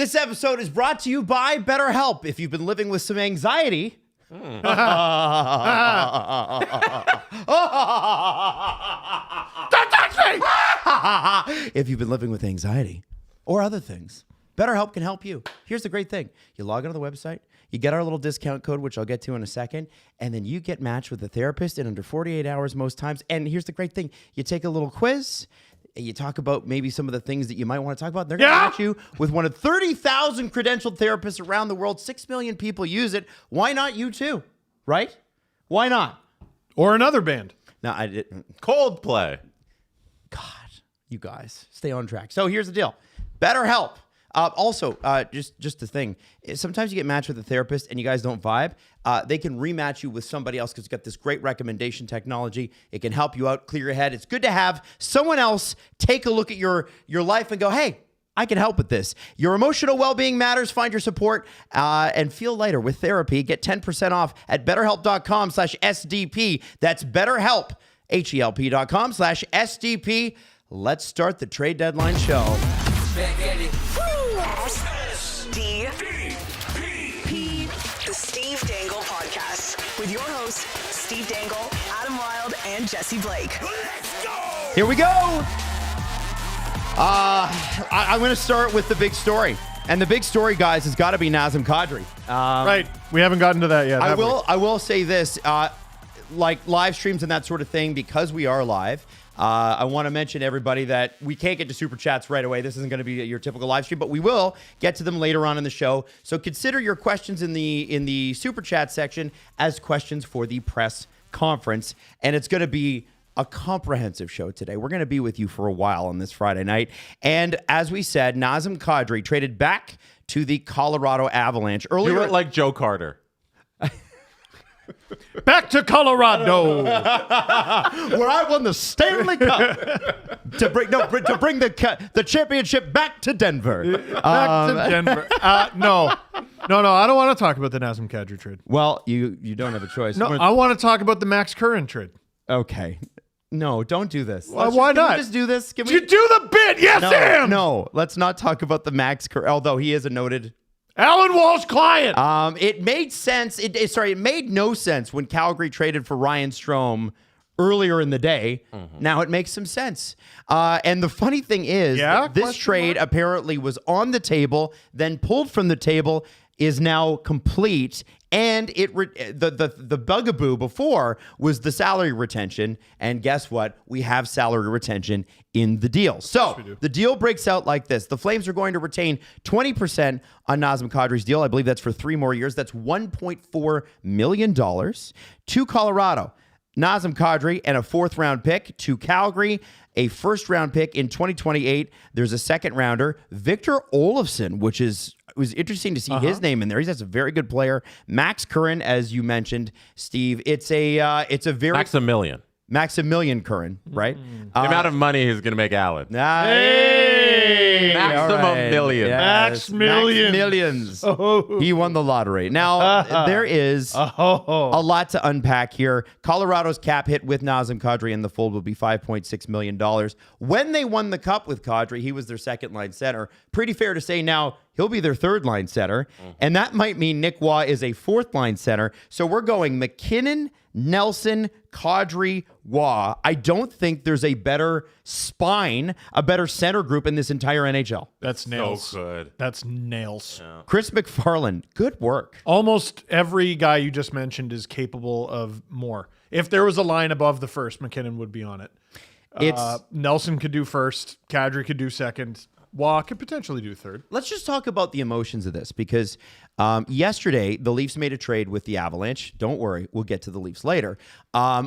This episode is brought to you by BetterHelp. If you've been living with some anxiety... Don't touch me! If you've been living with anxiety or other things, BetterHelp can help you. Here's the great thing. You log onto the website, you get our little discount code, which I'll get to in a second, and then you get matched with a therapist in under 48 hours most times. And here's the great thing. You take a little quiz, you talk about maybe some of the things that you might want to talk about. They're going to match you with one of 30,000 credentialed therapists around the world. 6 million people use it. Why not you too? Right? Why not? Or another band. No, I didn't. Coldplay. God, you guys, stay on track. So here's the deal. BetterHelp. Also, just the thing. Sometimes you get matched with a therapist and you guys don't vibe. They can rematch you with somebody else because it's got this great recommendation technology. It can help you out, clear your head. It's good to have someone else take a look at your life and go, hey, I can help with this. Your emotional well-being matters. Find your support and feel lighter with therapy. Get 10% off at betterhelp.com/SDP. That's BetterHelp, HELP.com/SDP. Let's start the trade deadline show. SDP, the Steve Dangle Podcast, with your hosts, Steve Dangle, Adam Wilde, and Jesse Blake. Let's go! Here we go! I'm going to start with the big story. And the big story, guys, has got to be Nazem Kadri. Right. We haven't gotten to that yet. I will say this, like live streams and that sort of thing, because we are live, I want to mention everybody that we can't get to super chats right away. This isn't going to be your typical live stream, but we will get to them later on in the show. So consider your questions in the super chat section as questions for the press conference. And it's going to be a comprehensive show today. We're going to be with you for a while on this Friday night. And as we said, Nazem Kadri traded back to the Colorado Avalanche earlier. You were like Joe Carter. Back to Colorado, where I won the Stanley Cup to bring the championship back to Denver. Back to Denver. No, I don't want to talk about the Nazem Kadri trade. Well, you don't have a choice. No, I want to talk about the Max Curran trade. Okay. No, don't do this. Why not? Can we just do this? Can we do the bit? Yes, Sam. No, let's not talk about the Max Curran, although he is a noted Alan Walsh client. It made sense. It made no sense when Calgary traded for Ryan Strome earlier in the day. Mm-hmm. Now it makes some sense. And the funny thing is, this trade apparently was on the table, then pulled from the table, is now complete. And the bugaboo before was the salary retention. And guess what? We have salary retention in the deal. So the deal breaks out like this. The Flames are going to retain 20% on Nazem Kadri's deal. I believe that's for 3 more years. That's $1.4 million to Colorado. Nazem Kadri and a 4th-round pick to Calgary, a 1st-round pick in 2028. There's a 2nd-rounder, Victor Olofsson, which is... It was interesting to see his name in there. He's a very good player. Max Curran, as you mentioned, Steve. It's a very Maximilian Curran, right? The amount of money he's going to make Alan. Hey, maximum million. Yes. Max millions. Oh. He won the lottery. Now, there is a lot to unpack here. Colorado's cap hit with Nazem Kadri in the fold will be $5.6 million. When they won the Cup with Kadri, he was their 2nd-line center. Pretty fair to say now he'll be their 3rd-line center. And that might mean Nick Waugh is a 4th-line center. So we're going McKinnon, Nelson, Kadri, Waugh. I don't think there's a better spine, a better center group in this entire NHL. That's nails. So good. That's nails. Yeah. Chris McFarland, good work. Almost every guy you just mentioned is capable of more. If there was a line above the first, McKinnon would be on it. Nelson could do first. Kadri could do second. Waugh could potentially do third. Let's just talk about the emotions of this because yesterday the Leafs made a trade with the Avalanche. Don't worry, we'll get to the Leafs later,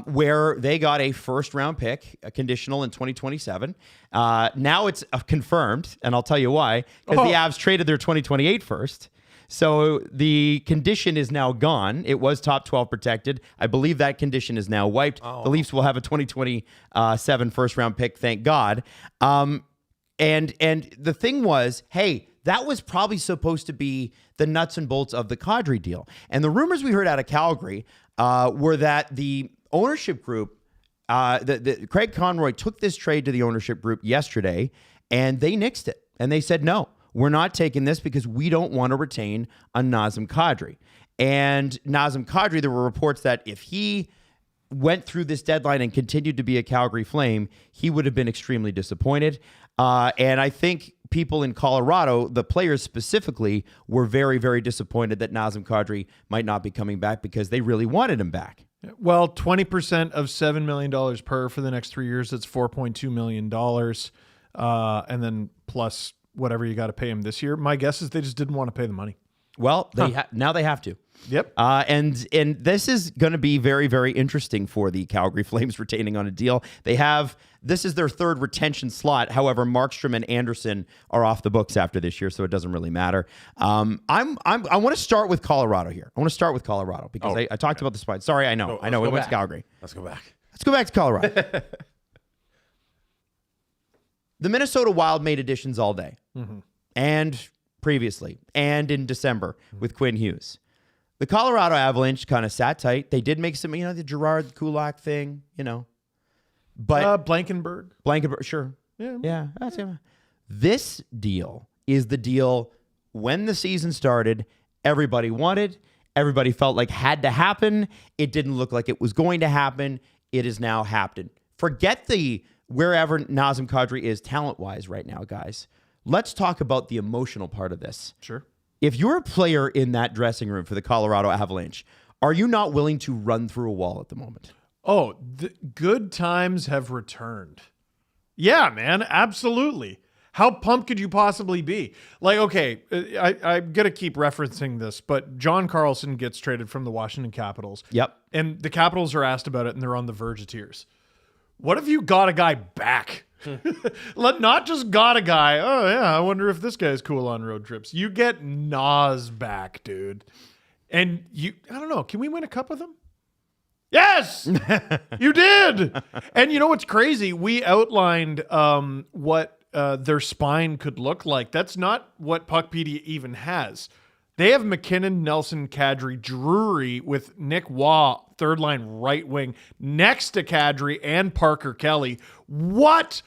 where they got a 1st-round pick, a conditional in 2027. Now it's confirmed, and I'll tell you why, because the Avs traded their 2028 first. So the condition is now gone. It was top 12 protected. I believe that condition is now wiped. The Leafs will have a 2027 1st-round pick, thank God. And the thing was, hey, that was probably supposed to be the nuts and bolts of the Kadri deal. And the rumors we heard out of Calgary were that the ownership group, Craig Conroy took this trade to the ownership group yesterday, and they nixed it. And they said, no, we're not taking this because we don't want to retain a Nazem Kadri. And Nazem Kadri, there were reports that if he went through this deadline and continued to be a Calgary Flame, he would have been extremely disappointed. And I think people in Colorado, the players specifically, were very, very disappointed that Nazem Kadri might not be coming back because they really wanted him back. Well, 20% of $7 million per for the next 3 years, that's $4.2 million. And then plus whatever you got to pay him this year. My guess is they just didn't want to pay the money. Well, now they have to. Yep. And this is going to be very, very interesting for the Calgary Flames retaining on a deal. This is their third retention slot. However, Markstrom and Anderson are off the books after this year, so it doesn't really matter. I want to start with Colorado here. I want to start with Colorado because I talked about the spine. Sorry, I know. It went to Calgary. Let's go back. Let's go back to Colorado. The Minnesota Wild made additions all day. Mm-hmm. And previously, and in December with Quinn Hughes. The Colorado Avalanche kind of sat tight. They did make some, the Gerard Kulak thing, But Blankenberg, sure. Yeah. That's him. This deal is the deal when the season started, everybody wanted, everybody felt like had to happen. It didn't look like it was going to happen. It has now happened. Forget wherever Nazem Kadri is talent-wise right now, guys. Let's talk about the emotional part of this. Sure. If you're a player in that dressing room for the Colorado Avalanche, are you not willing to run through a wall at the moment? Oh, the good times have returned. Yeah, man, absolutely. How pumped could you possibly be? Like, okay, I'm going to keep referencing this, but John Carlson gets traded from the Washington Capitals. Yep. And the Capitals are asked about it, and they're on the verge of tears. What if you got a guy back? Not just got a guy. Oh, yeah, I wonder if this guy's cool on road trips. You get Nas back, dude. And I don't know, can we win a cup with him? Yes, you did. And you know what's crazy? We outlined what their spine could look like. That's not what Puckpedia even has. They have McKinnon, Nelson, Kadri, Drury with Nick Waugh, third line right wing, next to Kadri and Parker Kelly. What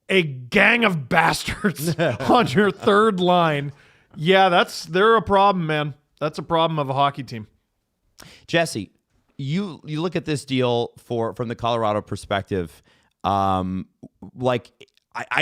a gang of bastards on your third line. Yeah, they're a problem, man. That's a problem of a hockey team. Jesse, you look at this deal from the Colorado perspective. I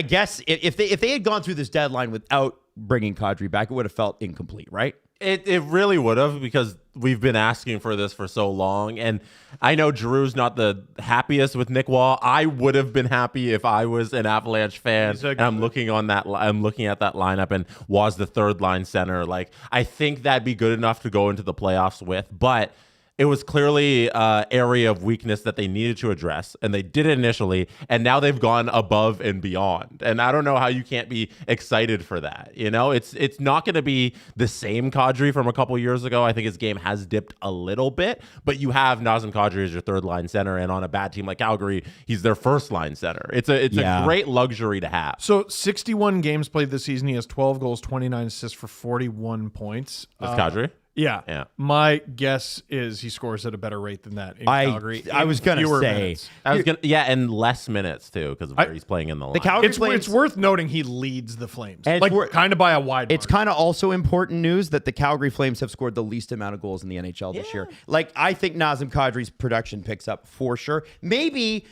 guess if they had gone through this deadline without bringing Kadri back, it would have felt incomplete, right? It really would have, because we've been asking for this for so long. And I know Drew's not the happiest with Nick Waugh. I would have been happy if I was an Avalanche fan. And I'm looking at that lineup, and Waugh's the third line center. Like, I think that'd be good enough to go into the playoffs with, but it was clearly an area of weakness that they needed to address, and they did it initially, and now they've gone above and beyond. And I don't know how you can't be excited for that. It's not going to be the same Kadri from a couple years ago. I think his game has dipped a little bit, but you have Nazem Kadri as your third line center, and on a bad team like Calgary, he's their first line center. It's a great luxury to have. So 61 games played this season. He has 12 goals, 29 assists for 41 points. That's Kadri? Yeah. My guess is he scores at a better rate than that in Calgary. I was going to say. And less minutes, too, because of where he's playing in the line. It's worth noting he leads the Flames, kind of by a wide margin. It's kind of also important news that the Calgary Flames have scored the least amount of goals in the NHL this year. I think Nazem Kadri's production picks up for sure. Maybe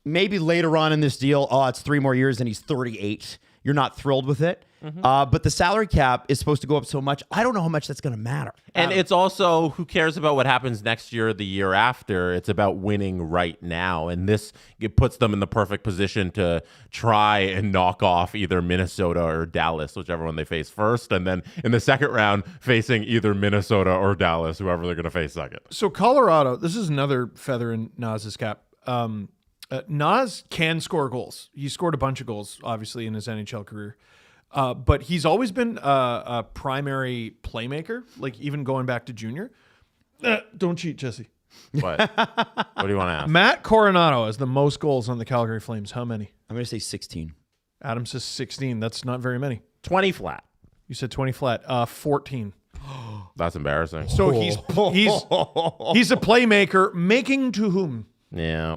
later on in this deal, it's 3 more years and he's 38. You're not thrilled with it. Mm-hmm. But the salary cap is supposed to go up so much. I don't know how much that's going to matter. And it's also, who cares about what happens next year or the year after? It's about winning right now. And it puts them in the perfect position to try and knock off either Minnesota or Dallas, whichever one they face first. And then in the second round, facing either Minnesota or Dallas, whoever they're going to face second. So Colorado, this is another feather in Nas's cap. Nas can score goals. He scored a bunch of goals, obviously, in his NHL career. But he's always been a primary playmaker, like even going back to junior. Don't cheat, Jesse. What? What do you want to ask? Matt Coronado has the most goals on the Calgary Flames. How many? I'm going to say 16. Adam says 16. That's not very many. 20 flat. You said 20 flat. 14. That's embarrassing. So he's a playmaker, making to whom? Yeah.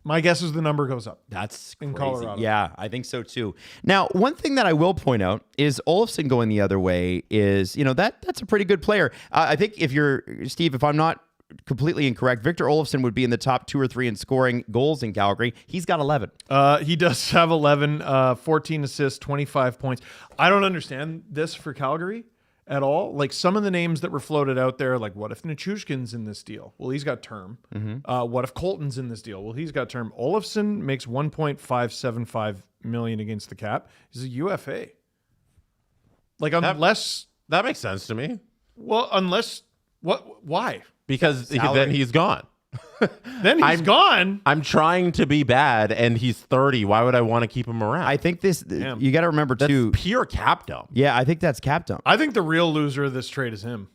My guess is the number goes up. That's in crazy. Colorado. Yeah, I think so too. Now, one thing that I will point out is Olofsson going the other way is, that's a pretty good player. I think Steve, if I'm not completely incorrect, Victor Olofsson would be in the top 2 or 3 in scoring goals in Calgary. He's got 11. He does have 11, 14 assists, 25 points. I don't understand this for Calgary at all. Like some of the names that were floated out there, like what if Nichushkin's in this deal? Well, he's got term. What if Colton's in this deal? Well, he's got term. Olofsson makes $1.575 million against the cap. He's a UFA. Like unless that makes sense to me. Well, unless why? Because then he's gone. Then he's gone. I'm trying to be bad, and he's 30. Why would I want to keep him around? I think you got to remember too. That's pure cap dump. Yeah, I think that's cap dump. I think the real loser of this trade is him.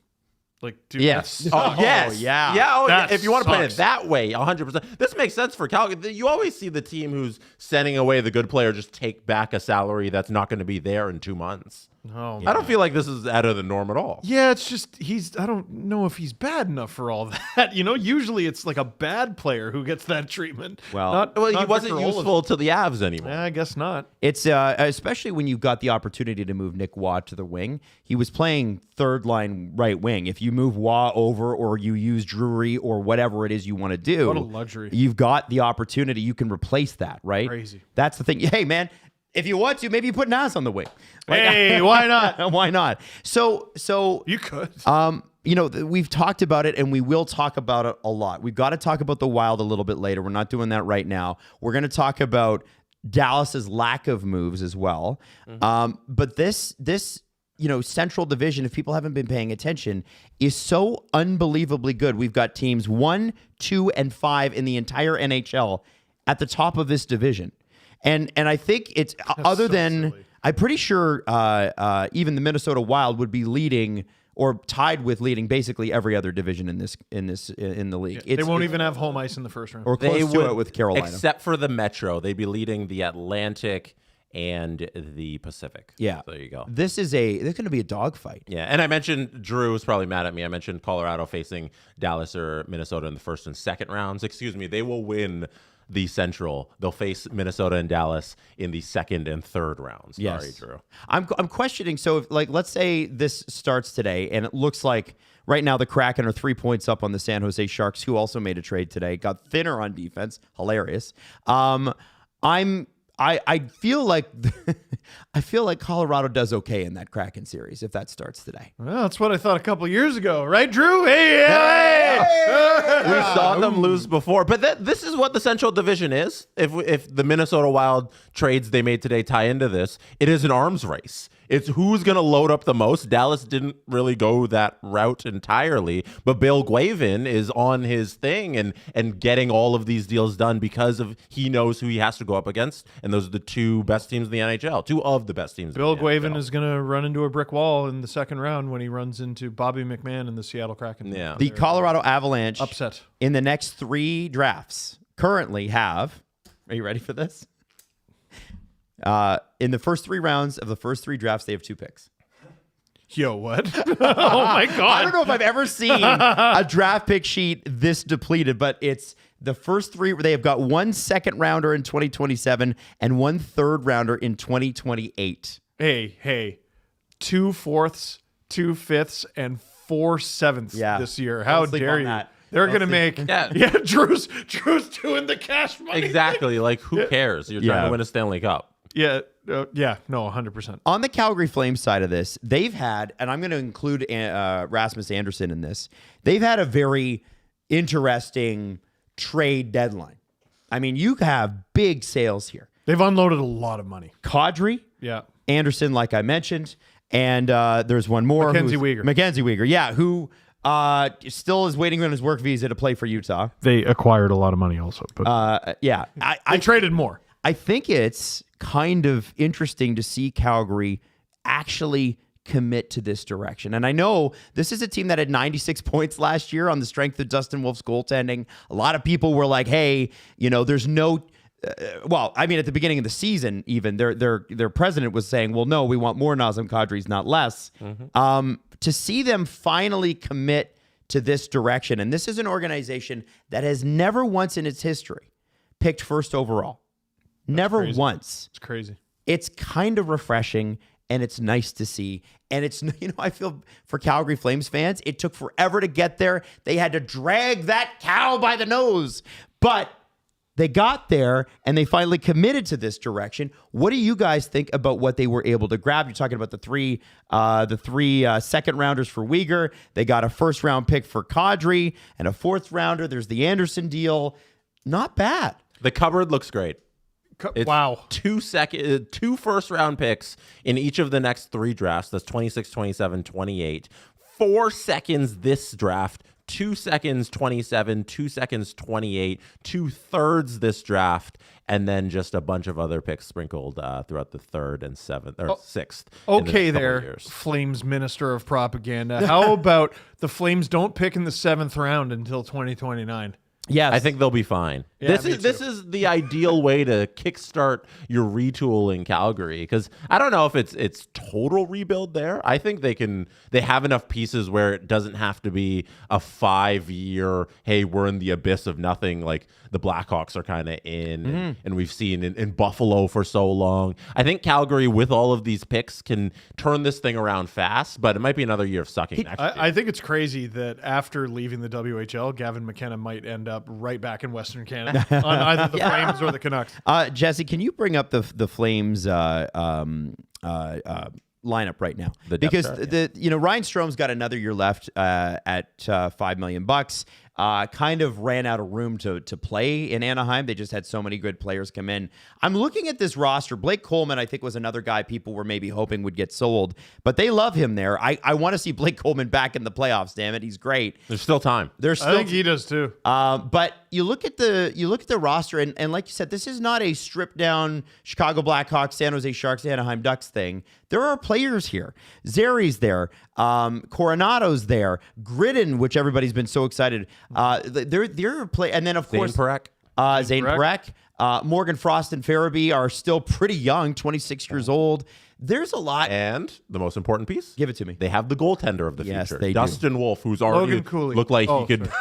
Like, dude, yes. Oh, yes. yeah. Yeah. If you want to play it that way, 100%. This makes sense for Calgary. You always see the team who's sending away the good player just take back a salary that's not going to be there in 2 months. No, I don't feel like this is out of the norm at all. Yeah, it's just I don't know if he's bad enough for all that. Usually it's like a bad player who gets that treatment. Well, he wasn't useful to the Avs anymore. Yeah, I guess not. It's especially when you've got the opportunity to move Nick Waugh to the wing. He was playing third line right wing. If you move Waugh over or you use Drury or whatever it is you want to do, what a luxury. You've got the opportunity. You can replace that, right? Crazy. That's the thing. Hey, man. If you want to, maybe you put Nas on the wing. Hey, why not? Why not? So you could. We've talked about it, and we will talk about it a lot. We've got to talk about the Wild a little bit later. We're not doing that right now. We're going to talk about Dallas's lack of moves as well. But this Central Division, if people haven't been paying attention, is so unbelievably good. We've got teams 1, 2, and 5 in the entire NHL at the top of this division. And I think it's other than silly. I'm pretty sure even the Minnesota Wild would be leading or tied with leading basically every other division in the league. Yeah, they won't even have home ice in the first round. Or close to it with Carolina. Except for the Metro. They'd be leading the Atlantic and the Pacific. Yeah. So there you go. This is going to be a dogfight. Yeah. And I mentioned Drew was probably mad at me. I mentioned Colorado facing Dallas or Minnesota in the first and second rounds. Excuse me. They will win the Central. They'll face Minnesota and Dallas in the second and third rounds. Yes. Sorry, Drew. I'm questioning. So, let's say this starts today, and it looks like right now the Kraken are 3 points up on the San Jose Sharks, who also made a trade today. Got thinner on defense. Hilarious. I feel like Colorado does okay in that Kraken series if that starts today. Well, that's what I thought a couple of years ago, right, Drew? Hey! We saw them lose before, but this is what the Central Division is. If the Minnesota Wild trades they made today tie into this, it is an arms race. It's who's going to load up the most. Dallas didn't really go that route entirely, but Bill Guavin is on his thing and getting all of these deals done because he knows who he has to go up against, and those are the 2 best teams in the NHL, 2 of the best teams. Bill in the Guavin NHL. is going to run into a brick wall in the second round when he runs into Bobby McMahon and the Seattle Kraken. Yeah. The Colorado Avalanche upset in the next 3 drafts currently have. Are you ready for this? In the first 3 rounds of the first 3 drafts, they have 2 picks. Yo, what? Oh my God. I don't know if I've ever seen a draft pick sheet this depleted, but it's the first 3. They have got 1 second rounder in 2027 and 1 third rounder in 2028. Hey, 2 fourths, 2 fifths, and 4 sevenths this year. How dare you? That. They're going to make... Yeah, Drew's doing the cash money. Exactly. Like, who cares? You're trying to win a Stanley Cup. Yeah, no, 100%. On the Calgary Flames side of this, they've had, and I'm going to include Rasmus Andersson in this, they've had a very interesting trade deadline. I mean, you have big sales here. They've unloaded a lot of money. Kadri, Andersson, like I mentioned, and there's one more. Mackenzie Weegar, who still is waiting on his work visa to play for Utah. They acquired a lot of money also. But I traded more. I think it's kind of interesting to see Calgary actually commit to this direction. And I know this is a team that had 96 points last year on the strength of Dustin Wolf's goaltending. A lot of people were like, hey, there's no... at the beginning of the season, even their president was saying, well, no, we want more Nazem Kadris, not less. Mm-hmm. To see them finally commit to this direction, and this is an organization that has never once in its history picked first overall. Never crazy. once. It's crazy. It's kind of refreshing, and it's nice to see. And it's, I feel for Calgary Flames fans, it took forever to get there. They had to drag that cow by the nose. But they got there, and they finally committed to this direction. What do you guys think about what they were able to grab? You're talking about the three second rounders for Weegar. They got a first round pick for Kadri and a fourth rounder. There's the Anderson deal. Not bad. The cupboard looks great. Wow. 2 first round picks in each of the next 3 drafts. That's 26, 27, 28. 4 seconds this draft. 2 seconds, 27, 2 seconds, 28, 2/3 this draft, and then just a bunch of other picks sprinkled throughout the 3rd and 7th or 6th. Okay, there, Flames Minister of Propaganda. How about the Flames don't pick in the 7th round until 2029? Yes. I think they'll be fine. Yeah, This is the ideal way to kickstart your retool in Calgary, because I don't know if it's total rebuild there. I think they have enough pieces where it doesn't have to be a 5-year, hey, we're in the abyss of nothing like the Blackhawks are kind of in and we've seen in Buffalo for so long. I think Calgary, with all of these picks, can turn this thing around fast, but it might be another year of sucking next year. I think it's crazy that after leaving the WHL, Gavin McKenna might end up right back in Western Canada on either the Flames or the Canucks. Jesse, can you bring up the Flames lineup right now? Because Ryan Strom's got another year left at $5 million. Kind of ran out of room to play in Anaheim. They just had so many good players come in. I'm looking at this roster. Blake Coleman, I think, was another guy people were maybe hoping would get sold, but they love him there. I want to see Blake Coleman back in the playoffs. Damn it, he's great. There's still time. I think he does too. But you look at the roster, and like you said, this is not a stripped down Chicago Blackhawks, San Jose Sharks, Anaheim Ducks thing. There are players here. Zeri's there. Coronado's there. Gridden, which everybody's been so excited. They're play, and then of course Zane Parekh, Morgan Frost and Farabee are still pretty young, 26 years old. There's a lot. And the most important piece? Give it to me. They have the goaltender of the future. They Dustin do. Wolf, who's already looked like he could...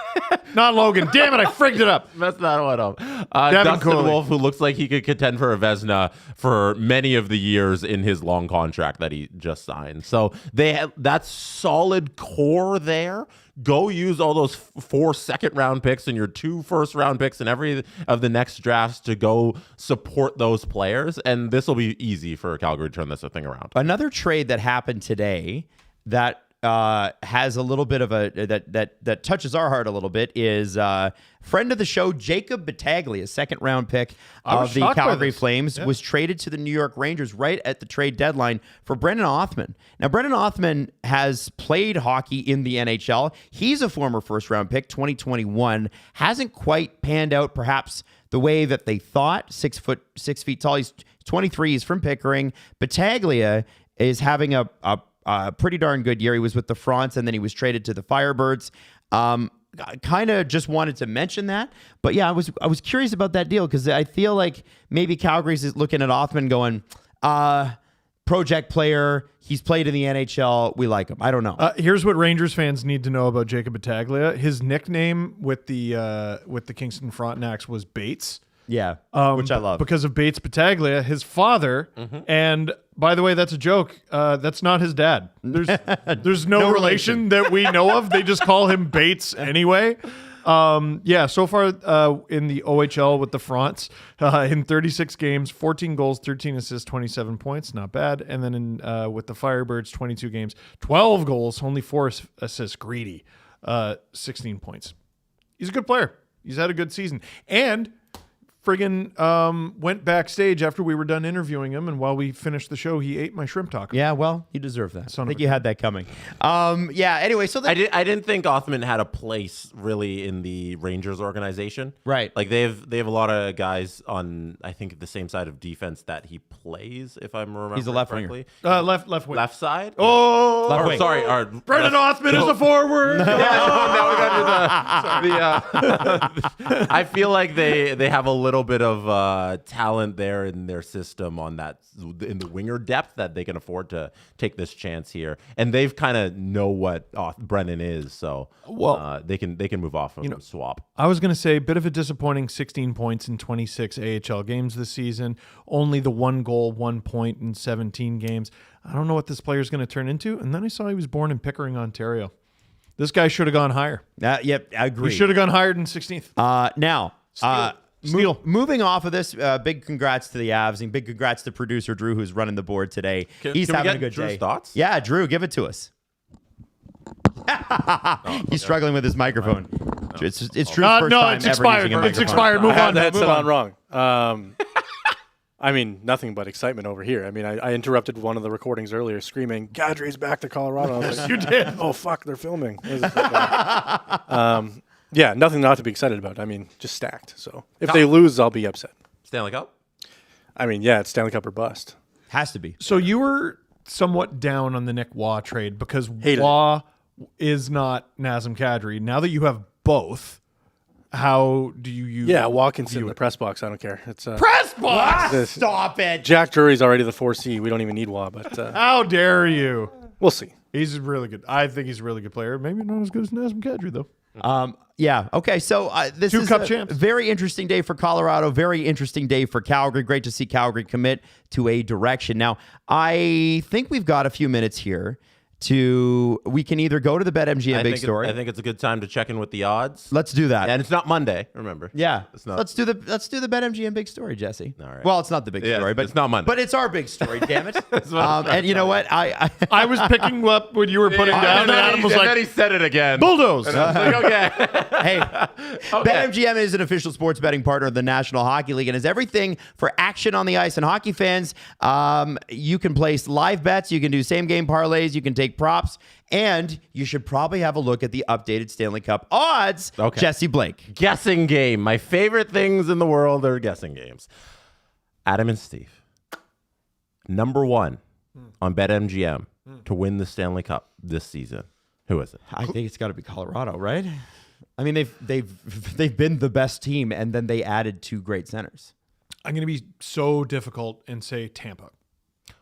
Not Logan. Damn it, I frigged it up. Messed that one up. Dustin Cooley. Wolf, who looks like he could contend for a Vezina for many of the years in his long contract that he just signed. So they have that solid core there. Go use all those 4 second-round picks and your 2 first-round picks and every of the next drafts to go support those players, and this will be easy for Calgary to turn this thing around. Another trade that happened today that has a little bit of that touches our heart a little bit is friend of the show Jacob Battaglia, a second-round pick of the Calgary Flames, was traded to the New York Rangers right at the trade deadline for Brendan Othman. Now, Brendan Othman has played hockey in the NHL. He's a former first-round pick, 2021. Hasn't quite panned out, perhaps, the way that they thought. 6 feet tall. He's 23. He's from Pickering. Battaglia is having a pretty darn good year. He was with the France, and then he was traded to the Firebirds. Kind of just wanted to mention that, but yeah, I was curious about that deal because I feel like maybe Calgary's is looking at Othman going, project player. He's played in the NHL. We like him. I don't know. Here's what Rangers fans need to know about Jacob Battaglia. His nickname with the Kingston Frontenacs was Bates. Yeah, which I love. Because of Bates Battaglia, his father, and by the way, that's a joke. That's not his dad. There's no relation that we know of. They just call him Bates anyway. So far in the OHL with the Fronts, in 36 games, 14 goals, 13 assists, 27 points. Not bad. And then in with the Firebirds, 22 games, 12 goals, only 4 assists. Greedy. 16 points. He's a good player. He's had a good season. And friggin' went backstage after we were done interviewing him, and while we finished the show, he ate my shrimp taco. Yeah, well, you deserve that. I think you had that coming. Anyway, so I didn't think Othman had a place really in the Rangers organization. Right. Like they have a lot of guys on, I think, the same side of defense that he plays, if I'm remembering. He's a left correctly. winger. Left wing. Left side? Oh, left wing. Sorry. Brendan Othman is a forward. Now we got to do the I feel like they have a little little bit of talent there in their system in the winger depth that they can afford to take this chance here, and they've kind of know what Brennan is, so they can move off and swap. I was going to say a bit of a disappointing 16 points in 26 AHL games this season. Only the 1 goal, 1 point in 17 games. I don't know what this player is going to turn into. And then I saw he was born in Pickering, Ontario. This guy should have gone higher. Yep, I agree. He should have gone higher than 16th. Now, Steal. Moving off of this, big congrats to the Avs and big congrats to producer Drew, who's running the board today. He's having a good Drew's day. Thoughts? Yeah, Drew, give it to us. He's struggling with his microphone. It's Drew's first time it's ever expired. using a It's microphone. expired. Move I had on. the headset Move on wrong. I mean, nothing but excitement over here. I mean, I interrupted one of the recordings earlier screaming, Kadri's back to Colorado. I was like, You did. oh, fuck, they're filming. Yeah, nothing not to be excited about. I mean, just stacked. So if they lose, I'll be upset. Stanley Cup? I mean, yeah, it's Stanley Cup or bust. Has to be. So you were somewhat down on the Nick Waugh trade because Hated Waugh is not Nazem Kadri. Now that you have both, how do you use Yeah, Watkins in the press box. I don't care. It's Press box! Stop it. Jack Drury's already the 4C. We don't even need Waugh, but How dare you? we'll see. He's really good. I think he's a really good player. Maybe not as good as Nazem Kadri, though. Yeah. Okay. So this is Cup a champs. very interesting day for Colorado. Very interesting day for Calgary. Great to see Calgary commit to a direction. Now, I think we've got a few minutes here we can either go to the BetMGM big story. I think it's a good time to check in with the odds. Let's do that. And it's not Monday, remember. Yeah. It's not. Let's do the BetMGM big story, Jesse. All right. Well, it's not the big story, but it's not Monday. But it's our big story, damn it. And you know what? I was picking up what you were putting down, and Adam was then like, he said it again. bulldoze. Okay. Hey, BetMGM is an official sports betting partner of the National Hockey League and is everything for action on the ice. And hockey fans, you can place live bets, you can do same game parlays, you can take props, and you should probably have a look at the updated Stanley Cup odds. Okay. Jesse Blake. Guessing game. My favorite things in the world are guessing games. Adam and Steve. Number 1 on BetMGM to win the Stanley Cup this season. Who is it? I think it's got to be Colorado, right? I mean, they've been the best team, and then they added 2 great centers. I'm going to be so difficult and say Tampa.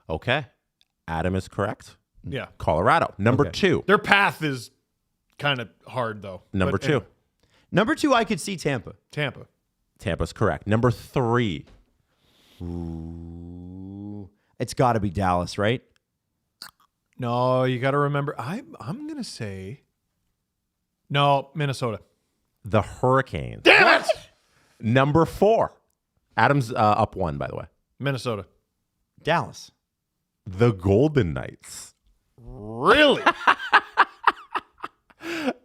Okay. Adam is correct. Yeah. Colorado. Number 2. Their path is kind of hard, though. Number But 2. anyway, Number 2, I could see Tampa. Tampa. Tampa's correct. Number 3. Ooh. It's got to be Dallas, right? No, you got to remember. I'm going to say no, Minnesota. The Hurricanes. Damn it! Number 4. Adam's up 1, by the way. Minnesota. Dallas. The Golden Knights. Really?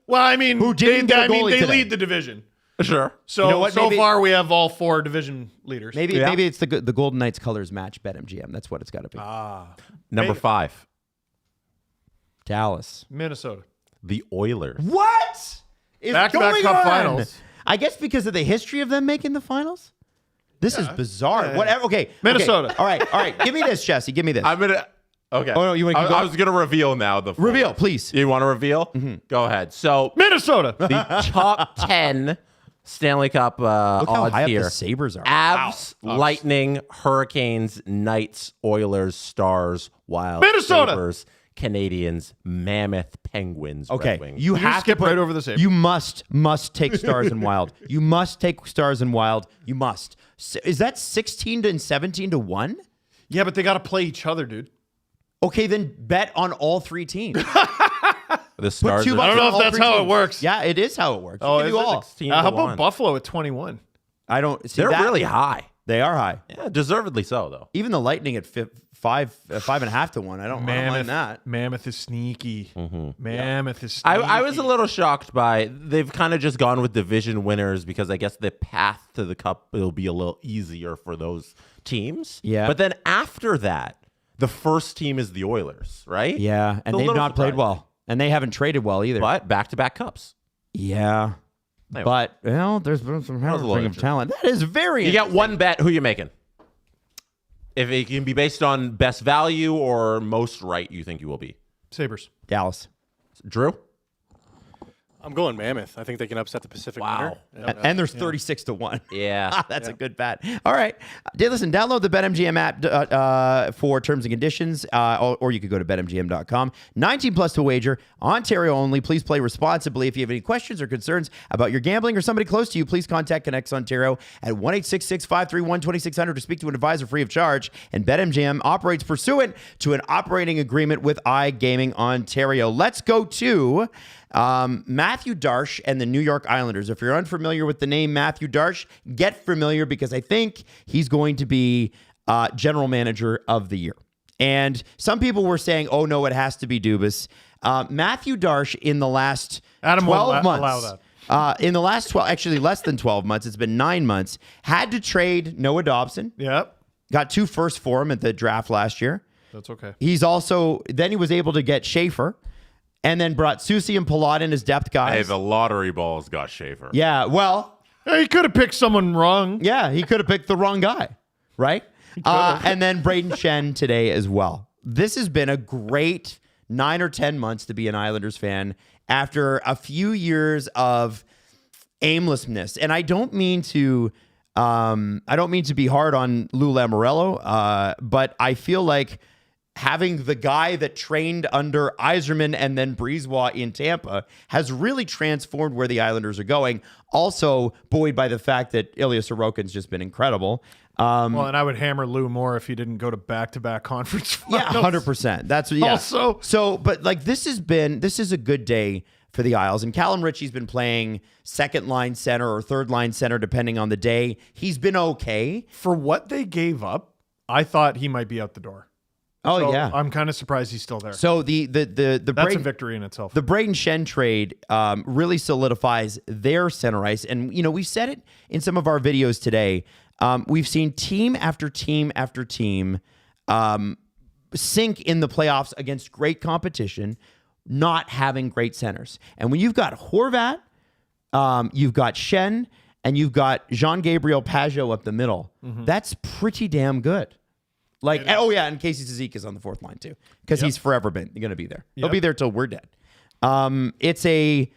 Well, I mean, Who didn't get a goalie they today? lead the division. Sure. So You know what, so maybe- far we have all 4 division leaders. Maybe Yeah. maybe it's the Golden Knights colors match BetMGM. That's what it's got to be. Number Maybe. 5. Dallas. Minnesota. The Oilers. What is Back-to-back going Cup on? finals. I guess because of the history of them making the finals. This is bizarre. Yeah. Whatever. Okay. Minnesota. Okay. All right. Give me this, Jesse. Give me this. I'm going to. Okay. Oh, no, you wanna keep going? I was going to reveal now. Reveal, please. You want to reveal? Go ahead. So Minnesota. the top 10 Stanley Cup Look how odds high here. up the Sabres are. Avs, Lightning, Hurricanes, Knights, Oilers, Stars, Wild, Minnesota. Sabres, Canadians, Mammoth, Penguins, Okay, Red Wings. you have skip to put, right over the Sabres. You must take Stars and Wild. You must take Stars and Wild. You must. Is that 16 and 17 to 1? Yeah, but they got to play each other, dude. Okay, then bet on all 3 teams. The Stars. $2 are I don't know on if all that's 3 how it teams. works. Yeah, it is how it works. Oh, You can is do it? all. 16 How to about 1. Buffalo at 21? I don't see They're that. really high. They are high. Yeah, deservedly so, though. Even the Lightning at 5.5 to 1. I don't mind that. Mammoth is sneaky. Mammoth is sneaky. I was a little shocked by they've kind of just gone with division winners because I guess the path to the cup will be a little easier for those teams. Yeah. But then after that, the first team is the Oilers, right? Yeah, and It's a they've little not played surprising. well. And they haven't traded well either. But back-to-back cups. Yeah. Anyway. But, well, there's been some was a little handling of interesting. talent. That is very You got one bet. Who you making? If it can be based on best value or most right, you think you will be. Sabres. Dallas. Drew? I'm going Mammoth. I think they can upset the Pacific winner. And there's 36-1. Yeah. That's a good bet. All right. Listen, download the BetMGM app for terms and conditions, or you could go to betmgm.com. 19 plus to wager. Ontario only. Please play responsibly. If you have any questions or concerns about your gambling or somebody close to you, please contact Connects Ontario at 1-866-531-2600 to speak to an advisor free of charge. And BetMGM operates pursuant to an operating agreement with iGaming Ontario. Let's go to Matthew Darche and the New York Islanders. If you're unfamiliar with the name Matthew Darche, get familiar because I think he's going to be general manager of the year. And some people were saying, oh, no, it has to be Dubas. Matthew Darche in the last 12 months. Allow that. In the last 12, actually less than 12 months, it's been 9 months, had to trade Noah Dobson. Yep. Got 2 firsts for him at the draft last year. That's okay. He's also, then he was able to get Schaefer. And then brought Susie and Palat in as depth guys. Hey, the lottery balls got Schaefer. Yeah, well. Hey, he could have picked someone wrong. Yeah, he could have picked the wrong guy, right? And then Braden Shen today as well. This has been a great 9 or 10 months to be an Islanders fan after a few years of aimlessness. And I don't mean to be hard on Lou Lamoriello, but I feel like having the guy that trained under Yzerman and then Brisebois in Tampa has really transformed where the Islanders are going. Also buoyed by the fact that Ilya Sorokin's just been incredible. Well, and I would hammer Lou more if he didn't go to back-to-back conference finals. Yeah, 100%. That's yeah. Also, so, but like this is a good day for the Isles, and Callum Ritchie's been playing second line center or third line center depending on the day. He's been okay for what they gave up. I thought he might be out the door. Oh, so yeah. I'm kind of surprised he's still there. So the that's a victory in itself. The Braden Shen trade really solidifies their center ice. And, you know, we said it in some of our videos today. We've seen team after team after team sink in the playoffs against great competition, not having great centers. And when you've got Horvat, you've got Shen, and you've got Jean-Gabriel Pageau up the middle, that's pretty damn good. Like, oh yeah, and Casey Cizik is on the fourth line too, because he's forever going to be there. He'll be there till we're dead. It's a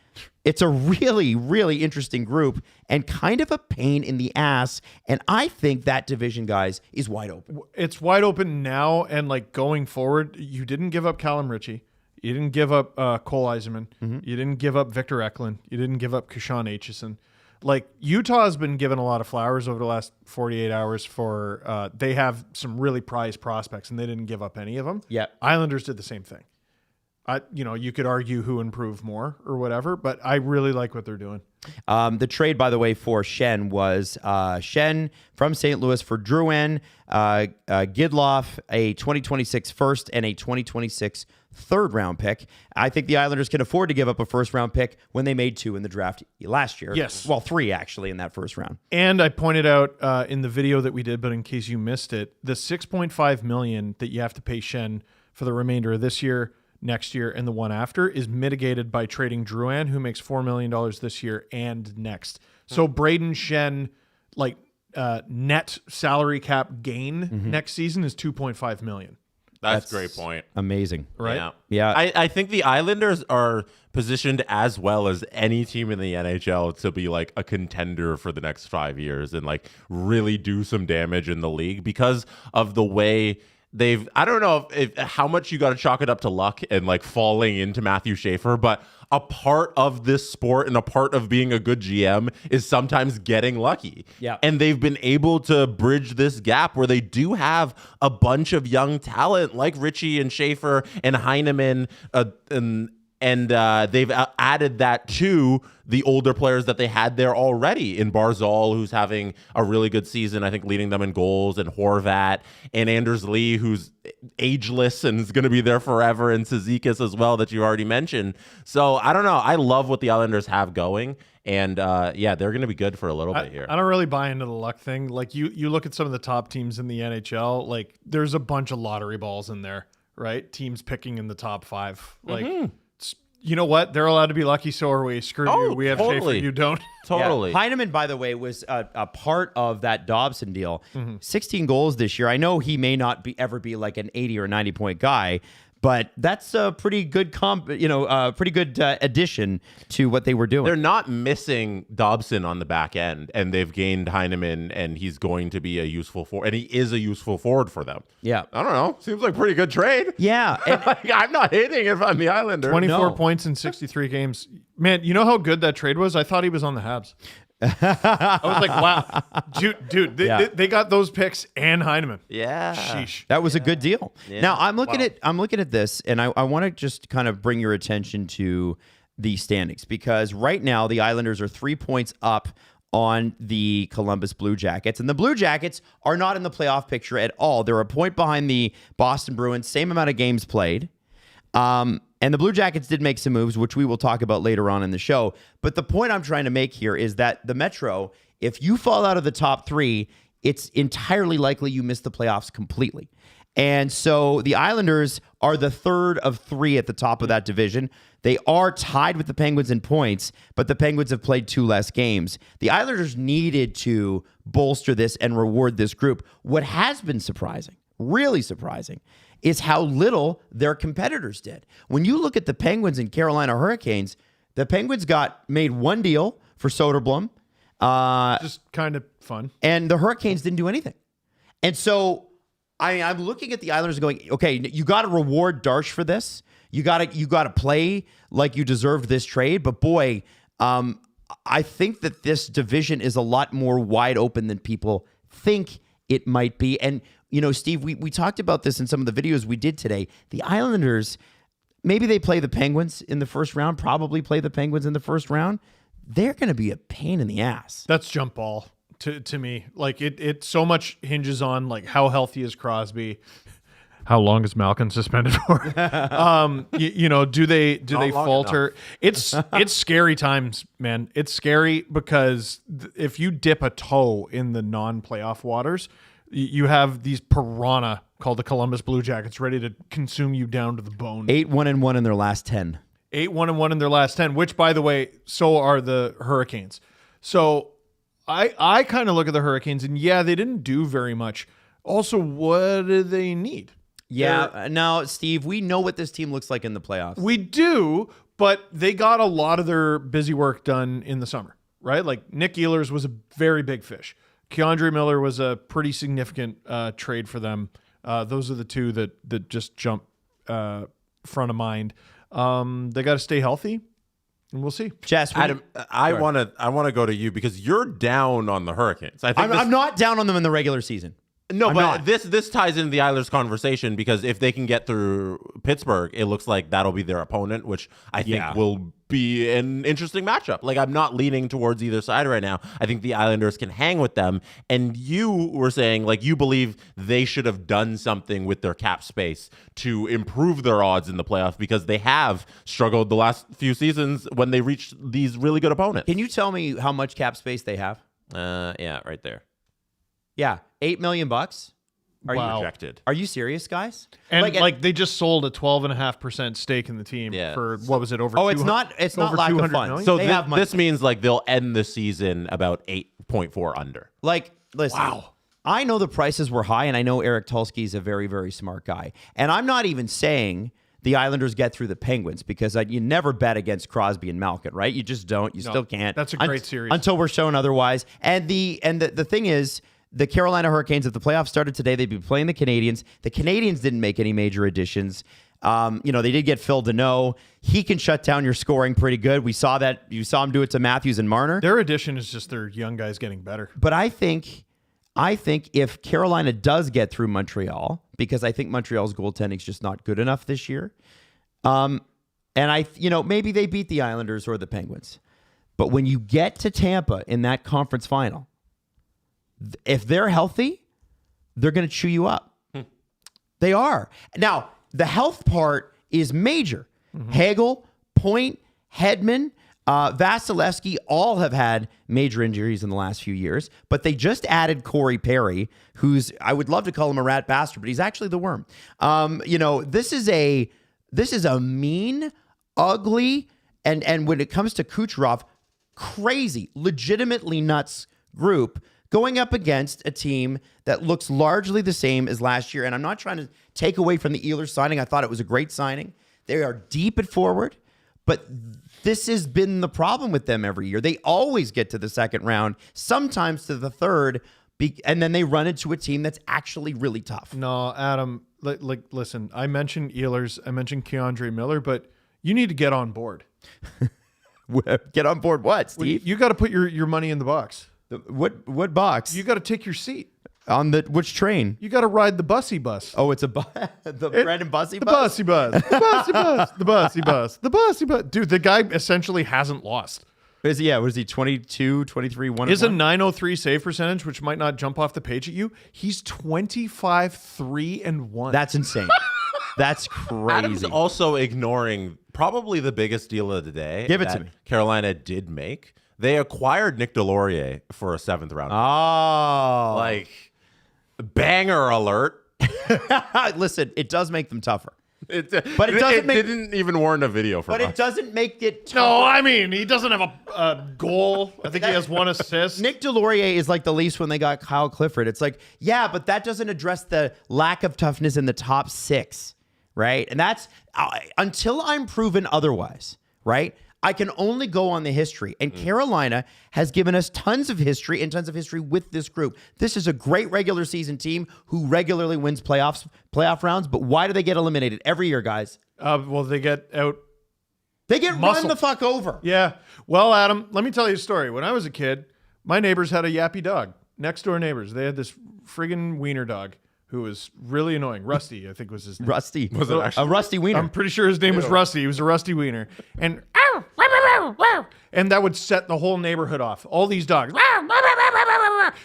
really, really interesting group and kind of a pain in the ass. And I think that division, guys, is wide open. It's wide open now, and like going forward, you didn't give up Callum Ritchie, you didn't give up Cole Yzerman, you didn't give up Victor Eklund, you didn't give up Kashan Aitchison. Like, Utah has been given a lot of flowers over the last 48 hours for they have some really prized prospects, and they didn't give up any of them. Yeah. Islanders did the same thing. You could argue who improved more or whatever, but I really like what they're doing. The trade, by the way, for Shen was Shen from St. Louis for Drouin, Gidloff, a 2026 first and a 2026 third round pick. I think the Islanders can afford to give up a first round pick when they made 2 in the draft last year. Yes. Well, 3 actually in that first round. And I pointed out in the video that we did, but in case you missed it, the $6.5 million that you have to pay Shen for the remainder of this year, next year, and the one after is mitigated by trading Drouin, who makes $4 million this year and next. So Braden Shen, like net salary cap gain next season is $2.5 million. That's a great point. Amazing. Right? Yeah. I think the Islanders are positioned as well as any team in the NHL to be like a contender for the next 5 years and like really do some damage in the league because of the way they've, I don't know if how much you got to chalk it up to luck and like falling into Matthew Schaefer, but a part of this sport and a part of being a good GM is sometimes getting lucky. Yeah. And they've been able to bridge this gap where they do have a bunch of young talent like Ritchie and Schaefer and Heineman and they've added that to the older players that they had there already in Barzal, who's having a really good season, I think leading them in goals, and Horvat, and Anders Lee, who's ageless and is going to be there forever, and Cizikas as well, that you already mentioned. So I don't know. I love what the Islanders have going. And they're going to be good for a little bit here. I don't really buy into the luck thing. Like you look at some of the top teams in the NHL, like there's a bunch of lottery balls in there, right? Teams picking in the top 5. Like, you know what? They're allowed to be lucky, so are we. Screw you. We have totally. Schaefer, you don't. Totally. Yeah. Heineman, by the way, was a part of that Dobson deal. 16 goals this year. I know he may not ever be like an 80 or 90 point guy, But that's a pretty good addition to what they were doing. They're not missing Dobson on the back end, and they've gained Heineman, and he's going to be a useful forward, and he is a useful forward for them. Yeah. I don't know. Seems like a pretty good trade. Yeah. Like, I'm not hating if I'm the Islander. 24 points in 63 games. Man, you know how good that trade was? I thought he was on the Habs. I was like, wow. Dude, they got those picks and Heineman. Yeah. Sheesh. That was a good deal. Yeah. Now I'm looking at this, and I want to just kind of bring your attention to the standings, because right now the Islanders are 3 points up on the Columbus Blue Jackets, and the Blue Jackets are not in the playoff picture at all. They're a point behind the Boston Bruins, same amount of games played. And the Blue Jackets did make some moves, which we will talk about later on in the show. But the point I'm trying to make here is that the Metro, if you fall out of the top 3, it's entirely likely you miss the playoffs completely. And so the Islanders are the third of 3 at the top of that division. They are tied with the Penguins in points, but the Penguins have played 2 less games. The Islanders needed to bolster this and reward this group. What has been surprising, really surprising, is how little their competitors did. When you look at the Penguins and Carolina Hurricanes, the Penguins made one deal for Soderblom. Just kind of fun. And the Hurricanes didn't do anything. And so I'm looking at the Islanders going, okay, you got to reward Darsh for this. You got to play like you deserved this trade. But boy, I think that this division is a lot more wide open than people think it might be. And Steve, we talked about this in some of the videos we did today. The Islanders, maybe they play the Penguins in the first round, probably play the Penguins in the first round. They're going to be a pain in the ass. That's jump ball to me. Like it so much hinges on like how healthy is Crosby, how long is Malkin suspended for? Do they falter? It's scary times, man. It's scary because if you dip a toe in the non-playoff waters, you have these piranha called the Columbus Blue Jackets ready to consume you down to the bone. 8-1-1 in their last 10. 8-1-1 in their last 10, which, by the way, so are the Hurricanes. So I kind of look at the Hurricanes, and yeah, they didn't do very much. Also, what do they need? Yeah, now, Steve, we know what this team looks like in the playoffs. We do, but they got a lot of their busy work done in the summer, right? Like Nick Ehlers was a very big fish. Keandre Miller was a pretty significant trade for them. Those are the two that just jump front of mind. They got to stay healthy, and we'll see. Jess, Adam, I want to go to you because you're down on the Hurricanes. I'm not down on them in the regular season. No, but this ties into the Islanders conversation because if they can get through Pittsburgh, it looks like that'll be their opponent, which I think will be an interesting matchup. Like, I'm not leaning towards either side right now. I think the Islanders can hang with them. And you were saying, like, you believe they should have done something with their cap space to improve their odds in the playoffs because they have struggled the last few seasons when they reached these really good opponents. Can you tell me how much cap space they have? Yeah, right there. Yeah, $8 million. Are you projected? Are you serious, guys? And they just sold a 12.5% stake in the team for what was it over? Oh, it's not lack of funds. So this means like they'll end the season about 8.4 under. Like, listen. Wow. I know the prices were high, and I know Eric Tulsky's a very, very smart guy. And I'm not even saying the Islanders get through the Penguins because you never bet against Crosby and Malkin, right? You just don't. You still can't. That's a great series until we're shown otherwise. And the thing is, the Carolina Hurricanes, if the playoffs started today, they'd be playing the Canadiens. The Canadiens didn't make any major additions. They did get Phil Deneau. He can shut down your scoring pretty good. We saw that. You saw him do it to Matthews and Marner. Their addition is just their young guys getting better. But I think if Carolina does get through Montreal, because I think Montreal's goaltending is just not good enough this year, and maybe they beat the Islanders or the Penguins. But when you get to Tampa in that conference final, if they're healthy, they're going to chew you up. They are. Now, the health part is major. Hagel, Point, Hedman, Vasilevsky all have had major injuries in the last few years, but they just added Corey Perry, who's, I would love to call him a rat bastard, but he's actually the worm. This is a mean, ugly, and when it comes to Kucherov, crazy, legitimately nuts group going up against a team that looks largely the same as last year. And I'm not trying to take away from the Ehlers signing. I thought it was a great signing. They are deep at forward, but this has been the problem with them every year. They always get to the second round, sometimes to the third, and then they run into a team that's actually really tough. No, Adam, listen, I mentioned Ehlers, I mentioned Keandre Miller, but you need to get on board. Get on board what, Steve? You got to put your money in the box. What box? You got to take your seat. On which train? You got to ride the bussy bus. Oh, it's the Brandon Bussy the bus? Bussy bus. The bussy bus. The bussy bus. The bussy bus. Dude, the guy essentially hasn't lost. Was he 22, 23, 1? Is a 903 save percentage, which might not jump off the page at you. He's 25, 3, and 1. That's insane. That's crazy. Adam's also ignoring probably the biggest deal of the day. Give it to me. Carolina did make. They acquired Nick Delorier for a 7th round. Oh. Like, banger alert. Listen, it does make them tougher. It didn't even warrant a video from us. But it doesn't make it tougher. No, I mean, he doesn't have a goal. I think he has 1 assist. Nick Delorier is like the Leafs when they got Kyle Clifford. It's like, yeah, but that doesn't address the lack of toughness in the top 6, right? And that's until I'm proven otherwise, right? I can only go on the history. And Carolina has given us tons of history with this group. This is a great regular season team who regularly wins playoff rounds. But why do they get eliminated every year, guys? Well, they get out. They get muscled. run the fuck over. Yeah. Well, Adam, let me tell you a story. When I was a kid, my neighbors had a yappy dog. Next door neighbors. They had this friggin' wiener dog who was really annoying. Rusty, I think was his name. Rusty. Was it actually? A Rusty wiener? I'm pretty sure his name was Rusty. He was a Rusty wiener. And that would set the whole neighborhood off. All these dogs.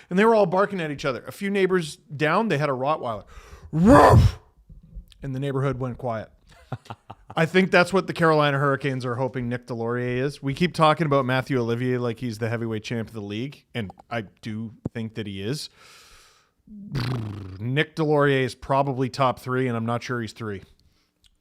And they were all barking at each other. A few neighbors down, they had a Rottweiler. And the neighborhood went quiet. I think that's what the Carolina Hurricanes are hoping Nick Delorier is. We keep talking about Matthew Olivier like he's the heavyweight champ of the league, and I do think that he is. Nick Delorier is probably top 3, and I'm not sure he's 3.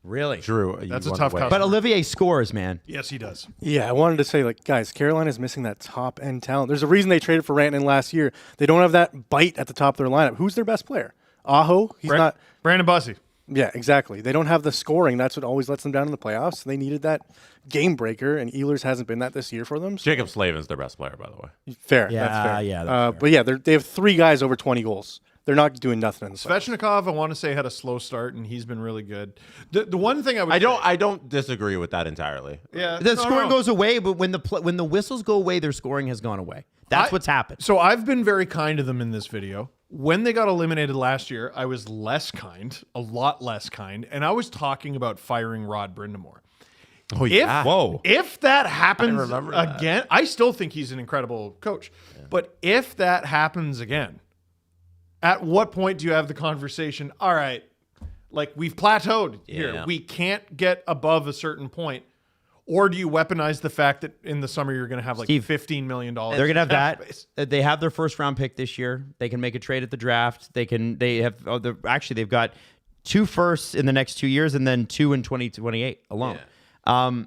Really? Drew, That's a tough customer. But Olivier scores, man. Yes, he does. Yeah, I wanted to say, guys, Carolina's missing that top-end talent. There's a reason they traded for Rantanen last year. They don't have that bite at the top of their lineup. Who's their best player? Aho? He's not. Brandon Bussy. Yeah, exactly. They don't have the scoring. That's what always lets them down in the playoffs. They needed that game breaker, and Ehlers hasn't been that this year for them. So. Jacob Slavin's their best player, by the way. Fair. Yeah, that's fair. yeah, that's fair. But yeah, they have 3 guys over 20 goals. They're not doing nothing in the playoffs. Svechnikov, I want to say, had a slow start, and he's been really good. The one thing I don't disagree with that entirely. Yeah, The scoring goes away, but when the whistles go away, their scoring has gone away. That's what's happened. So I've been very kind to them in this video. When they got eliminated last year, I was less kind, a lot less kind, and I was talking about firing Rod Brind'Amour. Oh, yeah. If that happens remember that. again, I still think he's an incredible coach. Yeah. But if that happens again, at what point do you have the conversation? All right, we've plateaued here. We can't get above a certain point. Or do you weaponize the fact that in the summer you're going to have $15 million? They're going to have that. They have their first round pick this year. They can make a trade at the draft. They've got 2 firsts in the next 2 years and then 2 in 2028 alone. Yeah.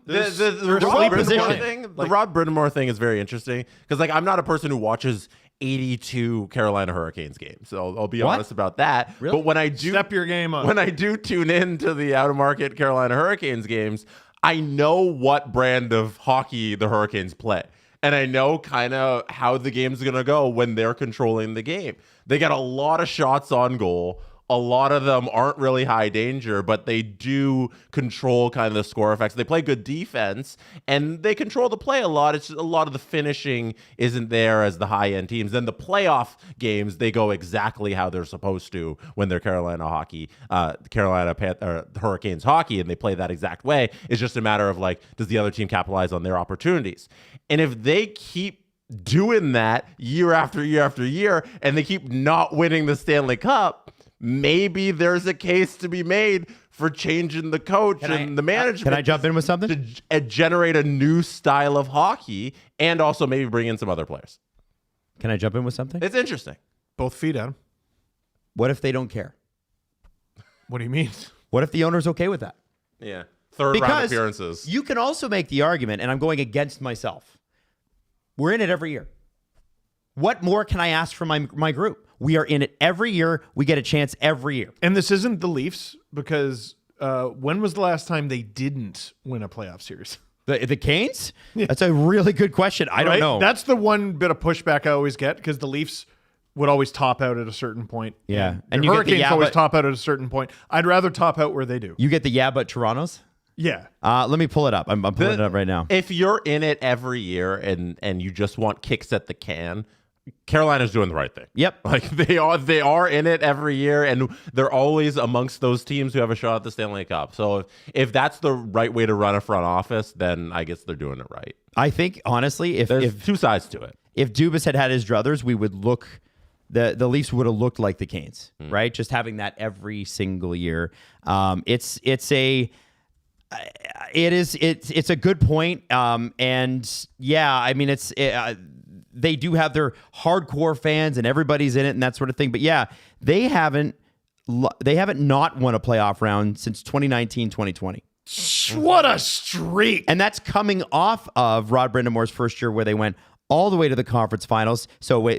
The Rod Brind'Amour thing is very interesting because I'm not a person who watches 82 Carolina Hurricanes games, so I'll be honest about that. Really? But when I do step your game up, when I do tune in to the out of market Carolina Hurricanes games, I know what brand of hockey the Hurricanes play. And I know kind of how the game's going to go when they're controlling the game. They get a lot of shots on goal. A lot of them aren't really high danger, but they do control kind of the score effects. They play good defense, and they control the play a lot. It's just a lot of the finishing isn't there as the high-end teams. Then the playoff games, they go exactly how they're supposed to when they're Carolina Hurricanes hockey, and they play that exact way. It's just a matter of does the other team capitalize on their opportunities? And if they keep doing that year after year after year, and they keep not winning the Stanley Cup, maybe there's a case to be made for changing the coach and the management. Can I jump in with something? To generate a new style of hockey and also maybe bring in some other players. Can I jump in with something? It's interesting. Both feet, Adam. What if they don't care? What do you mean? What if the owner's okay with that? Yeah. Third round appearances. You can also make the argument, and I'm going against myself. We're in it every year. What more can I ask from my group? We are in it every year. We get a chance every year. And this isn't the Leafs because when was the last time they didn't win a playoff series? The Canes? Yeah. That's a really good question. I don't know. That's the one bit of pushback I always get because the Leafs would always top out at a certain point. Yeah. And the Hurricanes always top out at a certain point. I'd rather top out where they do. You get the but Toronto's? Yeah. Let me pull it up. I'm pulling it up right now. If you're in it every year and you just want kicks at the can, Carolina's doing the right thing. Yep. Like they are in it every year, and they're always amongst those teams who have a shot at the Stanley Cup. So if that's the right way to run a front office, then I guess they're doing it right. I think honestly, if two sides to it. If Dubas had his druthers, we would look the Leafs would have looked like the Canes, right? Just having that every single year. It's a good point. And yeah, I mean they do have their hardcore fans and everybody's in it and that sort of thing. But yeah, they haven't not won a playoff round since 2019, 2020. What a streak. And that's coming off of Rod Brindamore's first year where they went all the way to the conference finals. So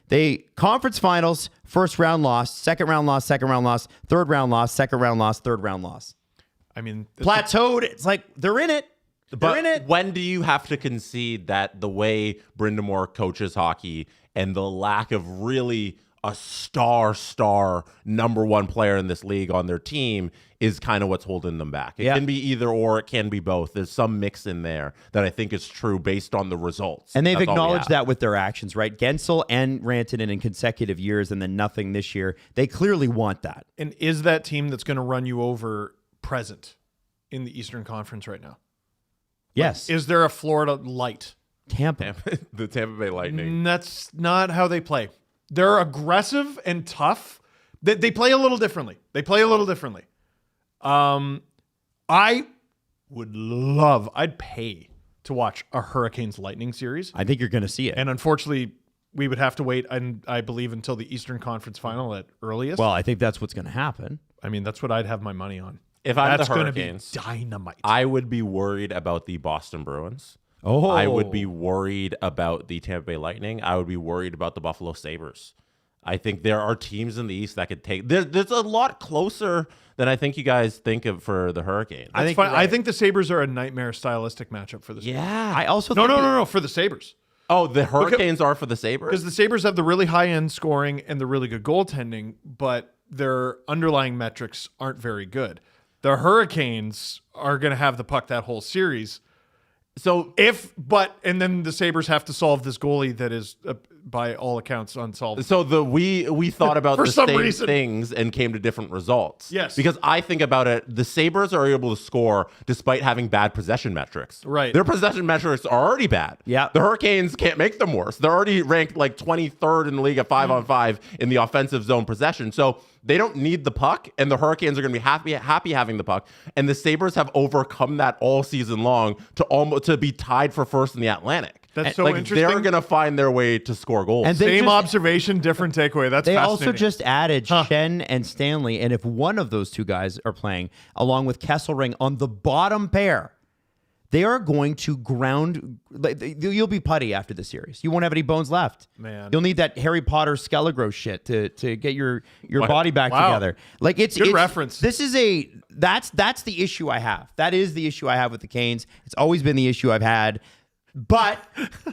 they conference finals, first round loss, second round loss, third round loss, second round loss, third round loss. I mean, plateaued. It's like they're in it. They're in it. When do you have to concede that the way Brindamore coaches hockey and the lack of really a star number one player in this league on their team is kind of what's holding them back? It can be either or, it can be both. There's some mix in there that I think is true based on the results. And they've acknowledged that with their actions, right? Gensel and Rantanen in consecutive years and then nothing this year. They clearly want that. And is that team that's going to run you over present in the Eastern Conference right now? Yes. Like, is there a Florida light? Tampa. The Tampa Bay Lightning. That's not how they play. They're aggressive and tough. They play a little differently. I would love, I'd pay to watch a Hurricanes Lightning series. I think you're going to see it. And unfortunately, we would have to wait, I believe, until the Eastern Conference final at earliest. Well, I think that's what's going to happen. I mean, that's what I'd have my money on. If I'm that's the Hurricanes, gonna be dynamite. I would be worried about the Boston Bruins. Oh, I would be worried about the Tampa Bay Lightning. I would be worried about the Buffalo Sabres. I think there are teams in the East that could take. There's a lot closer than I think you guys think of for the Hurricanes. I think the Sabres are a nightmare stylistic matchup for the Sabres. Yeah. I also No, for the Sabres. Oh, the Hurricanes are for the Sabres? Because the Sabres have the really high-end scoring and the really good goaltending, but their underlying metrics aren't very good. The Hurricanes are going to have the puck that whole series. So and then the Sabres have to solve this goalie that is, by all accounts, unsolved. So we thought about the same things and came to different results. Yes. Because I think about it, the Sabres are able to score despite having bad possession metrics. Right. Their possession metrics are already bad. Yeah. The Hurricanes can't make them worse. They're already ranked like 23rd in the league at 5-on-5 in the offensive zone possession. So they don't need the puck, and the Hurricanes are going to be happy having the puck. And the Sabres have overcome that all season long to be tied for first in the Atlantic. That's so interesting. They're going to find their way to score goals. And same observation, different takeaway. That's they fascinating. also just added Shen and Stanley, and if one of those two guys are playing, along with Kesselring on the bottom pair, they are going to ground. You'll be putty after the series. You won't have any bones left. Man, you'll need that Harry Potter Skelligro shit to get your body back together. Like it's good reference. This is that's the issue I have. That is the issue I have with the Canes. It's always been the issue I've had. But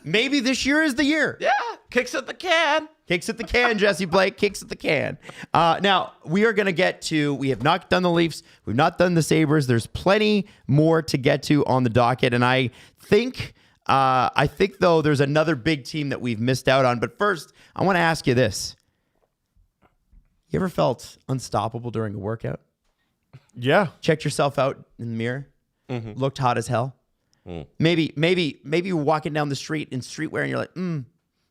maybe this year is the year. Yeah, kicks at the can. Kicks at the can, Jesse Blake. Kicks at the can. Now, we are going to get to, we have not done the Leafs. We've not done the Sabres. There's plenty more to get to on the docket. And I think, though, there's another big team that we've missed out on. But first, I want to ask you this. You ever felt unstoppable during a workout? Yeah. Checked yourself out in the mirror? Mm-hmm. Looked hot as hell? Mm. Maybe you're walking down the street in streetwear and you're like,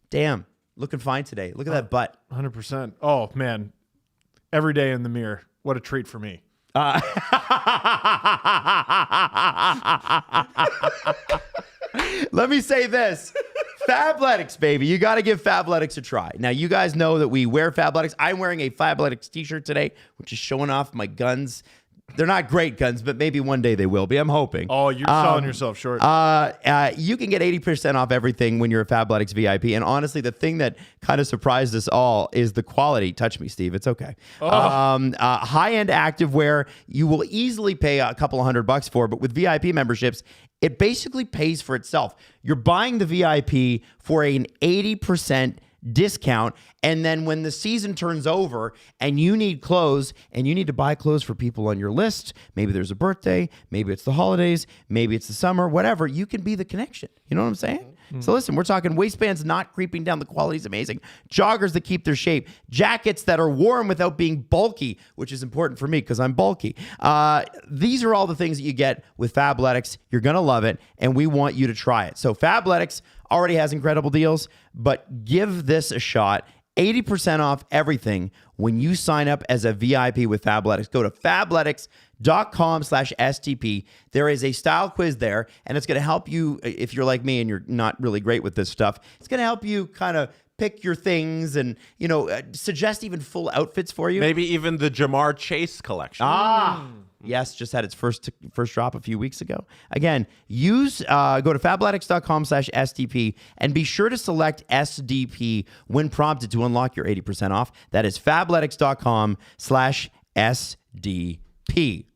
damn. Looking fine today. Look at that butt. 100%. Oh, man. Every day in the mirror. What a treat for me. Let me say this. Fabletics, baby. You got to give Fabletics a try. Now, you guys know that we wear Fabletics. I'm wearing a Fabletics t-shirt today, which is showing off my guns. They're not great guns, but maybe one day they will be. I'm hoping. Oh, you're selling yourself short. You can get 80% off everything when you're a Fabletics VIP. And honestly, the thing that kind of surprised us all is the quality. Touch me, Steve. It's okay. High-end activewear you will easily pay a couple of $100 for, but with VIP memberships, it basically pays for itself. You're buying the VIP for an 80% discount, and then when the season turns over and you need clothes and you need to buy clothes for people on your list, maybe there's a birthday, maybe it's the holidays, maybe it's the summer, whatever, you can be the connection. You know what I'm saying? So listen, we're talking waistbands not creeping down. The quality is amazing. Joggers that keep their shape. Jackets that are warm without being bulky, which is important for me because I'm bulky. These are all the things that you get with Fabletics. You're going to love it, and we want you to try it. So Fabletics already has incredible deals, but give this a shot. 80% off everything when you sign up as a VIP with Fabletics. Go to fabletics.com/STP. There is a style quiz there, and it's going to help you, if you're like me and you're not really great with this stuff, it's going to help you kind of pick your things and, suggest even full outfits for you. Maybe even the Jamar Chase collection. Yes, just had its first drop a few weeks ago. Again, go to fabletics.com/STP and be sure to select SDP when prompted to unlock your 80% off. That is fabletics.com/SDP.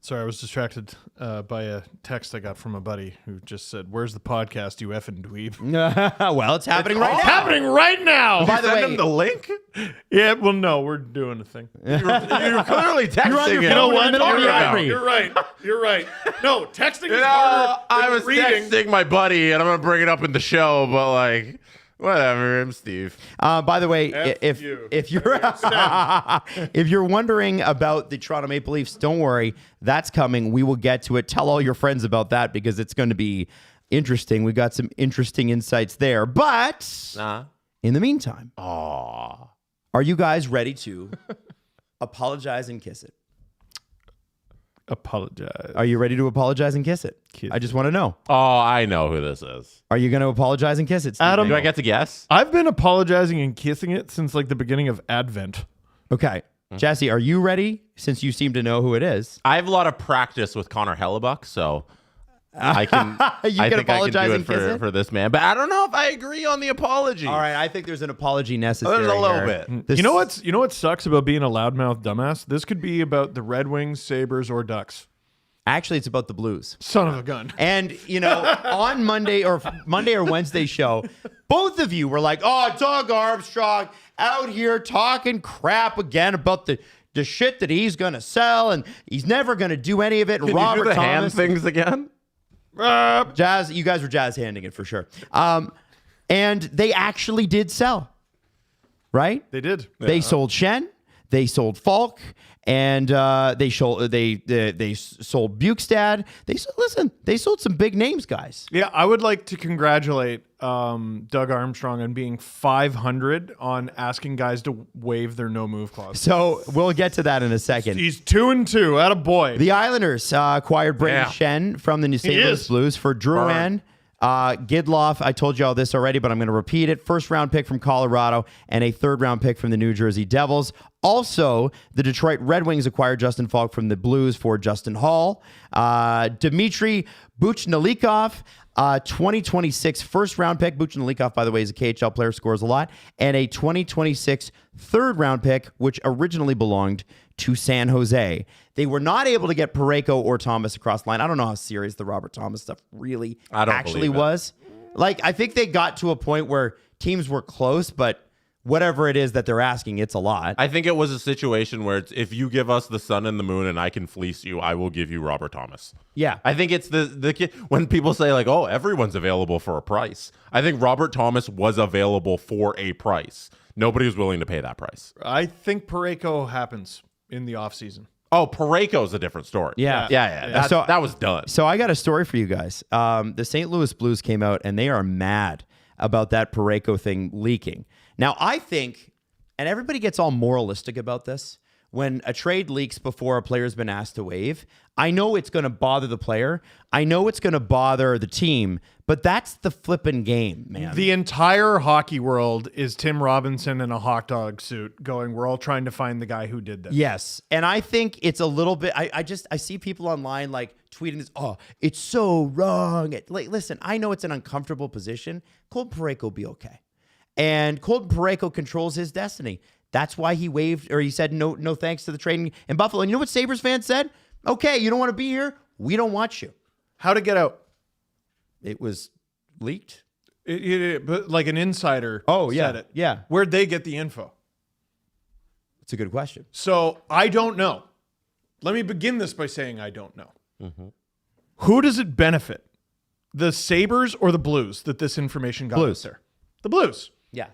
Sorry, I was distracted by a text I got from a buddy who just said, "Where's the podcast, you effing dweeb?" Well, it's happening right now. It's happening right now. By the way, Send him the link? Yeah, well, no, we're doing a thing. You're clearly texting him. You know what? You're right. No, texting is harder than I was reading. texting my buddy, and I'm going to bring it up in the show, but whatever. I'm Steve. By the way, F if you. you're if you're wondering about the Toronto Maple Leafs, don't worry, that's coming. We will get to it. Tell all your friends about that because it's going to be interesting. We got some interesting insights there. But in the meantime, are you guys ready to apologize and kiss it? Apologize. Are you ready to apologize and kiss it? I just want to know. Oh, I know who this is. Are you going to apologize and kiss it, Steve? Adam, Do I get to guess? I've been apologizing and kissing it since the beginning of Advent. Okay. Jesse, are you ready? Since you seem to know who it is. I have a lot of practice with Connor Hellebuck, so I can. I think apologize I can do and kiss it it? for this man, but I don't know if I agree on the apology. All right, I think there's an apology necessary. There's a little here. bit. You know what sucks about being a loudmouth dumbass? This could be about the Red Wings, Sabres, or Ducks. Actually, it's about the Blues. Son of a gun. And, on Monday or Wednesday show, both of you were like, oh, Doug Armstrong out here talking crap again about the shit that he's going to sell, and he's never going to do any of it. Can Robert you do the Thomas, hand things again? Jazz, you guys were jazz handing it for sure. And they actually did sell, right? They did. They sold Shen, they sold Falk, and they sold Bukestad. They sold some big names, guys. Yeah, I would like to congratulate Doug Armstrong on being 500 on asking guys to waive their no move clause. So we'll get to that in a second. He's 2-2. Attaboy. The Islanders acquired Brandon Shen from the New St. Louis Blues for Drouin, Gidloff. I told you all this already, but I'm going to repeat it. First round pick from Colorado and a third round pick from the New Jersey Devils. Also, the Detroit Red Wings acquired Justin Falk from the Blues for Justin Hall. Dmitry Buchnalikov, 2026 first round pick. Buchnalikov, by the way, is a KHL player, scores a lot. And a 2026 third round pick, which originally belonged to San Jose. They were not able to get Parayko or Thomas across the line. I don't know how serious the Robert Thomas stuff really actually was. I think they got to a point where teams were close, but whatever it is that they're asking, it's a lot. I think it was a situation where it's, if you give us the sun and the moon and I can fleece you, I will give you Robert Thomas. Yeah. I think it's the kid when people say oh, everyone's available for a price. I think Robert Thomas was available for a price. Nobody was willing to pay that price. I think Parayko happens in the offseason. Oh, Parayko's a different story. Yeah. That was done. So I got a story for you guys. The St. Louis Blues came out and they are mad about that Parayko thing leaking. Now, I think, and everybody gets all moralistic about this, when a trade leaks before a player's been asked to waive, I know it's going to bother the player. I know it's going to bother the team, but that's the flipping game, man. The entire hockey world is Tim Robinson in a hot dog suit going, we're all trying to find the guy who did this. Yes. And I think it's a little bit, I see people online like tweeting this, oh, it's so wrong. Like, listen, I know it's an uncomfortable position. Colton Parayko will be okay. And Colton Parayko controls his destiny. That's why he waived, or he said no thanks to the trade in Buffalo. And you know what Sabres fans said? Okay, you don't want to be here? We don't want you. How'd it get out? It was leaked. But like an insider said it. Yeah. Where'd they get the info? It's a good question. So I don't know. Let me begin this by saying I don't know. Mm-hmm. Who does it benefit? The Sabres or the Blues that this information got out there? The Blues. Yeah.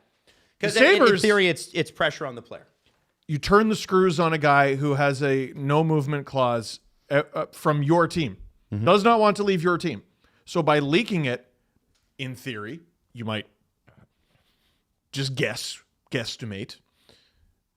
Because in theory, it's pressure on the player. You turn the screws on a guy who has a no movement clause from your team. Mm-hmm. Does not want to leave your team. So by leaking it, in theory, you might just guesstimate.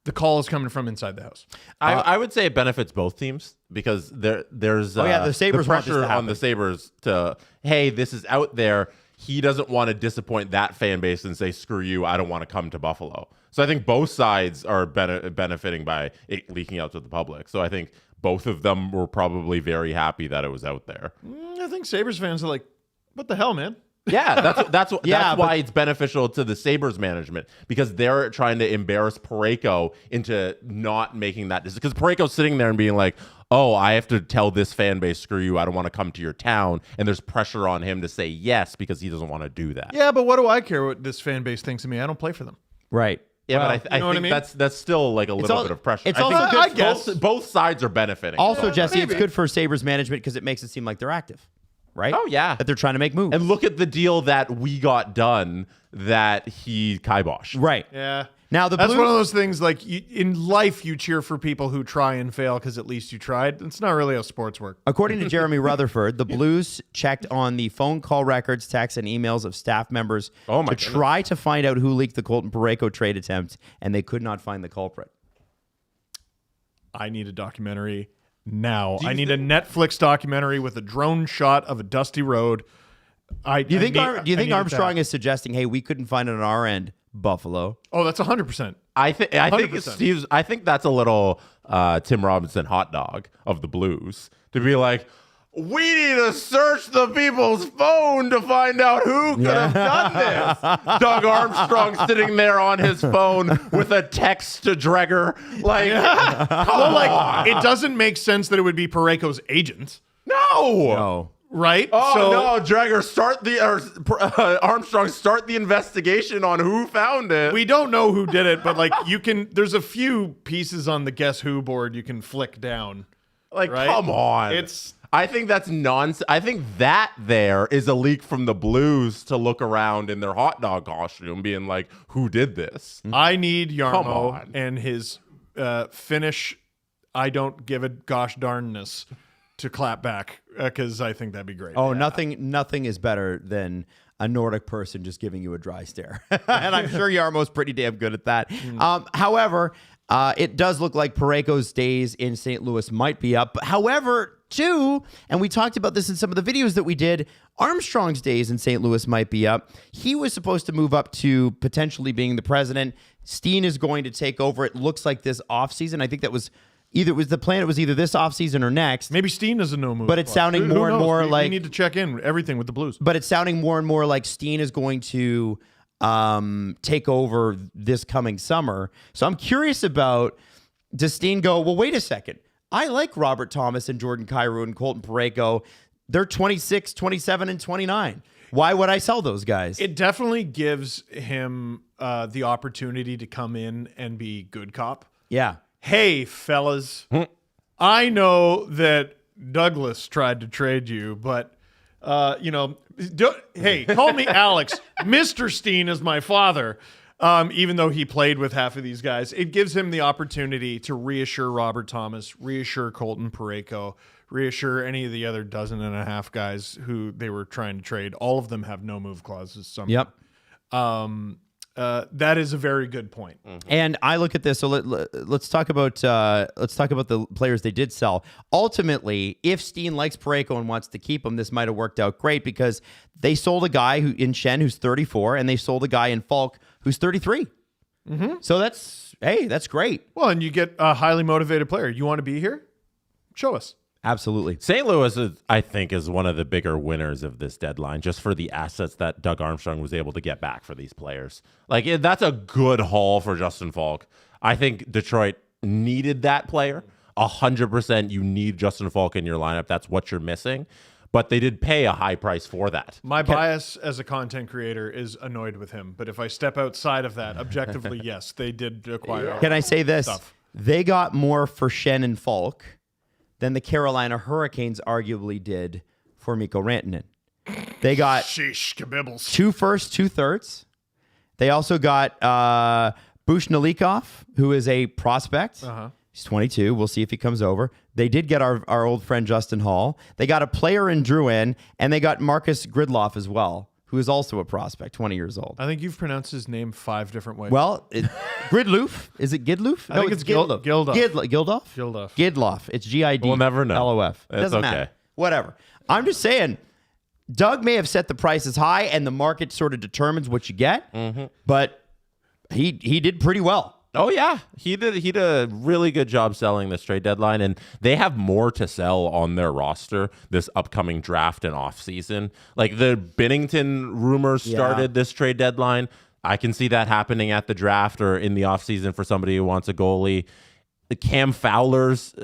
The call is coming from inside the house. I would say it benefits both teams because there's the Sabres want this pressure to happen. on the Sabres to, hey, this is out there. He doesn't want to disappoint that fan base and say, screw you, I don't want to come to Buffalo. So I think both sides are benefiting by it leaking out to the public. So I think both of them were probably very happy that it was out there. I think Sabres fans are like, what the hell, man? Yeah, that's why it's beneficial to the Sabres management because they're trying to embarrass Parayko into not making that decision. Because Parayko's sitting there and being like, oh, I have to tell this fan base, screw you, I don't want to come to your town. And there's pressure on him to say yes because he doesn't want to do that. Yeah, but what do I care what this fan base thinks of me? I don't play for them. Right. Yeah, but I think that's still like a little bit of pressure. It's also good. I guess both sides are benefiting. Also, Jesse, it's good for Sabres management because it makes it seem like they're active. Right? Oh, yeah. That they're trying to make moves. And look at the deal that we got done that he kiboshed. Right. Yeah. Now, that's one of those things like in life, you cheer for people who try and fail because at least you tried. It's not really how sports work. According to Jeremy Rutherford, the Blues checked on the phone call records, texts, and emails of staff members try to find out who leaked the Colton Parayko trade attempt, and they could not find the culprit. I need a documentary now. I need a Netflix documentary with a drone shot of a dusty road. Do you think Armstrong is suggesting, hey, we couldn't find it on our end, Buffalo? Oh, that's 100%. I think that's a little Tim Robinson hot dog of the Blues to be like, we need to search the people's phone to find out who could have done this. Doug Armstrong sitting there on his phone with a text to Dreger. Like, it doesn't make sense that it would be Parayko's agent. No. Right? Oh, no, Dreger, Armstrong, start the investigation on who found it. We don't know who did it, but there's a few pieces on the Guess Who board you can flick down. Like, right? Come on. I think that's nonsense. I think that there is a leak from the Blues to look around in their hot dog costume being like, who did this? I need Jarmo and his Finnish I don't give a gosh darnness to clap back because I think that'd be great. Oh, nothing is better than a Nordic person just giving you a dry stare. And I'm sure Jarmo's pretty damn good at that. However, it does look like Parayko's days in St. Louis might be up. However, too, and we talked about this in some of the videos that we did, Armstrong's days in St. Louis might be up. He was supposed to move up to potentially being the president. Steen is going to take over. It looks like this offseason. I think that was the plan. It was either this offseason or next. Maybe Steen doesn't know move. But it's sounding more and more like... We need to check in everything with the Blues. But it's sounding more and more like Steen is going to take over this coming summer. So I'm curious about, does Steen go, well, wait a second. I like Robert Thomas and Jordan Kyrou and Colton Parayko. They're 26, 27, and 29. Why would I sell those guys? It definitely gives him the opportunity to come in and be good cop. Yeah. Hey, fellas, I know that Douglas tried to trade you, but, hey, call me Alex. Mr. Steen is my father, even though he played with half of these guys. It gives him the opportunity to reassure Robert Thomas, reassure Colton Parayko, reassure any of the other 12.5 guys who they were trying to trade. All of them have no move clauses. Yep. That is a very good point. And I look at this. So let's talk about the players they did sell. Ultimately, if Steen likes Parayko and wants to keep him, this might have worked out great because they sold a guy in Shen who's 34, and they sold a guy in Falk who's 33. So that's great. Well, and you get a highly motivated player. You want to be here? Show us. Absolutely. St. Louis, I think, is one of the bigger winners of this deadline, just for the assets that Doug Armstrong was able to get back for these players. Like, that's a good haul for Justin Falk. I think Detroit needed that player. 100% you need Justin Falk in your lineup. That's what you're missing. But they did pay a high price for that. My bias as a content creator is annoyed with him. But if I step outside of that, objectively, yes, they did acquire. Can I say this? Stuff. They got more for Shen and Falk than the Carolina Hurricanes arguably did for Mikko Rantanen. They got Sheesh, kabibbles. 2 firsts, 2 thirds. They also got Bushnalikov, who is a prospect. He's 22. We'll see if he comes over. They did get our old friend Justin Hall. They got a player in Drouin, and they got Marcus Gridloff as well, who is also a prospect, 20 years old. I think you've pronounced his name 5 different ways. Well, Gridloof. Is it Gidloof? I think it's Gildoff. Gildoff? Gildoff. Gidloff. It's G-I-D. We'll never know. L-O-F. It's Doesn't okay. matter. Whatever. I'm just saying, Doug may have set the prices high, and the market sort of determines what you get, but he did pretty well. Oh yeah, he did a really good job selling this trade deadline, and they have more to sell on their roster this upcoming draft and offseason. Like the Binnington rumors started this trade deadline. I can see that happening at the draft or in the offseason for somebody who wants a goalie. The Cam Fowler's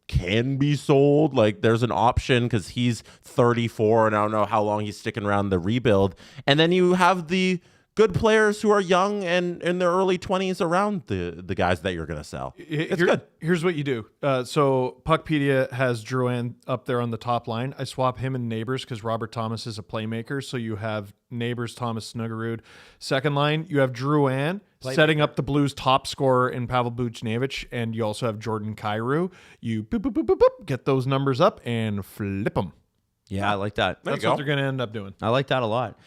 can be sold. Like there's an option because he's 34 and I don't know how long he's sticking around the rebuild. And then you have the good players who are young and in their early 20s around the guys that you're going to sell. It's good. Here's what you do. So Puckpedia has Drouin up there on the top line. I swap him and Neighbors because Robert Thomas is a playmaker. So you have Neighbors, Thomas, Snuggerud. Second line, you have Drouin setting up the Blues' top scorer in Pavel Buchnevich, and you also have Jordan Kyrou. You boop, boop, boop, boop, boop, get those numbers up and flip them. Yeah, I like that. That's what they're going to end up doing. I like that a lot.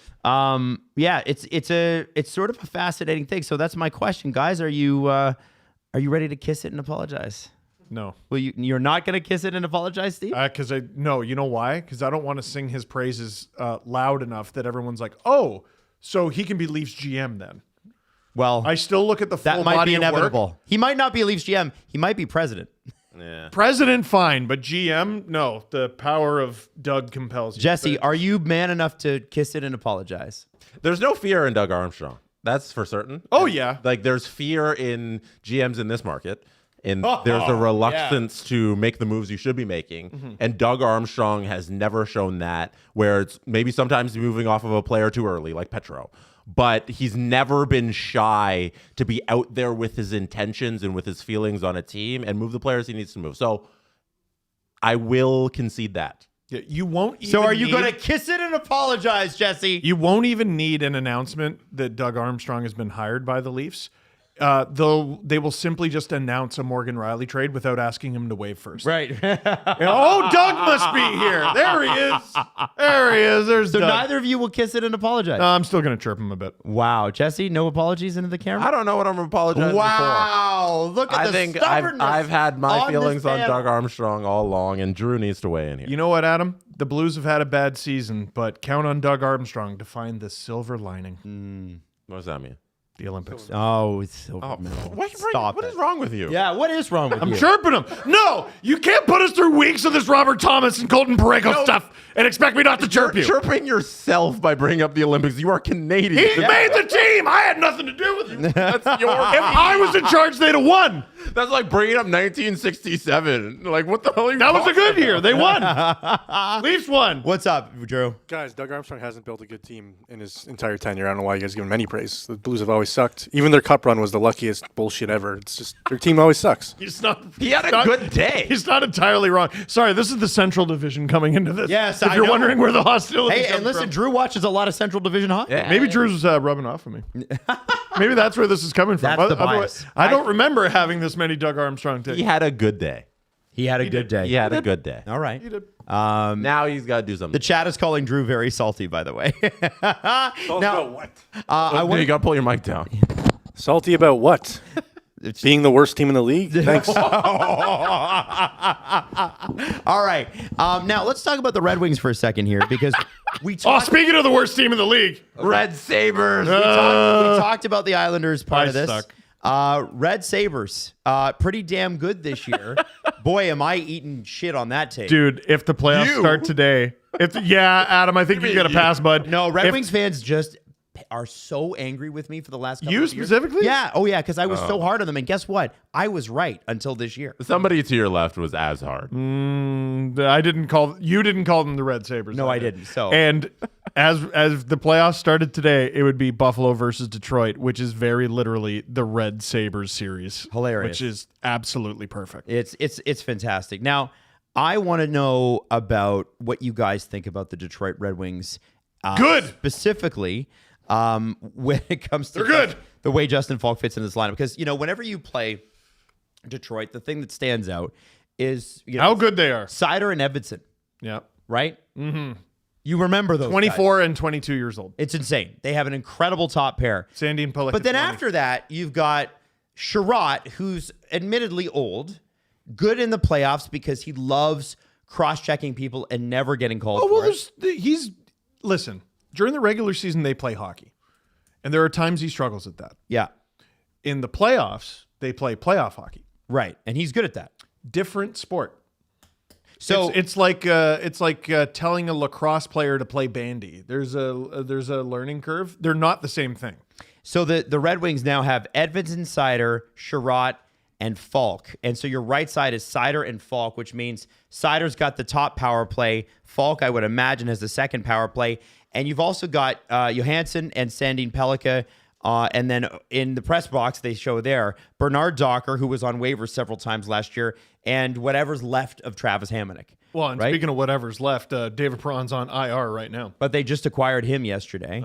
Yeah, it's sort of a fascinating thing. So that's my question, guys. Are you ready to kiss it and apologize? No. Well, you're not going to kiss it and apologize, Steve? Because you know why? Because I don't want to sing his praises loud enough that everyone's like, oh, so he can be Leafs GM then. Well, I still look at the full that might body be of work. inevitable. He might not be Leafs GM. He might be president. Yeah. President, fine, but GM, no. The power of Doug compels you. Jesse, are you man enough to kiss it and apologize? There's no fear in Doug Armstrong. That's for certain. Oh, yeah. Like there's fear in GMs in this market. And there's a reluctance to make the moves you should be making. And Doug Armstrong has never shown that, where it's maybe sometimes moving off of a player too early, like Petro. But he's never been shy to be out there with his intentions and with his feelings on a team and move the players he needs to move. So I will concede that. Yeah, you won't even So are you going to kiss it and apologize, Jesse? You won't even need an announcement that Doug Armstrong has been hired by the Leafs. Though they will simply just announce a Morgan Riley trade without asking him to waive first. Right. Oh, Doug must be here. There he is. There he is. There's So Doug. neither of you will kiss it and apologize. I'm still going to chirp him a bit. Wow. Jesse, no apologies into the camera? I don't know what I'm apologizing Wow. Look at for. the I think stubbornness I've had my on feelings this on panel. Doug Armstrong all along, and Drew needs to weigh in here. You know what, Adam? The Blues have had a bad season, but count on Doug Armstrong to find the silver lining. What does that mean? The Olympics. Oh, it's silver medal. Stop What it. is wrong with you? Yeah, what is wrong with you? I'm chirping him. No, you can't put us through weeks of this Robert Thomas and Colton Parayko stuff and expect me not to chirp you. You're chirping yourself by bringing up the Olympics. You are Canadian. He made the team. I had nothing to do with it. That's your If I was in charge, they'd have won. That's like bringing up 1967. Like, what the hell are you That was a talking good year. They won. Leafs won. What's up, Drew? Guys, Doug Armstrong hasn't built a good team in his entire tenure. I don't know why you guys give him any praise. The Blues have always sucked. Even their cup run was the luckiest bullshit ever. It's just their team always sucks. He had a good day. He's not entirely wrong. Sorry, this is the Central Division coming into this. Yes, if I you're know. wondering where the hostility Hey, comes and listen, from. Drew watches a lot of Central Division hockey. Yeah. Maybe Drew's rubbing off on me. Maybe that's where this is coming from. That's the Otherwise, bias. I don't remember having this many Doug Armstrong takes. He had a good day. He had a good day. He had a good day. All right. He did. Now he's got to do something. The chat is calling Drew very salty, by the way. Now, what? I you got to pull your mic down. Salty about what? Being the worst team in the league? Thanks. All right. Now let's talk about the Red Wings for a second here because we talked. Speaking of the worst team in the league, Red Sabres. We talked about the Islanders part of this. Suck. Red Sabres, pretty damn good this year. Boy, am I eating shit on that tape. dude. If the playoffs start today, Adam, I think you got a pass, bud. No, Red Wings fans just are so angry with me for the last couple You of years. specifically? Yeah. Oh, yeah, because I was so hard on them. And guess what? I was right until this year. Somebody to your left was as hard. You didn't call them the Red Sabres. No, I didn't. So And as the playoffs started today, it would be Buffalo versus Detroit, which is very literally the Red Sabres series. Hilarious. Which is absolutely perfect. It's fantastic. Now, I want to know about what you guys think about the Detroit Red Wings. Good. Specifically, when it comes to They're good. the way Justin Falk fits in this lineup. Because, whenever you play Detroit, the thing that stands out is How good they are. Seider and Edvinsson, Yeah. right? Mm-hmm. You remember those 24 guys. and 22 years old. It's insane. They have an incredible top pair. Sandine Pellick. But then after that, you've got Sherratt, who's admittedly old, good in the playoffs because he loves cross-checking people and never getting called for it. Listen, during the regular season, they play hockey. And there are times he struggles at that. Yeah, In the playoffs, they play playoff hockey. right. And he's good at that. Different sport. So It's like telling a lacrosse player to play bandy. There's a learning curve. They're not the same thing. So the Red Wings now have Edvinsson, Seider, Sherratt, and Falk. And so your right side is Seider and Falk, which means Seider's got the top power play. Falk, I would imagine, has the second power play. And you've also got Johansson and Sandine Pellica. And then in the press box, they show there Bernard Docker, who was on waivers several times last year, and whatever's left of Travis Hamonic. Well, and right? speaking of whatever's left, David Perron's on IR right now. But they just acquired him yesterday.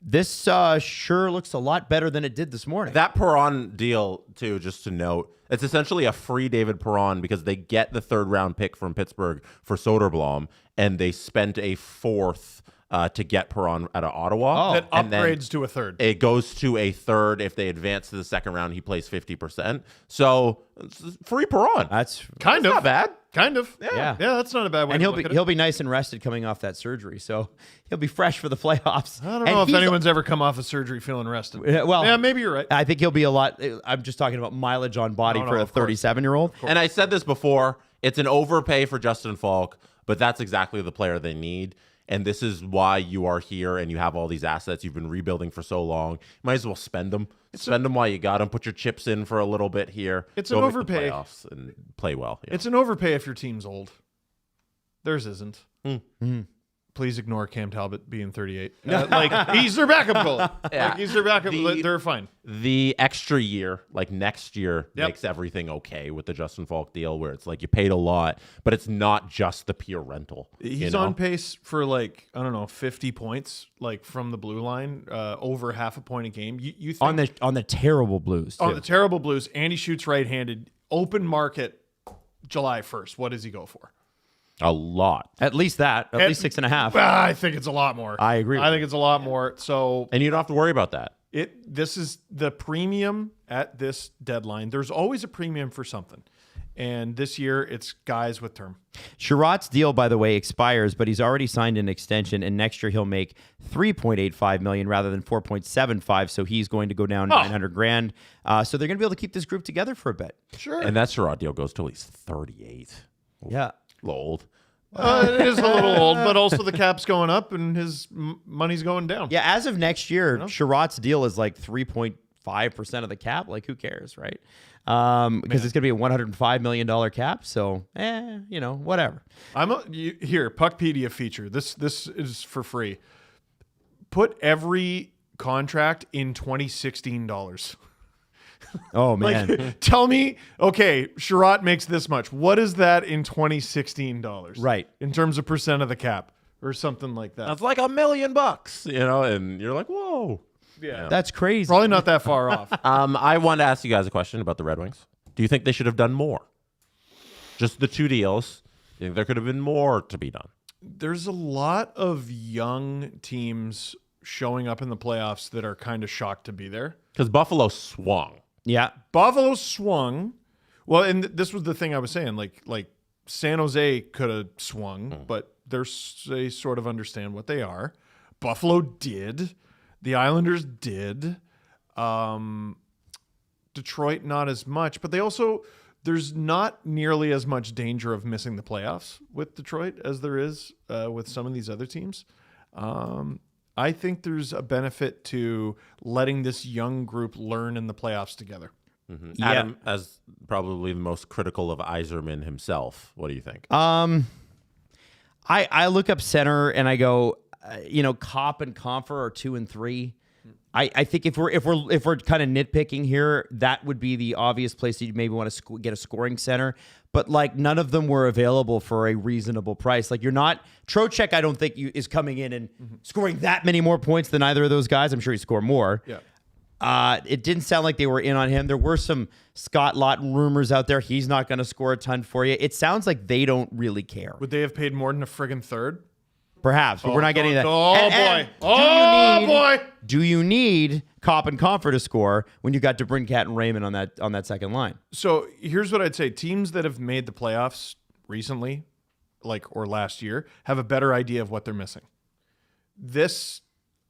This sure looks a lot better than it did this morning. That Perron deal, too, just to note, it's essentially a free David Perron because they get the third-round pick from Pittsburgh for Soderblom, and they spent a fourth to get Perron out of Ottawa. That upgrades to a third. It goes to a third. If they advance to the second round, he plays 50%. So, it's free Perron. That's Kind of. not bad. Kind of. Yeah. Yeah, that's not a bad way and to look at it. he'll be nice and rested coming off that surgery, so he'll be fresh for the playoffs. I don't know if anyone's ever come off of surgery feeling rested. Well, yeah, maybe you're right. I think he'll be a lot. I'm just talking about mileage on body for a of course. 37-year-old. And I said this before, it's an overpay for Justin Falk, but that's exactly the player they need. And this is why you are here and you have all these assets you've been rebuilding for so long. Might as well spend them. Spend them while you got them. Put your chips in for a little bit here. It's Go an make the overpay. playoffs and play well. Yeah. It's an overpay if your team's old. Theirs isn't. Please ignore Cam Talbot being 38. He's their backup goalie. Yeah. Like, he's their backup. They're fine. The extra year, like next year, Yep. makes everything okay with the Justin Falk deal, where it's like you paid a lot, but it's not just the pure rental. He's on pace for 50 points, from the blue line, over half a point a game. You think On the terrible Blues, too. on the terrible Blues, and he shoots right-handed. Open market, July 1st. What does he go for? A lot. At least that. At least 6.5. I think it's a lot more. I agree with I think it's a lot more. So And you don't have to worry about that. this is the premium at this deadline. There's always a premium for something. And this year, it's guys with term. Sherratt's deal, by the way, expires, but he's already signed an extension, and next year he'll make $3.85 million rather than $4.75. So he's going to go down $900,000. So they're going to be able to keep this group together for a bit. Sure. And that Sherratt deal goes till he's 38. Yeah. A little old. It is a little old, but also the cap's going up and his money's going down. Yeah, as of next year, Sherratt's deal is like 3.5% of the cap. Like, who cares, right? Because it's going to be a $105 million cap. So, whatever. Here, Puckpedia feature. This is for free. Put every contract in 2016 dollars. Oh, man. Tell me, okay, Sherratt makes this much. What is that in 2016 dollars? Right. In terms of percent of the cap or something like that. That's like $1 million, and you're like, whoa. Yeah. That's crazy. Probably not that far off. I want to ask you guys a question about the Red Wings. Do you think they should have done more? Just the two deals. You think there could have been more to be done? There's a lot of young teams showing up in the playoffs that are kind of shocked to be there. Because Buffalo swung. Yeah. Buffalo swung. Well, and this was the thing I was saying. Like San Jose could have swung, but they sort of understand what they are. Buffalo did. The Islanders did. Detroit, not as much. But there's not nearly as much danger of missing the playoffs with Detroit as there is with some of these other teams. I think there's a benefit to letting this young group learn in the playoffs together. Mm-hmm. Adam, as probably the most critical of Yzerman himself, what do you think? I look up center and I go, Kopp and Comfer are 2 and 3. I think if we're kind of nitpicking here, that would be the obvious place that you maybe want to get a scoring center. But like none of them were available for a reasonable price. Like you're not Trocheck. I don't think is coming in and scoring that many more points than either of those guys. I'm sure he'd score more. Yeah. It didn't sound like they were in on him. There were some Scott Laughton rumors out there. He's not going to score a ton for you. It sounds like they don't really care. Would they have paid more than a friggin' third? Perhaps, but we're not getting that. Boy. Do you need Kopp and Comfer to score when you got DeBrincat and Raymond on that second line? So here's what I'd say. Teams that have made the playoffs recently, or last year, have a better idea of what they're missing. This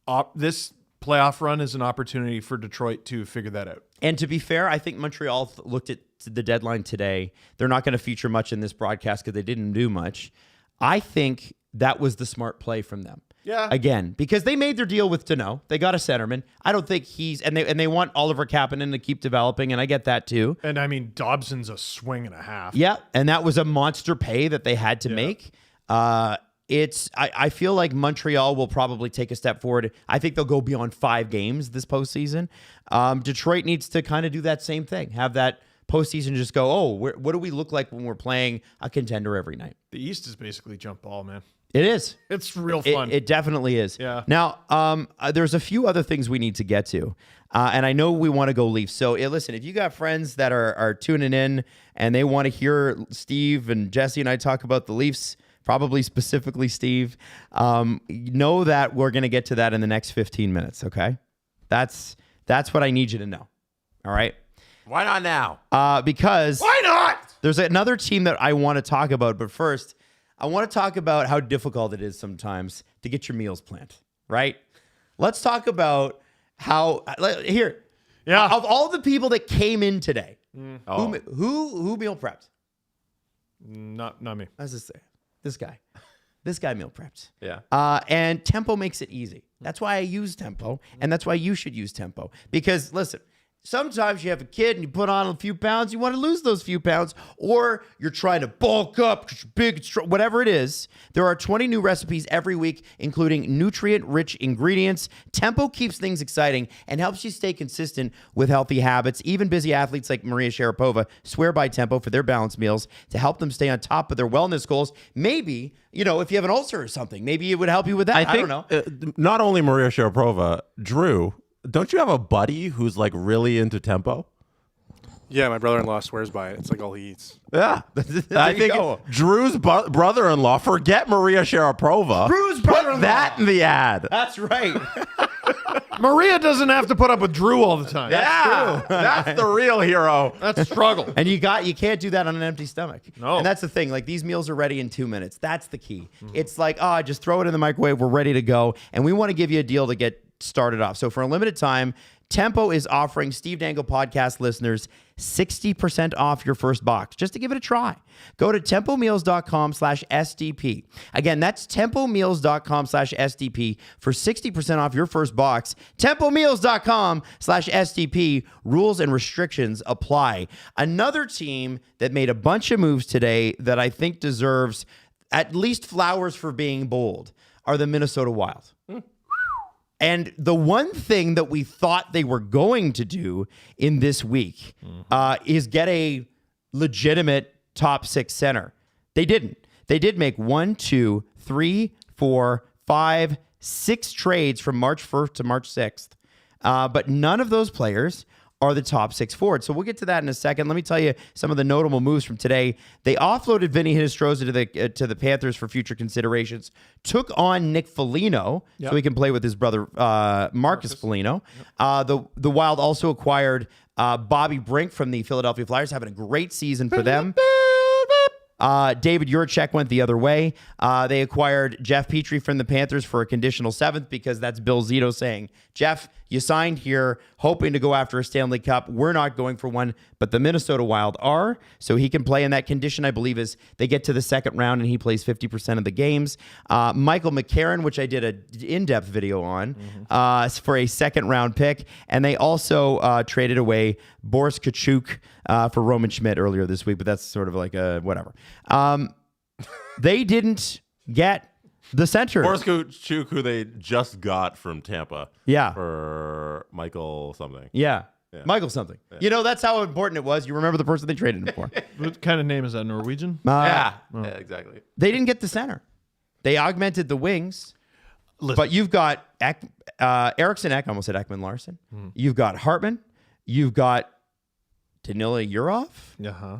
playoff run is an opportunity for Detroit to figure that out. And to be fair, I think Montreal looked at the deadline today. They're not going to feature much in this broadcast because they didn't do much. I think that was the smart play from them. Yeah. Again, because they made their deal with Deneau. They got a centerman. I don't think and they want Oliver Kapanen to keep developing, and I get that too. And I mean, Dobson's a swing and a half. Yeah, and that was a monster pay that they had to make. I feel like Montreal will probably take a step forward. I think they'll go beyond 5 games this postseason. Detroit needs to kind of do that same thing. Have that postseason just go, what do we look like when we're playing a contender every night? The East is basically jump ball, man. It is. It's real fun. It definitely is. Yeah. Now, there's a few other things we need to get to. And I know we want to go Leafs. So listen, if you got friends that are tuning in and they want to hear Steve and Jesse and I talk about the Leafs, probably specifically Steve, know that we're going to get to that in the next 15 minutes, okay? That's what I need you to know, all right? Why not now? Because... Why not? There's another team that I want to talk about, but first, I want to talk about how difficult it is sometimes to get your meals planned, right? Let's talk about how... Here. Yeah. Of all the people that came in today, who meal prepped? Not me. I was just saying. This guy meal prepped. Yeah. And Tempo makes it easy. That's why I use Tempo, and that's why you should use Tempo. Because, listen, sometimes you have a kid and you put on a few pounds, you want to lose those few pounds, or you're trying to bulk up because you're big, strong, whatever it is. There are 20 new recipes every week, including nutrient-rich ingredients. Tempo keeps things exciting and helps you stay consistent with healthy habits. Even busy athletes like Maria Sharapova swear by Tempo for their balanced meals to help them stay on top of their wellness goals. Maybe, if you have an ulcer or something, maybe it would help you with that. I don't know. Not only Maria Sharapova, Drew, don't you have a buddy who's like really into Tempo? Yeah, my brother-in-law swears by it. It's like all he eats. Yeah. I think Drew's brother-in-law, forget Maria Sharapova. Drew's brother-in-law. Put that in the ad. That's right. Maria doesn't have to put up with Drew all the time. Yeah, that's the real hero. That's a struggle. And you can't do that on an empty stomach. No. And that's the thing. Like, these meals are ready in 2 minutes. That's the key. It's like, just throw it in the microwave. We're ready to go. And we want to give you a deal to get started off. So for a limited time, Tempo is offering Steve Dangle Podcast listeners 60% off your first box, just to give it a try. Go to tempomeals.com/SDP. Again, that's tempomeals.com/SDP for 60% off your first box. Tempomeals.com/SDP. Rules and restrictions apply. Another team that made a bunch of moves today that I think deserves at least flowers for being bold are the Minnesota Wild. And the one thing that we thought they were going to do in this week is get a legitimate top 6 center. They didn't. They did make 1, 2, 3, 4, 5, 6 trades from March 1st to March 6th. But none of those players are the top 6 forwards. So we'll get to that in a second. Let me tell you some of the notable moves from today. They offloaded Vinny Hinostroza to the Panthers for future considerations. Took on Nick Foligno so he can play with his brother Marcus Foligno. The Wild also acquired Bobby Brink from the Philadelphia Flyers, having a great season for them. David Juracek went the other way. They acquired Jeff Petrie from the Panthers for a conditional 7th because that's Bill Zito saying, Jeff, you signed here hoping to go after a Stanley Cup. We're not going for one, but the Minnesota Wild are, so he can play in that condition. I believe is they get to the second round and he plays 50% of the games. Michael McCarron, which I did an in-depth video on, for a second-round pick, and they also traded away Boris Kachuk for Roman Schmidt earlier this week, but that's sort of like a whatever. They didn't get the center. Boris Kachuk, who they just got from Tampa. Yeah. For Michael something. Yeah. Michael something. Yeah. You know, that's how important it was. You remember the person they traded him for. What kind of name is that? Norwegian? Yeah, exactly. They didn't get the center. They augmented the wings. Listen. But you've got Eriksson Ek, I almost said Ekman Larson. You've got Hartman. You've got Danila Yurov,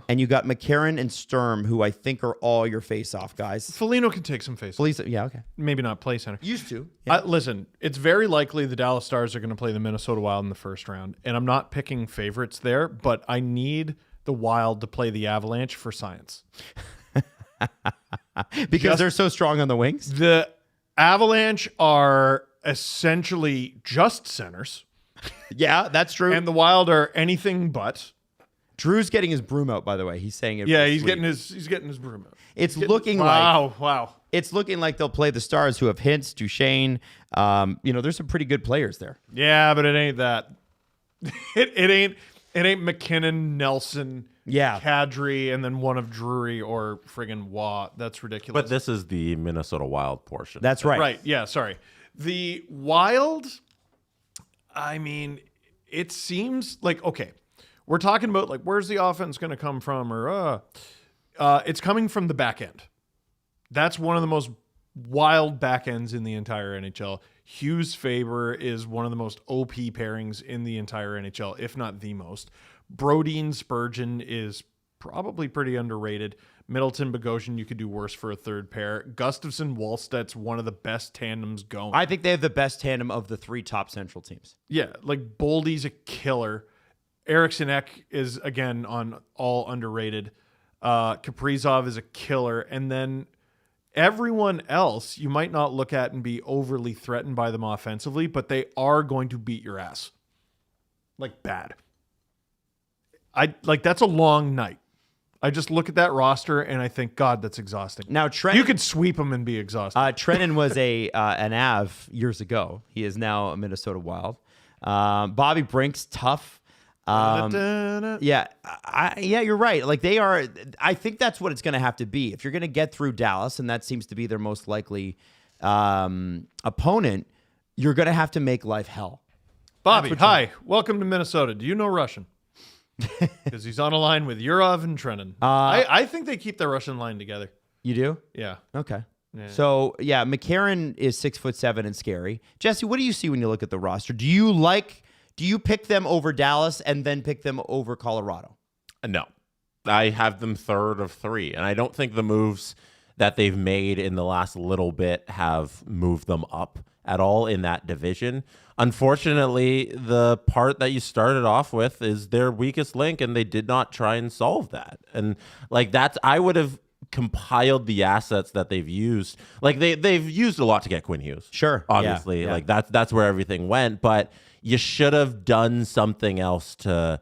and you got McCarron and Sturm, who I think are all your face-off guys. Foligno can take some face-off. Yeah, okay. Maybe not play center. Used to. Yeah. Listen, it's very likely the Dallas Stars are going to play the Minnesota Wild in the first round, and I'm not picking favorites there, but I need the Wild to play the Avalanche for science. Because they're so strong on the wings? The Avalanche are essentially just centers. Yeah, that's true. And the Wild are anything but. Drew's getting his broom out, by the way. He's saying it. Yeah, he's getting his broom out. It's looking wow. It's looking like they'll play the Stars, who have Hintz, Duchesne. There's some pretty good players there. Yeah, but it ain't that. it ain't McKinnon, Nelson, Kadri, and then one of Drury or friggin' Waugh. That's ridiculous. But this is the Minnesota Wild portion. That's right. Right. Yeah. Sorry. The Wild. I mean, it seems like okay. We're talking about like where's the offense going to come from, or it's coming from the back end. That's one of the most wild back ends in the entire NHL. Hughes Faber is one of the most OP pairings in the entire NHL, if not the most. Brodeen Spurgeon is probably pretty underrated. Middleton Bogosian, you could do worse for a third pair. Gustafsson Wallstedt's one of the best tandems going. I think they have the best tandem of the 3 top Central teams. Yeah, like Boldy's a killer. Eriksson Ek is, again, on all underrated. Kaprizov is a killer. And then everyone else, you might not look at and be overly threatened by them offensively, but they are going to beat your ass. Like, bad. That's a long night. I just look at that roster and I think, God, that's exhausting. Now, Trenton, you could sweep them and be exhausted. Trenton was an Av years ago. He is now a Minnesota Wild. Bobby Brink's tough. You're right. Like they are. I think that's what it's going to have to be if you're going to get through Dallas, and that seems to be their most likely opponent. You're going to have to make life hell. Bobby, hi, welcome to Minnesota. Do you know Russian? Because he's on a line with Yurov and Trenton. I think they keep their Russian line together. You do? Yeah. Okay. Yeah. So McCarron is 6'7" and scary. Jesse, what do you see when you look at the roster? Do you pick them over Dallas and then pick them over Colorado? No. I have them third of 3, and I don't think the moves that they've made in the last little bit have moved them up at all in that division. Unfortunately, the part that you started off with is their weakest link, and they did not try and solve that. And I would have compiled the assets that they've used. Like they've used a lot to get Quinn Hughes. Sure. Obviously. Yeah. Like that's where everything went. But you should have done something else to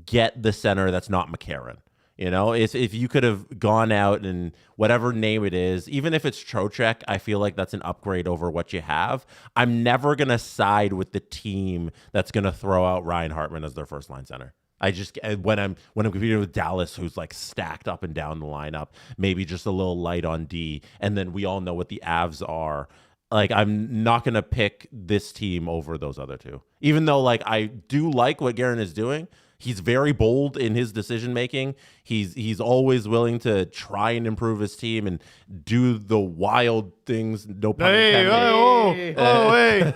get the center that's not McCarron. You know, if you could have gone out and whatever name it is, even if it's Trocheck, I feel like that's an upgrade over what you have. I'm never going to side with the team that's going to throw out Ryan Hartman as their first line center. I just, when I'm competing with Dallas, who's like stacked up and down the lineup, maybe just a little light on D, and then we all know what the Avs are. Like, I'm not going to pick this team over those other two. Even though, like, I do like what Guerin is doing. He's very bold in his decision making. He's always willing to try and improve his team and do the wild things. No pun intended. Hey.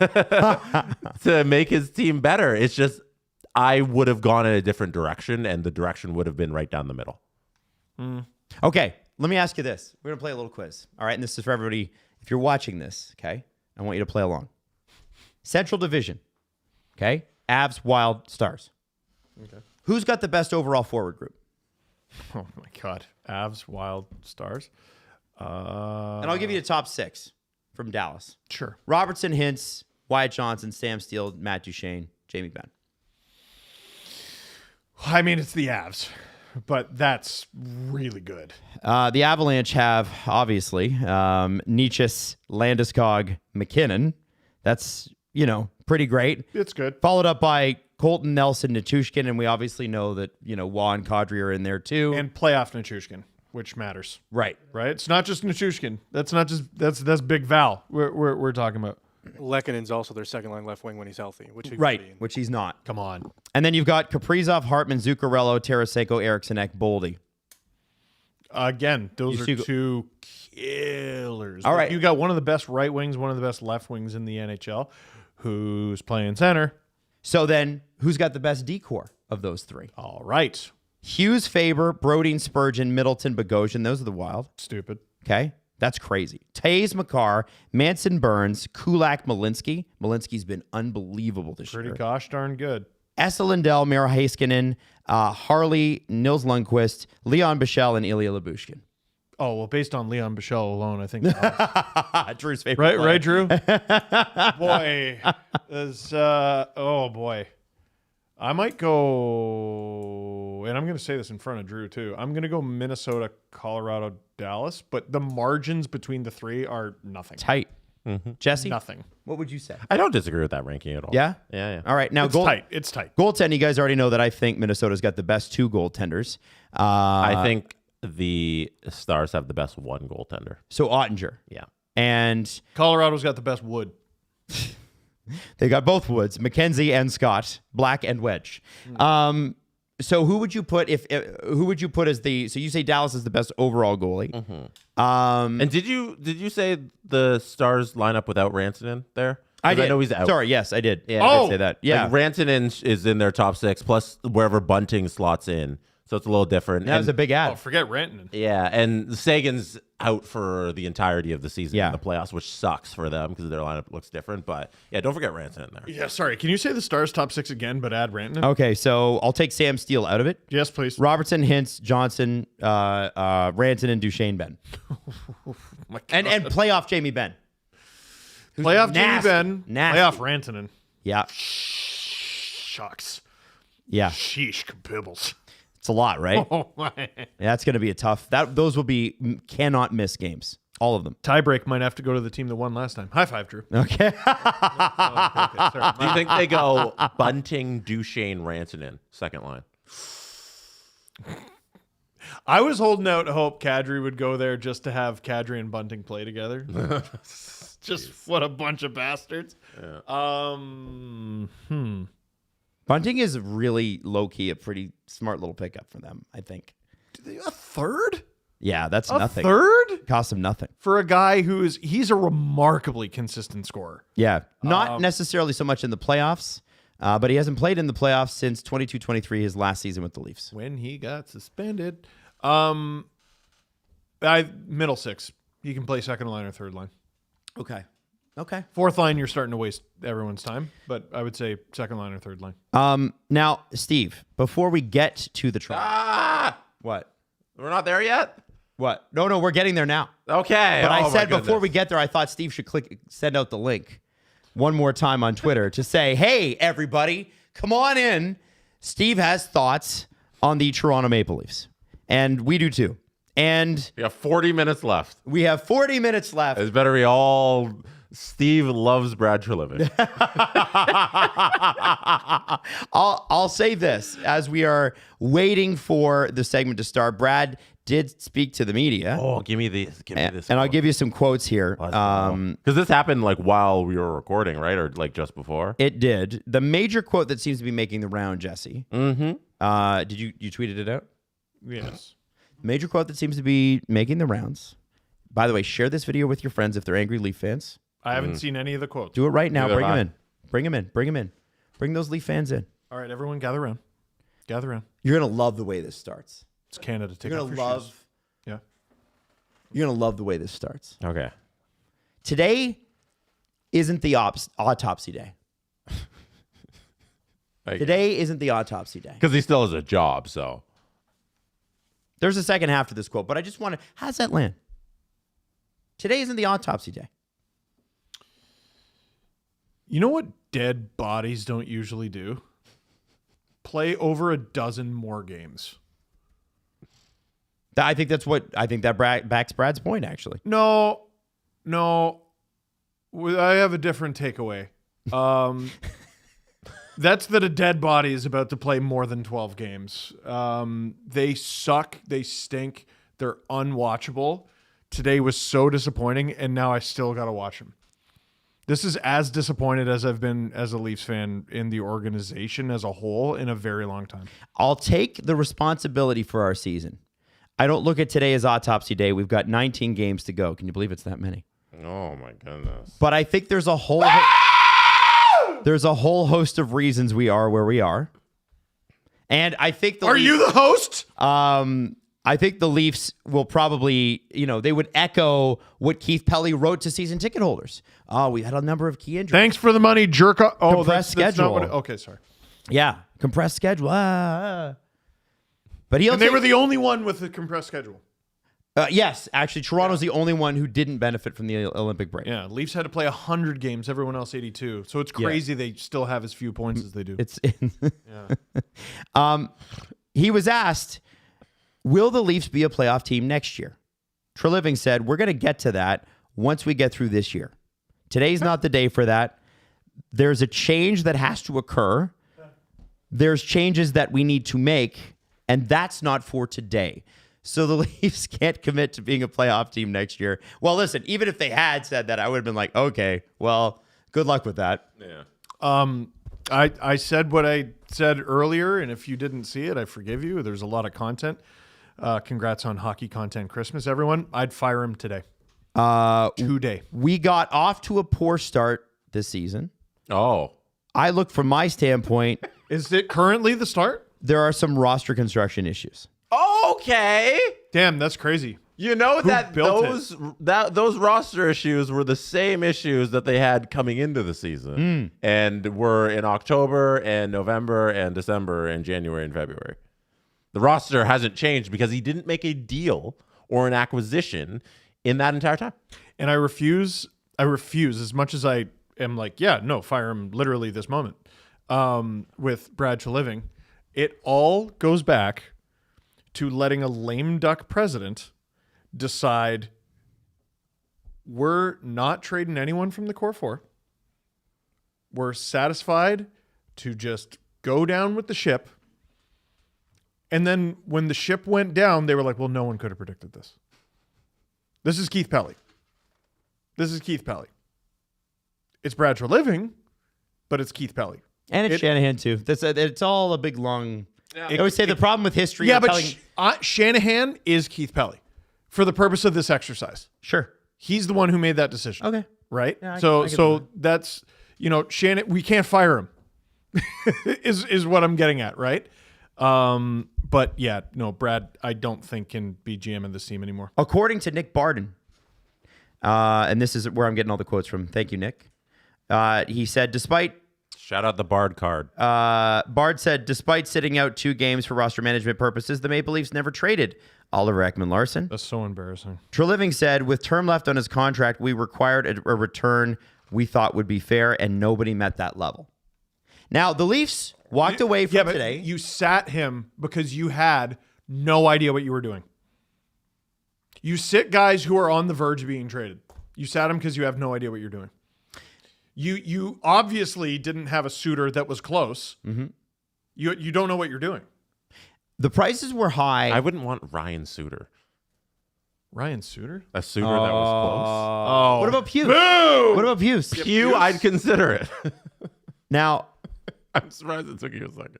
To make his team better. It's just I would have gone in a different direction, and the direction would have been right down the middle. Okay, let me ask you this. We're going to play a little quiz. All right, and this is for everybody. If you're watching this, okay, I want you to play along. Central Division, okay? Avs, Wild, Stars. Okay. Who's got the best overall forward group? Oh, my God. Avs, Wild, Stars. And I'll give you the top 6 from Dallas. Sure. Robertson, Hintz, Wyatt Johnson, Sam Steele, Matt Duchene, Jamie Benn. I mean, it's the Avs, but that's really good. The Avalanche have, obviously, Nietzsche's, Landeskog, McKinnon. That's, pretty great. It's good. Followed up by Colton, Nelson, Nichushkin, and we obviously know that, Waugh and Kadri are in there too. And playoff Nichushkin, which matters. Right. Right? It's not just Nichushkin. That's Big Val we're talking about. Lekkonen's also their second line left wing when he's healthy, which Which he's not. Come on. And then you've got Kaprizov, Hartman, Zuccarello, Tarasenko, Eriksson, Ek, Boldy. Again, those are two killers. All right. You got one of the best right wings, one of the best left wings in the NHL. Who's playing center? So then, who's got the best decor of those 3? All right. Hughes, Faber, Brodin, Spurgeon, Middleton, Bogosian. Those are the Wild. Stupid. Okay? That's crazy. Taves, Makar, Manson, Burns, Kulak, Malinsky. Malinsky's been unbelievable this year. Pretty gosh darn good. Esa Lindell, Miro Heiskanen, Harley, Nils Lundqvist, Leon Bichelle, and Ilya Lyubushkin. Oh, well, based on Leon Bichelle alone, I think. Drew's favorite player. Right, Drew? Boy, oh, boy. I might go, and I'm going to say this in front of Drew, too. I'm going to go Minnesota, Colorado, Dallas, but the margins between the 3 are nothing. Tight. Jesse? Nothing. What would you say? I don't disagree with that ranking at all. Yeah? Yeah. All right. Now, It's tight. Goaltending, you guys already know that I think Minnesota's got the best 2 goaltenders. I think the Stars have the best 1 goaltender. So Ottinger. Yeah. And Colorado's got the best wood. they got both Woods, McKenzie and Scott, Black and Wedge. So who would you put who would you put as the? So you say Dallas is the best overall goalie. And did you say the Stars line up without Rantanen there? I did. I know he's out. Sorry, yes, I did. Yeah. I did say that. Yeah, Like Rantanen is in their top 6 plus wherever Bunting slots in, so it's a little different. that was a big ad. Oh, forget Rantanen. Yeah, and Sagan's out for the entirety of the season Yeah. in the playoffs, which sucks for them because their lineup looks different. But yeah, don't forget Rantanen there. Yeah, sorry. Can you say the Stars top 6 again, but add Rantanen? Okay, so I'll take Sam Steele out of it. Yes, please. Robertson, Hintz, Johnson, Rantanen, Duchene, Ben, and playoff Jamie Benn. Playoff nasty. Jamie Benn. Nasty. Playoff Rantanen. Yeah, Shucks. yeah, Sheesh, Pibbles. it's a lot, right? Oh, my. Yeah, that's going to be a tough. Those will be cannot miss games, all of them. Tiebreak might have to go to the team that won last time. High five, Drew. Okay. Okay, sorry. Do you think they go Bunting, Duchene, Rantanen, second line? I was holding out hope Kadri would go there just to have Kadri and Bunting play together. Just what a bunch of bastards. Yeah. Bunting is really low key a pretty smart little pickup for them, I think. A third? Yeah, that's A nothing. third? Costs him nothing. For a guy he's a remarkably consistent scorer. Yeah, not necessarily so much in the playoffs, but he hasn't played in the playoffs since 22-23, his last season with the Leafs. When he got suspended. Middle 6. He can play second line or third line. Okay. Fourth line, you're starting to waste everyone's time, but I would say second line or third line. Now, Steve, before we get to the trial. What? We're not there yet? What? No, we're getting there now. Okay. But I my said before goodness. we get there, I thought Steve should send out the link one more time on Twitter to say, hey, everybody, come on in. Steve has thoughts on the Toronto Maple Leafs. And we do too. And We have 40 minutes left. we have 40 minutes left. It's better be all Steve loves Brad Treliving. I'll say this as we are waiting for the segment to start. Brad did speak to the media. Oh, give me this. And I'll give you some quotes here. Because this happened like while we were recording, right? Or like just before? It did. The major quote that seems to be making the round, Jesse. Mm-hmm. Did you tweeted it out? Yes. Major quote that seems to be making the rounds. By the way, share this video with your friends if they're angry Leaf fans. I haven't seen any of the quotes. Do it right now. Neither Bring have them I. in. Bring them in. Bring them in. Bring those Leaf fans in. All right, everyone, gather around. Gather around. You're going to love the way this starts. It's Canada. Take You're off going your to love. shoes. Yeah. You're going to love the way this starts. Okay. Today isn't the autopsy day. Today isn't the autopsy day. Because he still has a job, so. There's a second half to this quote, but I just want to... How does that land? Today isn't the autopsy day. You know what dead bodies don't usually do? Play over a dozen more games. I think that backs Brad's point, actually. No. I have a different takeaway. That's that a dead body is about to play more than 12 games. They suck. They stink. They're unwatchable. Today was so disappointing, and now I still got to watch them. This is as disappointed as I've been as a Leafs fan in the organization as a whole in a very long time. I'll take the responsibility for our season. I don't look at today as autopsy day. We've got 19 games to go. Can you believe it's that many? Oh, my goodness. But I think there's a whole host of reasons we are where we are. And I think Are you the host? I think the Leafs will probably, they would echo what Keith Pelly wrote to season ticket holders. Oh, we had a number of key injuries. Thanks for the money, jerk. Oh, Compressed that's not schedule. okay, sorry. Yeah, compressed schedule. But they were the only one with the compressed schedule. Yes, actually, Toronto's the only one who didn't benefit from the Olympic break. Yeah, Leafs had to play 100 games, everyone else 82. So it's crazy they still have as few points as they do. He was asked, will the Leafs be a playoff team next year? Treliving said, we're going to get to that once we get through this year. Today's not the day for that. There's a change that has to occur. There's changes that we need to make, and that's not for today. So the Leafs can't commit to being a playoff team next year. Well, listen, even if they had said that, I would have been like, okay, well, good luck with that. Yeah. I said what I said earlier, and if you didn't see it, I forgive you. There's a lot of content. Congrats on Hockey Content Christmas, everyone. I'd fire him today. Today. We got off to a poor start this season. Oh. I look from my standpoint. Is it currently the start? There are some roster construction issues. Okay. Damn, that's crazy. You know Who that built those roster issues were the same issues that they had coming into the season and were in October and November and December and January and February. The roster hasn't changed because he didn't make a deal or an acquisition in that entire time. And I refuse as much as I am like, yeah, no, fire him literally this moment with Brad Treliving. It all goes back to letting a lame duck president decide we're not trading anyone from the core four. We're satisfied to just go down with the ship. And then when the ship went down, they were like, well, no one could have predicted this. This is Keith Pelly. It's Brad Treliving, but it's Keith Pelly. And it's Shanahan, too. It's all a big, long... Yeah. I always say the problem with history... Yeah, but Shanahan is Keith Pelly for the purpose of this exercise. Sure. He's the one who made that decision. Okay. Right? Yeah, so that's, Shannon, we can't fire him is what I'm getting at, right? But yeah, no, Brad, I don't think can be GM in this team anymore. According to Nick Barden, and this is where I'm getting all the quotes from. Thank you, Nick. He said, Shout out the Bard card. Bard said, despite sitting out 2 games for roster management purposes, the Maple Leafs never traded Oliver Ekman-Larsson. That's so embarrassing. Treliving said, with term left on his contract, we required a return we thought would be fair, and nobody met that level. Now, the Leafs walked away from today. You sat him because you had no idea what you were doing. You sit guys who are on the verge of being traded. You sat him because you have no idea what you're doing. You obviously didn't have a suitor that was close. Mm-hmm. You don't know what you're doing. The prices were high. I wouldn't want Ryan Suter. Ryan Suter? A Suter that was close. Oh. What about Pugh? Boo! What about Pugh? Pugh, I'd consider it. Now, I'm surprised it took you a second.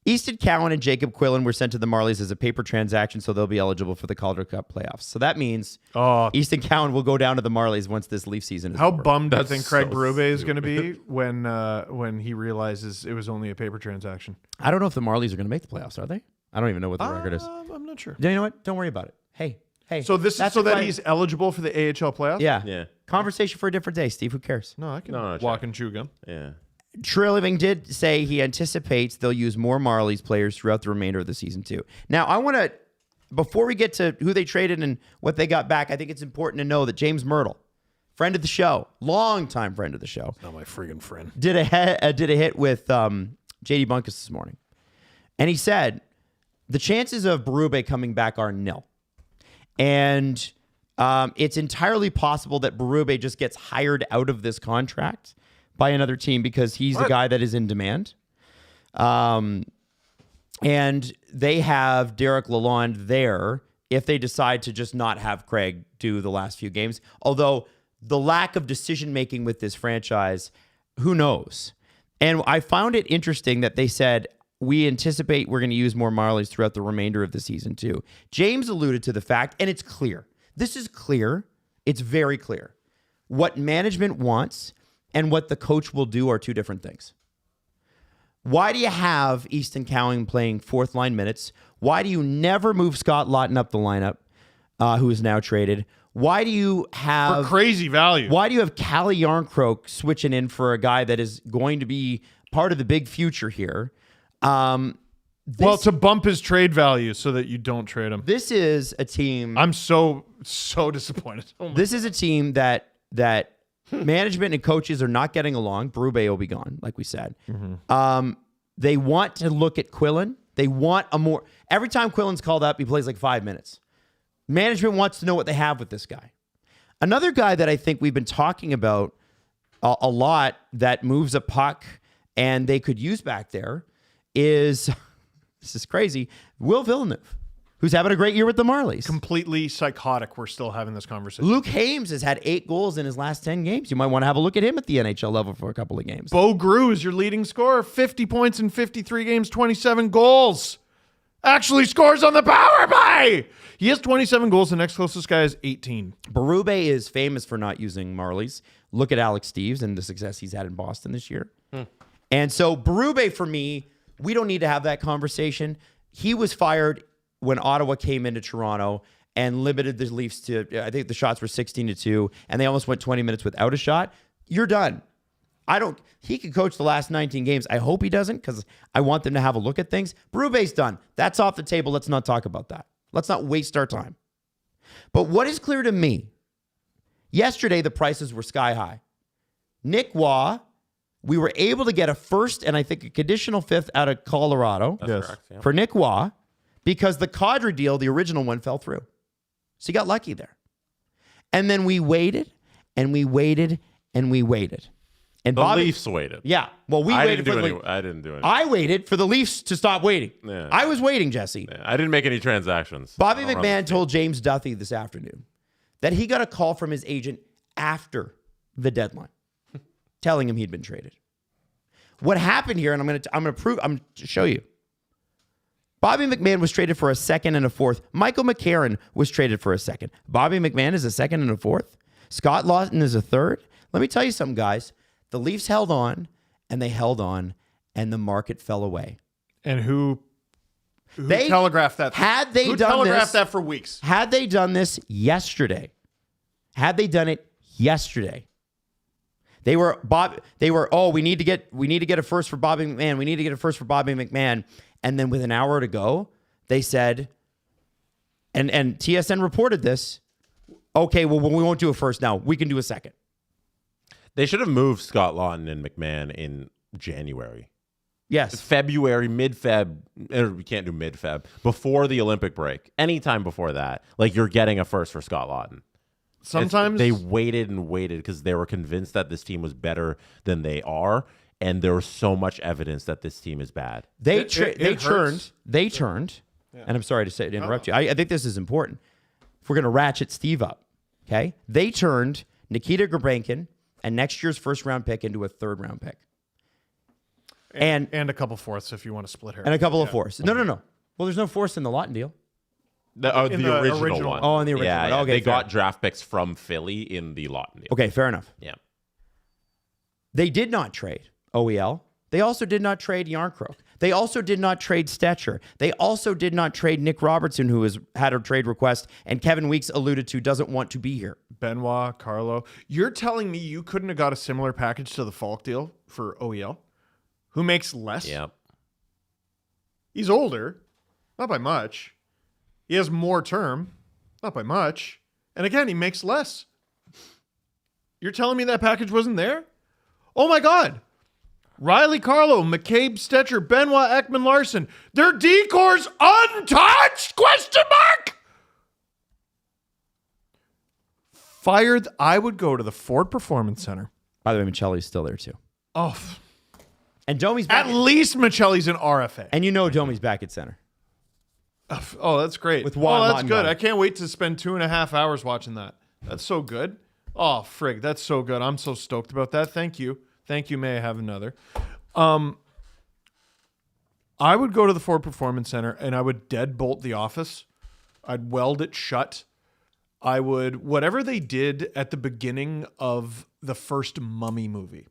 Easton Cowan and Jacob Quillen were sent to the Marlies as a paper transaction, so they'll be eligible for the Calder Cup playoffs. So that means Easton Cowan will go down to the Marlies once this Leaf season is over. How bummed do you think Craig so Burub is going to be when he realizes it was only a paper transaction? I don't know if the Marlies are going to make the playoffs, are they? I don't even know what the record is. I'm not sure. You know what? Don't worry about it. Hey. So this is so that he's eligible for the AHL playoffs? Yeah. Conversation for a different day, Steve. Who cares? No, I can walk and chew gum. Yeah. Trilliving did say he anticipates they'll use more Marlies players throughout the remainder of the season, too. Now, I want to, before we get to who they traded and what they got back, I think it's important to know that James Myrtle, friend of the show, longtime friend of the show. Not my friggin' friend. Did a hit with JD Bunkus this morning. And he said, the chances of Burub coming back are nil. And it's entirely possible that Burub just gets hired out of this contract by another team because he's the guy that is in demand. And they have Derek Lalonde there if they decide to just not have Craig do the last few games. Although the lack of decision-making with this franchise, who knows? And I found it interesting that they said, we anticipate we're going to use more Marlies throughout the remainder of the season too. James alluded to the fact, and it's clear. This is clear. It's very clear. What management wants and what the coach will do are two different things. Why do you have Easton Cowan playing fourth line minutes? Why do you never move Scott Lawton up the lineup, who is now traded? Why do you have... For crazy value. Why do you have Calle Yarncroke switching in for a guy that is going to be part of the big future here? To bump his trade value so that you don't trade him. This is a team... I'm so disappointed. This is a team that management and coaches are not getting along. Burub will be gone, like we said. Mm-hmm. They want to look at Quillen. They want a more... Every time Quillen's called up, he plays like 5 minutes. Management wants to know what they have with this guy. Another guy that I think we've been talking about a lot that moves a puck and they could use back there is, this is crazy, Will Villeneuve, who's having a great year with the Marlies. Completely psychotic. We're still having this conversation. Luke Hames has had 8 goals in his last 10 games. You might want to have a look at him at the NHL level for a couple of games. Bo Grew is your leading scorer. 50 points in 53 games, 27 goals. Actually scores on the power play. He has 27 goals. The next closest guy is 18. Burub is famous for not using Marlies. Look at Alex Steves and the success he's had in Boston this year. And so Burub, for me, we don't need to have that conversation. He was fired when Ottawa came into Toronto and limited the Leafs to, I think the shots were 16-2, and they almost went 20 minutes without a shot. You're done. He could coach the last 19 games. I hope he doesn't because I want them to have a look at things. Burub's done. That's off the table. Let's not talk about that. Let's not waste our time. But what is clear to me, yesterday the prices were sky high. Nick Waugh, we were able to get a first and I think a conditional fifth out of Colorado. That's correct, yeah. For Nick Waugh because the Kadri deal, the original one, fell through. So he got lucky there. And then we waited and we waited and we waited. And the Leafs waited. Yeah. Well, I didn't do anything. I waited for the Leafs to stop waiting. Yeah. I was waiting, Jesse. Yeah. I didn't make any transactions. Bobby McMahon told James Duthie this afternoon that he got a call from his agent after the deadline telling him he'd been traded. What happened here, and I'm going to show you. Bobby McMahon was traded for a second and a fourth. Michael McCarron was traded for a second. Bobby McMahon is a second and a fourth. Scott Lawton is a third. Let me tell you something, guys. The Leafs held on, and the market fell away. And who telegraphed that? Who telegraphed that for weeks? Had they done this yesterday, we need to get a first for Bobby McMahon. We need to get a first for Bobby McMahon. And then with an hour to go, they said, and TSN reported this, okay, well, we won't do a first now. We can do a second. They should have moved Scott Lawton and McMahon in January. Yes. February, mid-Feb. We can't do mid-Feb. Before the Olympic break. Anytime before that. Like, you're getting a first for Scott Lawton. Sometimes they waited and waited because they were convinced that this team was better than they are. And there was so much evidence that this team is bad. They turned. Yeah. And I'm sorry to interrupt you. I think this is important. If we're going to ratchet Steve up, okay? They turned Nikita Grabankin and next year's first-round pick into a third-round pick. And a couple fourths if you want to split hair. And a couple of fourths. No. Well, there's no fourth in the Laughton deal. The original one. Oh, in the original yeah, one. yeah. Okay, they fair. got draft picks from Philly in the Laughton deal. Okay, fair enough. Yeah. They did not trade OEL. They also did not trade Yarncroke. They also did not trade Stetcher. They also did not trade Nick Robertson, who has had a trade request, and Kevin Weeks alluded to doesn't want to be here. Benoit, Carlo. You're telling me you couldn't have got a similar package to the Falk deal for OEL? Who makes less? Yeah. He's older, not by much. He has more term, not by much. And again, he makes less. You're telling me that package wasn't there? Oh my God. Riley Carlo, McCabe Stetcher, Benoit Ekman Larson. Their D-core's untouched? Question mark. Fired. I would go to the Ford Performance Center. By the way, Michelli's still there too. Oh, And Domi's back. at least Michelli's an RFA. And you know Domi's back at center. Oh, that's great. With Juan that's good. Montgomery. I can't wait to spend 2.5 hours watching that. That's so good. Oh, frig. That's so good. I'm so stoked about that. Thank you. Thank you. May I have another? I would go to the Ford Performance Center and I would deadbolt the office. I'd weld it shut. I would, whatever they did at the beginning of the first Mummy movie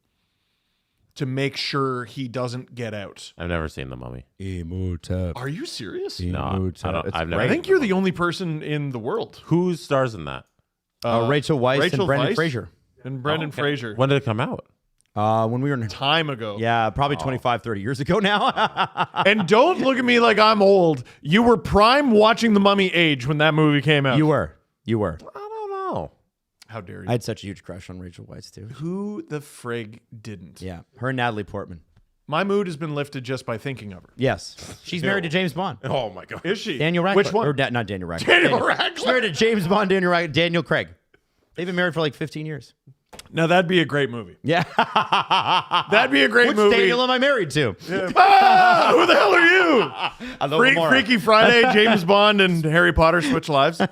to make sure he doesn't get out. I've never seen The Mummy. Are you serious? No, I've never. I think you're the only person in the world. Who stars in that? Rachel Weisz Rachel and Brendan Weisz Fraser. And Brendan Fraser. When did it come out? When we were in Time ago. Yeah, probably 25, 30 years ago now. And don't look at me like I'm old. You were prime watching The Mummy age when that movie came out. You were. I don't know. How dare you? I had such a huge crush on Rachel Weisz too. Who the frig didn't? Yeah, her and Natalie Portman. My mood has been lifted just by thinking of her. Yes, she's married to James Bond. Oh my God. Is she? Daniel Radcliffe. Which one? Or not Daniel Radcliffe. Daniel Radcliffe. She's married to James Bond, Daniel Craig. They've been married for like 15 years. Now that'd be a great movie. Yeah. That'd be a great Which movie. Daniel am I married to? Ah, who the hell are you? Laura. Freaky Friday, James Bond and Harry Potter switch lives.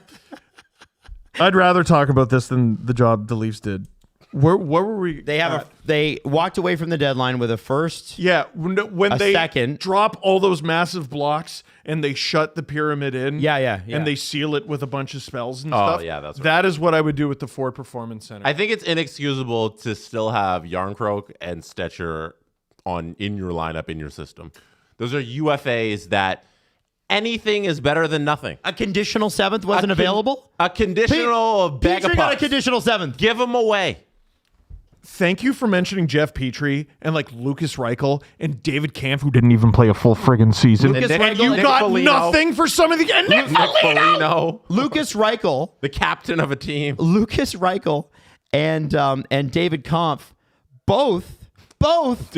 I'd rather talk about this than the job the Leafs did. Where were we? They walked away from the deadline with a first. Yeah, when they second. drop all those massive blocks and they shut the pyramid in. Yeah. And they seal it with a bunch of spells and Oh, stuff. yeah, that's right. That is what I would do with the Ford Performance Center. I think it's inexcusable to still have Yarncroke and Stetcher in your lineup, in your system. Those are UFAs that anything is better than nothing. A conditional seventh wasn't available? A conditional bag of Petrie got a pucks. conditional seventh. Give them away. Thank you for mentioning Jeff Petrie and like Lucas Reichel and David Kampf, who didn't even play a full friggin' season. Lucas And Reichel you and got Nick Foligno. nothing for some of the and Nick Foligno. Foligno, Lucas Reichel. the captain of a team. Lucas Reichel and David Kampf, both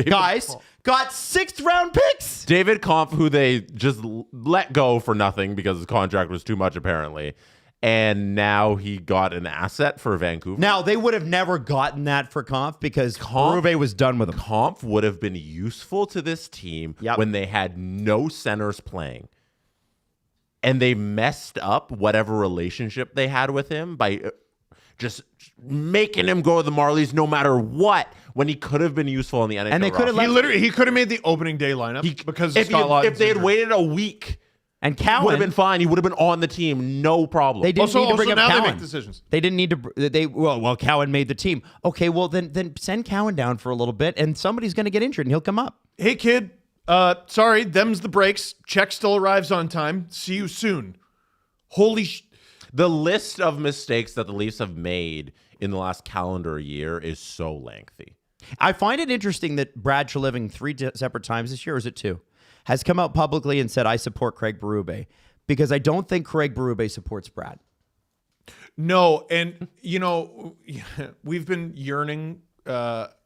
guys got 6th round picks. David Kampf, who they just let go for nothing because his contract was too much, apparently. And now he got an asset for Vancouver. Now, they would have never gotten that for Kampf because Berube was done with him. Kampf would have been useful to this team when they had no centers playing. And they messed up whatever relationship they had with him by just making him go to the Marlies no matter what, when he could have been useful in the NHL. And they could have roster. He could have made the opening day lineup because if Scott Laughton's they had injured. waited a week, And Cowan would have been fine. He would have been on the team, no problem. They didn't need to bring up now Cowan. they make decisions. They didn't need to. Well, Cowan made the team. Okay, well then send Cowan down for a little bit, and somebody's going to get injured, and he'll come up. Hey kid, sorry, them's the breaks. Check still arrives on time. See you soon. Holy The list of mistakes that the Leafs have made in the last calendar year is so lengthy. I find it interesting that Brad Treliving 3 separate times this year, or is it 2, has come out publicly and said, I support Craig Berube, because I don't think Craig Berube supports Brad. No, and you know, we've been yearning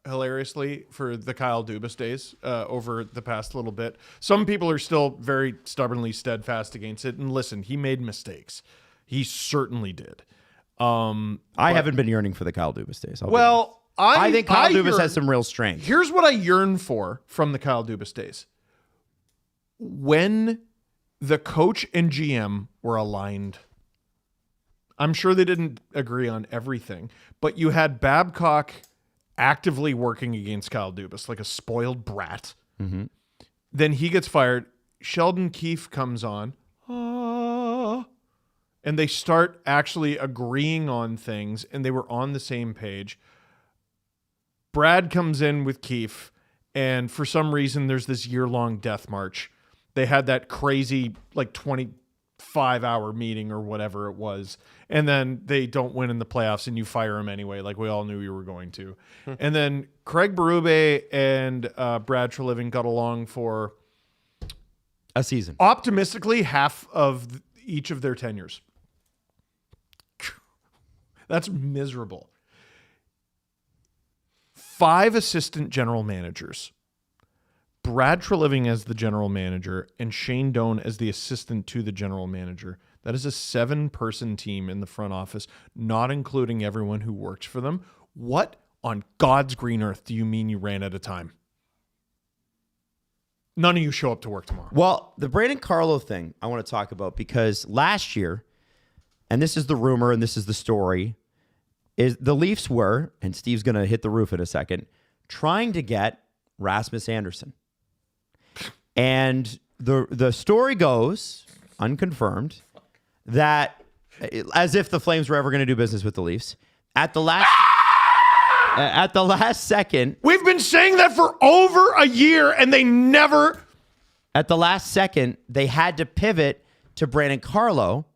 hilariously for the Kyle Dubas days over the past little bit. Some people are still very stubbornly steadfast against it. And listen, he made mistakes. He certainly did. I haven't been yearning for the Kyle Dubas days. I think Kyle Dubas has some real strength. Here's what I yearn for from the Kyle Dubas days. When the coach and GM were aligned, I'm sure they didn't agree on everything, but you had Babcock actively working against Kyle Dubas like a spoiled brat. Mm-hmm. Then he gets fired. Sheldon Keefe comes on. And they start actually agreeing on things, and they were on the same page. Brad comes in with Keefe, and for some reason, there's this year-long death march. They had that crazy, 25-hour meeting or whatever it was, and then they don't win in the playoffs, and you fire him anyway, like we all knew you were going to. And then Craig Berube and Brad Treliving got along for a season. Optimistically, half of each of their tenures. That's miserable. 5 assistant general managers. Brad Treliving as the general manager and Shane Doan as the assistant to the general manager. That is a 7-person team in the front office, not including everyone who works for them. What on God's green earth do you mean you ran out of time? None of you show up to work tomorrow. Well, the Brandon Carlo thing I want to talk about, because last year, and this is the rumor and this is the story, is the Leafs were, and Steve's going to hit the roof in a second, trying to get Rasmus Andersson. And the story goes, unconfirmed, that as if the Flames were ever going to do business with the Leafs, at the last second. We've been saying that for over a year, and they never. At the last second, they had to pivot to Brandon Carlo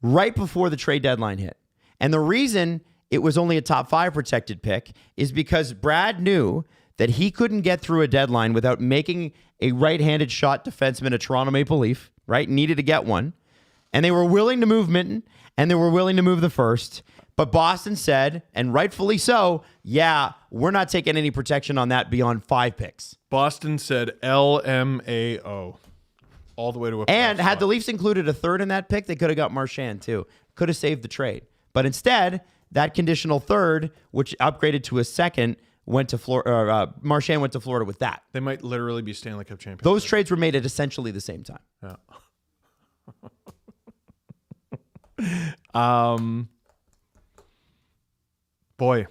right before the trade deadline hit. And the reason it was only a top 5 protected pick is because Brad knew that he couldn't get through a deadline without making a right-handed shot defenseman a Toronto Maple Leaf, right? Needed to get one. And they were willing to move Minton, and they were willing to move the first. But Boston said, and rightfully so, yeah, we're not taking any protection on that beyond 5 picks. Boston said LMAO all the way to a. And had the Leafs included a third in that pick, they could have got Marchand too. Could have saved the trade. But instead, that conditional third, which upgraded to a second, went to Florida. Marchand went to Florida with that. They might literally be Stanley Cup champions. Those trades were made at essentially the same time. Yeah. Boy,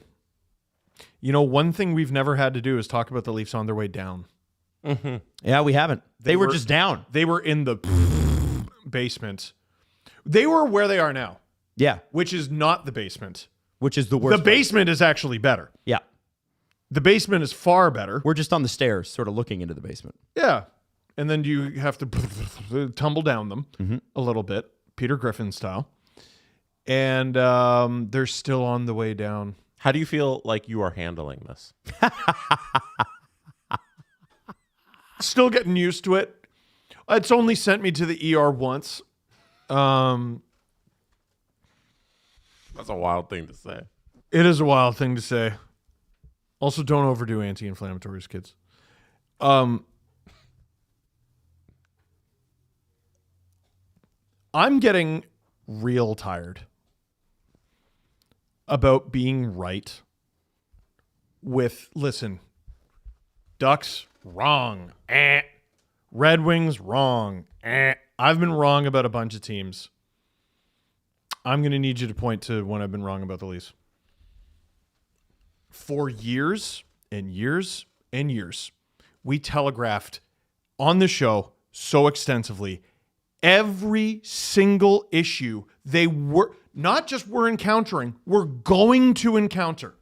one thing we've never had to do is talk about the Leafs on their way down. Mm-hmm. Yeah, we haven't. They were just down. They were in the basement. They were where they are now. Yeah. Which is not the basement. Which is the worst. The basement is actually better. Yeah. The basement is far better. We're just on the stairs, sort of looking into the basement. Yeah. And then you have to tumble down them a little bit, Peter Griffin style. And they're still on the way down. How do you feel like you are handling this? Still getting used to it. It's only sent me to the ER once. That's a wild thing to say. It is a wild thing to say. Also, don't overdo anti-inflammatories, kids. I'm getting real tired about being right with, listen, Ducks, wrong. Red Wings, wrong. I've been wrong about a bunch of teams. I'm going to need you to point to when I've been wrong about the Leafs. For years and years and years, we telegraphed on the show so extensively every single issue they were not just were encountering, were going to encounter.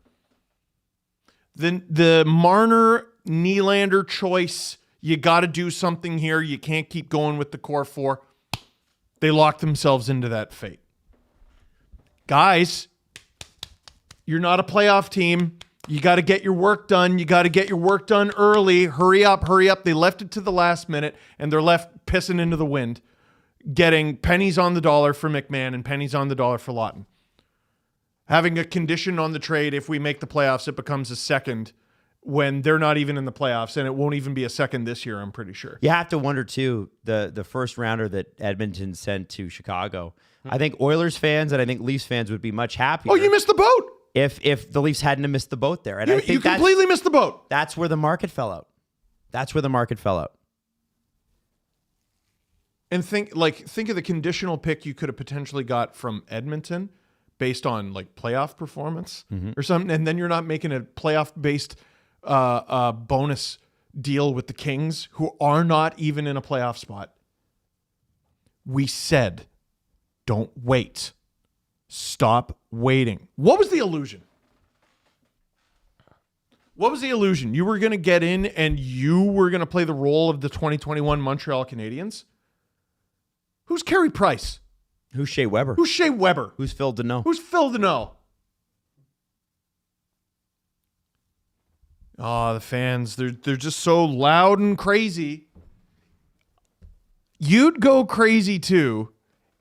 The Marner Nylander choice, you got to do something here. You can't keep going with the core 4. They locked themselves into that fate. Guys, you're not a playoff team. You got to get your work done. You got to get your work done early. Hurry up, hurry up. They left it to the last minute, and they're left pissing into the wind, getting pennies on the dollar for McMahon and pennies on the dollar for Lawton. Having a condition on the trade, if we make the playoffs, it becomes a second when they're not even in the playoffs, and it won't even be a second this year, I'm pretty sure. You have to wonder, too, the first rounder that Edmonton sent to Chicago. I think Oilers fans and I think Leafs fans would be much happier. Oh, you missed the boat! If the Leafs hadn't have missed the boat there. And I think you completely missed the boat. That's where the market fell out. And think of the conditional pick you could have potentially got from Edmonton based on playoff performance or something, and then you're not making a playoff based bonus deal with the Kings, who are not even in a playoff spot. We said, don't wait. Stop waiting. What was the illusion? What was the illusion? You were going to get in and you were going to play the role of the 2021 Montreal Canadiens? Who's Carey Price? Who's Shea Weber? Who's Shea Weber? Who's Phil Deneau? Who's Phil Deneau? Oh, the fans, they're just so loud and crazy. You'd go crazy too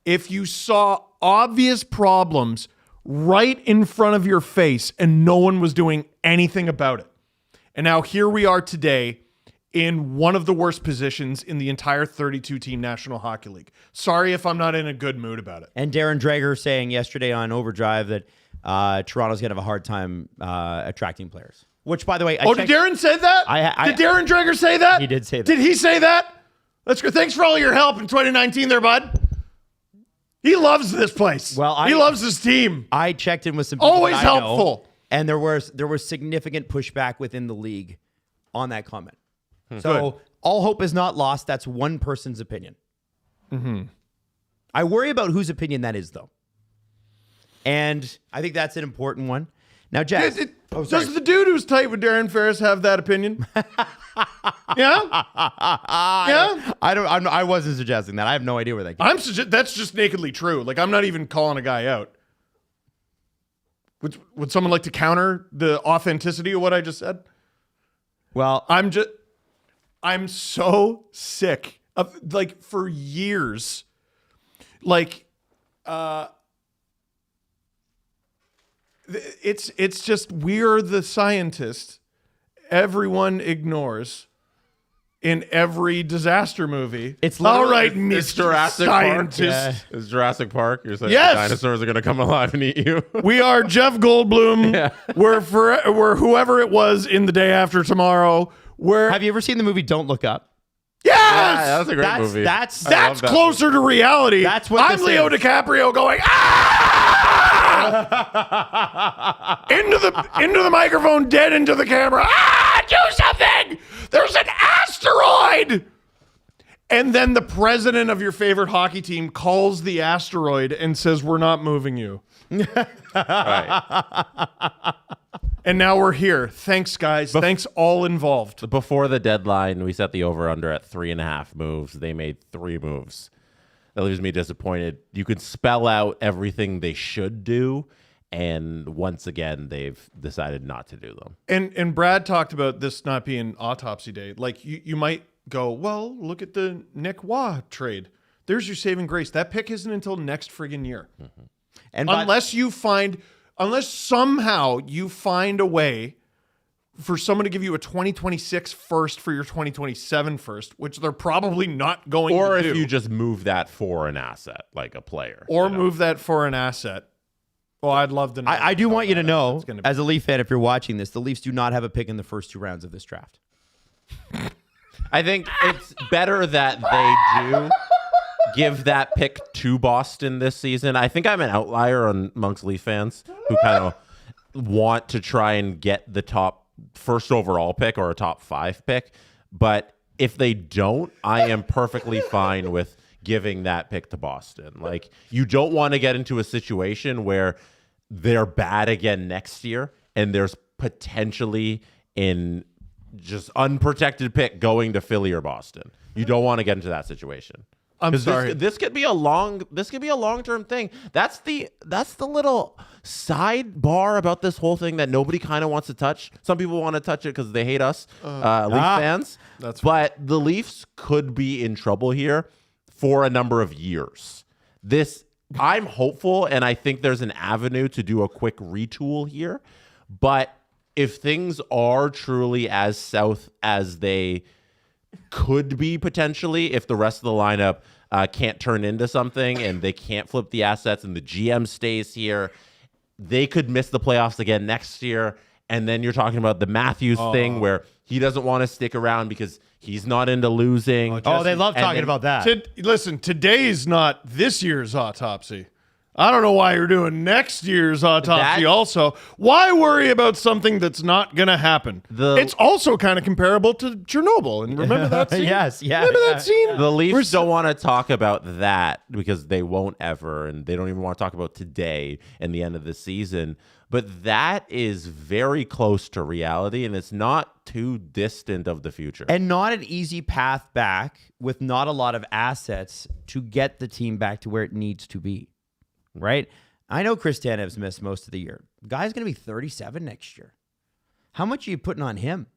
if you saw obvious problems right in front of your face and no one was doing anything about it. And now here we are today in one of the worst positions in the entire 32-team National Hockey League. Sorry if I'm not in a good mood about it. And Darren Dreger saying yesterday on Overdrive that Toronto's going to have a hard time attracting players. Which, by the way, did Darren say that? Did Darren Dreger say that? He did say that. Did he say that? Let's go. Thanks for all your help in 2019 there, bud. He loves this place. Well, he loves his team. I checked in with some people always helpful. And there was significant pushback within the league on that comment. So good. All hope is not lost. That's one person's opinion. Mm-hmm. I worry about whose opinion that is, though. And I think that's an important one. Now, Jack, does the dude who's tight with Darren Ferris have that opinion? Yeah? Yeah? I wasn't suggesting that. I have no idea where that came from. That's just nakedly true. Like, I'm not even calling a guy out. Would someone like to counter the authenticity of what I just said? Well, I'm so sick of, like, for years, like, it's just, we're the scientists everyone ignores in every disaster movie. It's all right, it's Mr. Jurassic Scientist. Park. Yeah. It's Jurassic Park. You're saying yes! the dinosaurs are going to come alive and eat you. We are Jeff Goldblum. Yeah. We're whoever it was in The Day After Tomorrow. Have you ever seen the movie Don't Look Up? Yes! Yeah, that's a great movie. That's closer to reality. That's what I'm Leo DiCaprio going, into the microphone, dead into the camera. Do something! There's an asteroid! And then the president of your favorite hockey team calls the asteroid and says, we're not moving you. Right. And now we're here. Thanks, guys. Thanks, all involved. Before the deadline, we set the over-under at 3.5 moves. They made 3 moves. That leaves me disappointed. You could spell out everything they should do, and once again, they've decided not to do them. And Brad talked about this not being autopsy day. Like, you might go, well, look at the Nick Waugh trade. There's your saving grace. That pick isn't until next friggin' year. Mm-hmm. And unless somehow you find a way for someone to give you a 2026 first for your 2027 first, which they're probably not going to do. Or if you just move that for an asset, like a player. Or move that for an asset. Well, I'd love to know. I do want you to know, as a Leaf fan, if you're watching this, the Leafs do not have a pick in the first 2 rounds of this draft. I think it's better that they do give that pick to Boston this season. I think I'm an outlier amongst Leaf fans who kind of want to try and get the top first overall pick or a top 5 pick. But if they don't, I am perfectly fine with giving that pick to Boston. Like, you don't want to get into a situation where they're bad again next year and there's potentially in just unprotected pick going to Philly or Boston. You don't want to get into that situation. I'm sorry. This could be a long-term thing. That's the little sidebar about this whole thing that nobody kind of wants to touch. Some people want to touch it because they hate us, Leaf fans. But the Leafs could be in trouble here for a number of years. I'm hopeful, and I think there's an avenue to do a quick retool here. But if things are truly as south as they could be potentially, if the rest of the lineup can't turn into something and they can't flip the assets and the GM stays here, they could miss the playoffs again next year. And then you're talking about the Matthews thing where he doesn't want to stick around because he's not into losing. They love talking about that. Listen, today's not this year's autopsy. I don't know why you're doing next year's autopsy also. Why worry about something that's not going to happen? It's also kind of comparable to Chernobyl. And remember that scene? Yes, yeah. Remember that scene? The Leafs don't want to talk about that because they won't ever, and they don't even want to talk about today and the end of the season. But that is very close to reality, and it's not too distant of the future. And not an easy path back with not a lot of assets to get the team back to where it needs to be, right? I know Chris Tanev's missed most of the year. The guy's going to be 37 next year. How much are you putting on him?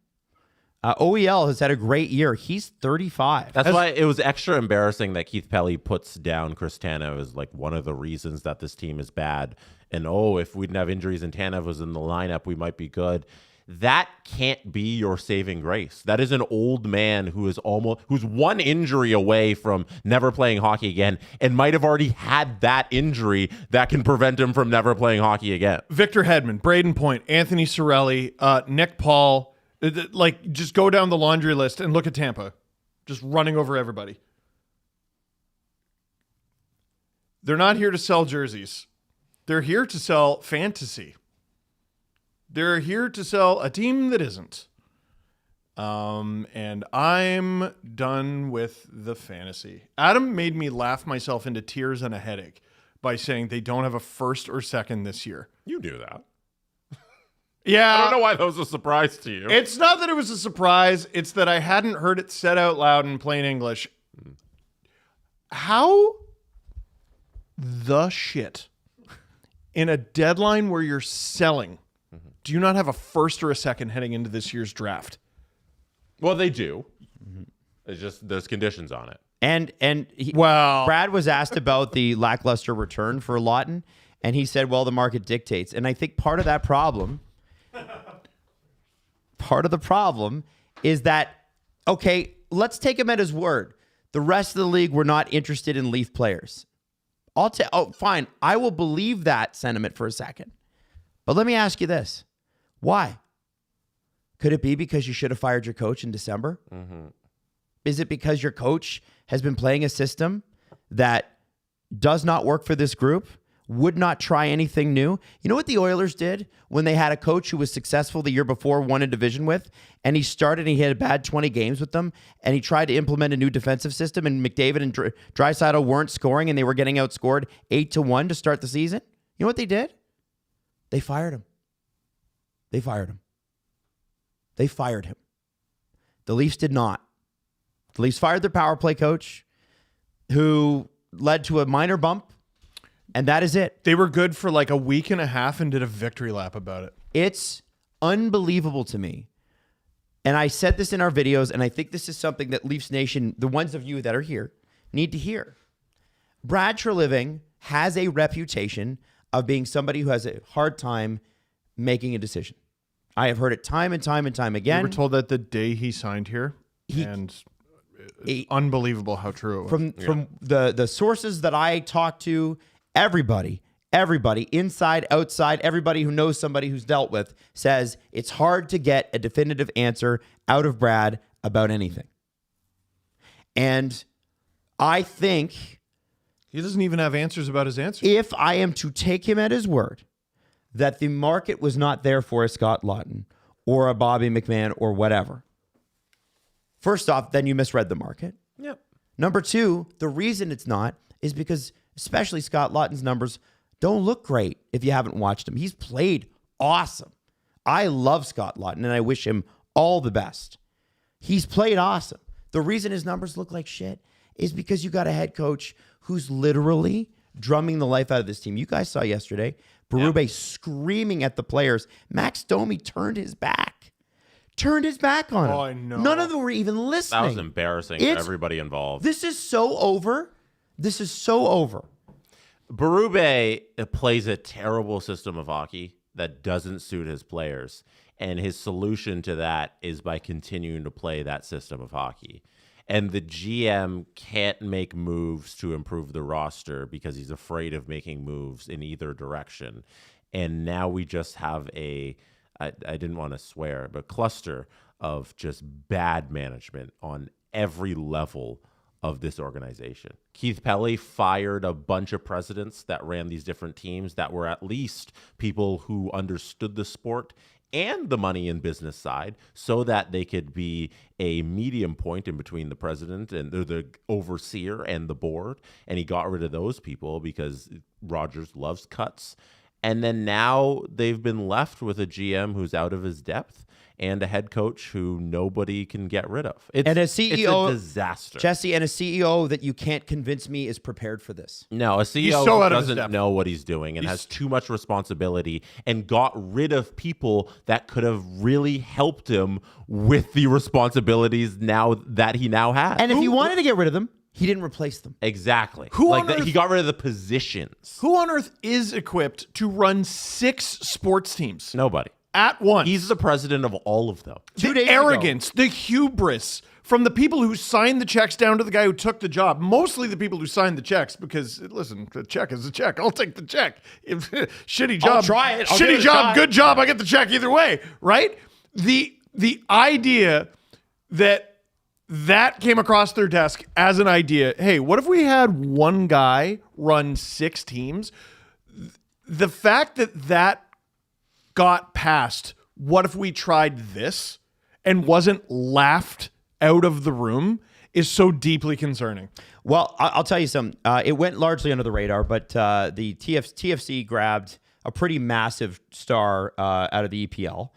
OEL has had a great year. He's 35. That's why it was extra embarrassing that Keith Pelly puts down Chris Tanev as like one of the reasons that this team is bad. And, if we didn't have injuries and Tanev was in the lineup, we might be good. That can't be your saving grace. That is an old man who's one injury away from never playing hockey again and might have already had that injury that can prevent him from never playing hockey again. Victor Hedman, Braden Point, Anthony Cirelli, Nick Paul. Just go down the laundry list and look at Tampa. Just running over everybody. They're not here to sell jerseys. They're here to sell fantasy. They're here to sell a team that isn't. And I'm done with the fantasy. Adam made me laugh myself into tears and a headache by saying they don't have a first or second this year. You knew that. Yeah. I don't know why that was a surprise to you. It's not that it was a surprise. It's that I hadn't heard it said out loud in plain English. How the shit in a deadline where you're selling, do you not have a first or a second heading into this year's draft? Well, they do. It's just there's conditions on it. And Brad was asked about the lackluster return for Lawton, and he said, well, the market dictates. And I think part of the problem is that, okay, let's take him at his word. The rest of the league were not interested in Leaf players. Fine. I will believe that sentiment for a second. But let me ask you this. Why? Could it be because you should have fired your coach in December? Mm-hmm. Is it because your coach has been playing a system that does not work for this group, would not try anything new? You know what the Oilers did when they had a coach who was successful the year before, won a division with, and he started and he had a bad 20 games with them, and he tried to implement a new defensive system, and McDavid and Draisaitl weren't scoring, and they were getting outscored 8-1 to start the season? You know what they did? They fired him. They fired him. The Leafs did not. The Leafs fired their power play coach, who led to a minor bump, and that is it. They were good for like a week and a half and did a victory lap about it. It's unbelievable to me. And I said this in our videos, and I think this is something that Leafs Nation, the ones of you that are here, need to hear. Brad Treliving has a reputation of being somebody who has a hard time making a decision. I have heard it time and time and time again. We were told that the day he signed here, and it's unbelievable how true it was. From the sources that I talk to, everybody, inside, outside, everybody who knows somebody who's dealt with, says it's hard to get a definitive answer out of Brad about anything. And I think he doesn't even have answers about his answers. If I am to take him at his word that the market was not there for a Scott Lawton or a Bobby McMahon or whatever, first off, then you misread the market. Yep. Number two, the reason it's not is because especially Scott Lawton's numbers don't look great if you haven't watched him. He's played awesome. I love Scott Lawton, and I wish him all the best. He's played awesome. The reason his numbers look like shit is because you got a head coach who's literally drumming the life out of this team. You guys saw yesterday, Burub screaming at the players. Max Domi turned his back on him. Oh, I know. None of them were even listening. That was embarrassing for everybody involved. This is so over. Burub plays a terrible system of hockey that doesn't suit his players. And his solution to that is by continuing to play that system of hockey. And the GM can't make moves to improve the roster because he's afraid of making moves in either direction. And now we just have I didn't want to swear, but cluster of just bad management on every level of this organization. Keith Pelley fired a bunch of presidents that ran these different teams that were at least people who understood the sport and the money and business side, so that they could be a medium point in between the president and the overseer and the board. And he got rid of those people because Rogers loves cuts. And then now they've been left with a GM who's out of his depth and a head coach who nobody can get rid of. And a CEO, it's a disaster. Jesse, and a CEO that you can't convince me is prepared for this. No, a CEO so out of his doesn't depth. know what he's doing and has too much responsibility and got rid of people that could have really helped him with the responsibilities now that he now has. And if he wanted to get rid of them, he didn't replace them. Exactly. Who on earth- he got rid of the positions. Who on earth is equipped to run 6 sports teams Nobody. at once? He's the president of all of them. The arrogance, the hubris from the people who signed the checks down to the guy who took the job. Mostly the people who signed the checks because, listen, the check is a check. I'll take the check. Shitty job. I'll try it. I'll give Shitty it a job, shot. good job. I get the check either way, right? The idea that came across their desk as an idea. Hey, what if we had one guy run 6 teams? The fact that got passed, what if we tried this, and wasn't laughed out of the room is so deeply concerning. Well, I'll tell you something. It went largely under the radar, but the TFC grabbed a pretty massive star out of the EPL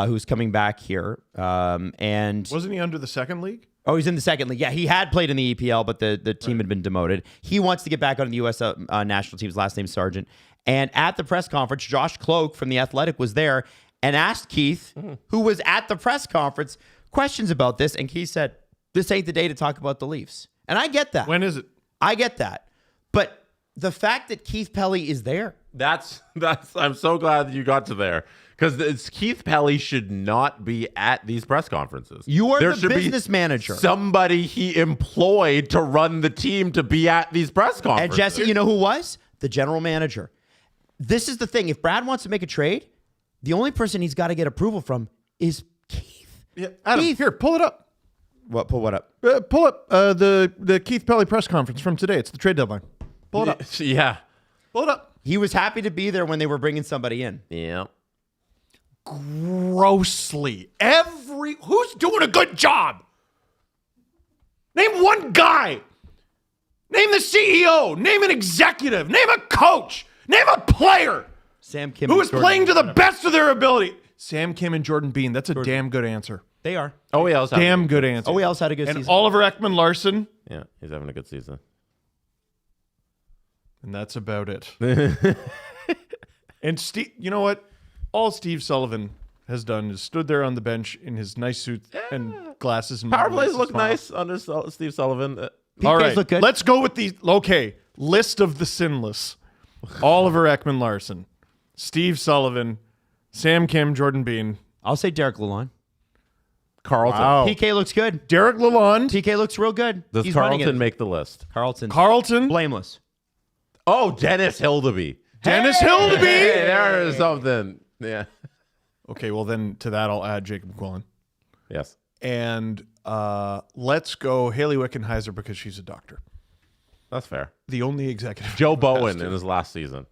who's coming back here. And Wasn't he under the second league? Oh, he's in the second league. Yeah, he had played in the EPL, but the team had been demoted. He wants to get back on the U.S. national team's last name Sargent. And at the press conference, Josh Cloak from The Athletic was there and asked Keith, who was at the press conference, questions about this. And Keith said, this ain't the day to talk about the Leafs. And I get that. When is it? I get that. But the fact that Keith Pelley is there. That's I'm so glad that you got to there. Because Keith Pelley should not be at these press conferences. You are There the should be business manager. Somebody he employed to run the team to be at these press conferences. And Jesse, you know who was? The general manager. This is the thing. If Brad wants to make a trade, the only person he's got to get approval from is Keith. Yeah, Adam, Keith. here, pull it up. What? Pull what up? Pull up the Keith Pelley press conference from today. It's the trade deadline. Pull it up. Yeah. Pull it up. He was happy to be there when they were bringing somebody in. Yeah. Grossly. Who's doing a good job? Name one guy. Name the CEO. Name an executive. Name a coach. Name a player Sam Kim. who and is Jordan playing to the Bean. best of their ability. Sam Kim and Jordan Bean. That's a damn good answer. They are. OEL's Damn good answer. Oh, we also had a good And season. Oliver Ekman-Larsson. Yeah, he's having a good season. And that's about it. And Steve, you know what? All Steve Sullivan has done is stood there on the bench in his nice suit and glasses. And Power Mona plays Lisa's look smile. nice under Steve Sullivan. All PKs right, look good. let's go with the list of the sinless. Oliver Ekman-Larsson, Steve Sullivan, Sam Kim, Jordan Bean. I'll say Derek Lalonde. Carlton. Wow. PK looks good. Derek Lalonde, PK looks real good. Does He's running Carlton it. make the list? Carlton. Carlton, Blameless. Oh, Dennis Hildeby. Dennis Hildeby. Hey, there is something. Yeah. Okay, well then to that I'll add Jacob McQuillan. Yes. And let's go Haley Wickenheiser because she's a doctor. That's fair. The only executive. Joe Bowen in his last season.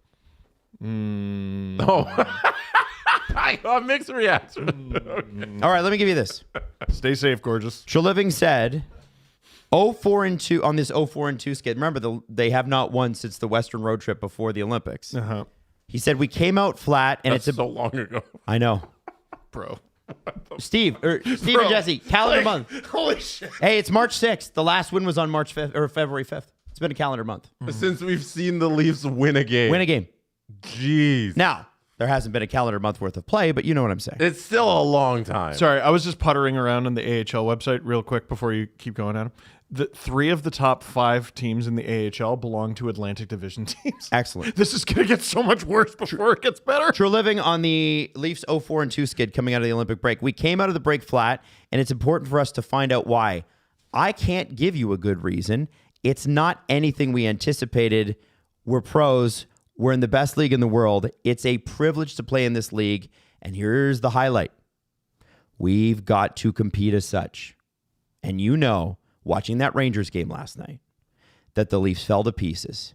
Oh. I got mixed reaction. All right, let me give you this. Stay safe, gorgeous. Treliving said 0-4-2 on this 0-4-2 skid. Remember, they have not won since the Western road trip before the Olympics. Uh-huh. He said, we came out flat, and That's so long ago. I know. Bro. Steve and Bro, Jesse, calendar month. Holy shit. Hey, it's March 6th. The last win was on March 5th or February 5th. It's been a calendar month. Since we've seen the Leafs win a game. Win a game. Jeez. Now, there hasn't been a calendar month worth of play, but you know what I'm saying. It's still a long time. Sorry, I was just puttering around on the AHL website real quick before you keep going, Adam. The 3 of the top 5 teams in the AHL belong to Atlantic Division teams. Excellent. This is going to get so much worse before it gets better. True living on the Leafs 0-4-2 skid coming out of the Olympic break. We came out of the break flat, and it's important for us to find out why. I can't give you a good reason. It's not anything we anticipated. We're pros. We're in the best league in the world. It's a privilege to play in this league. And here's the highlight. We've got to compete as such. And you know, watching that Rangers game last night, that the Leafs fell to pieces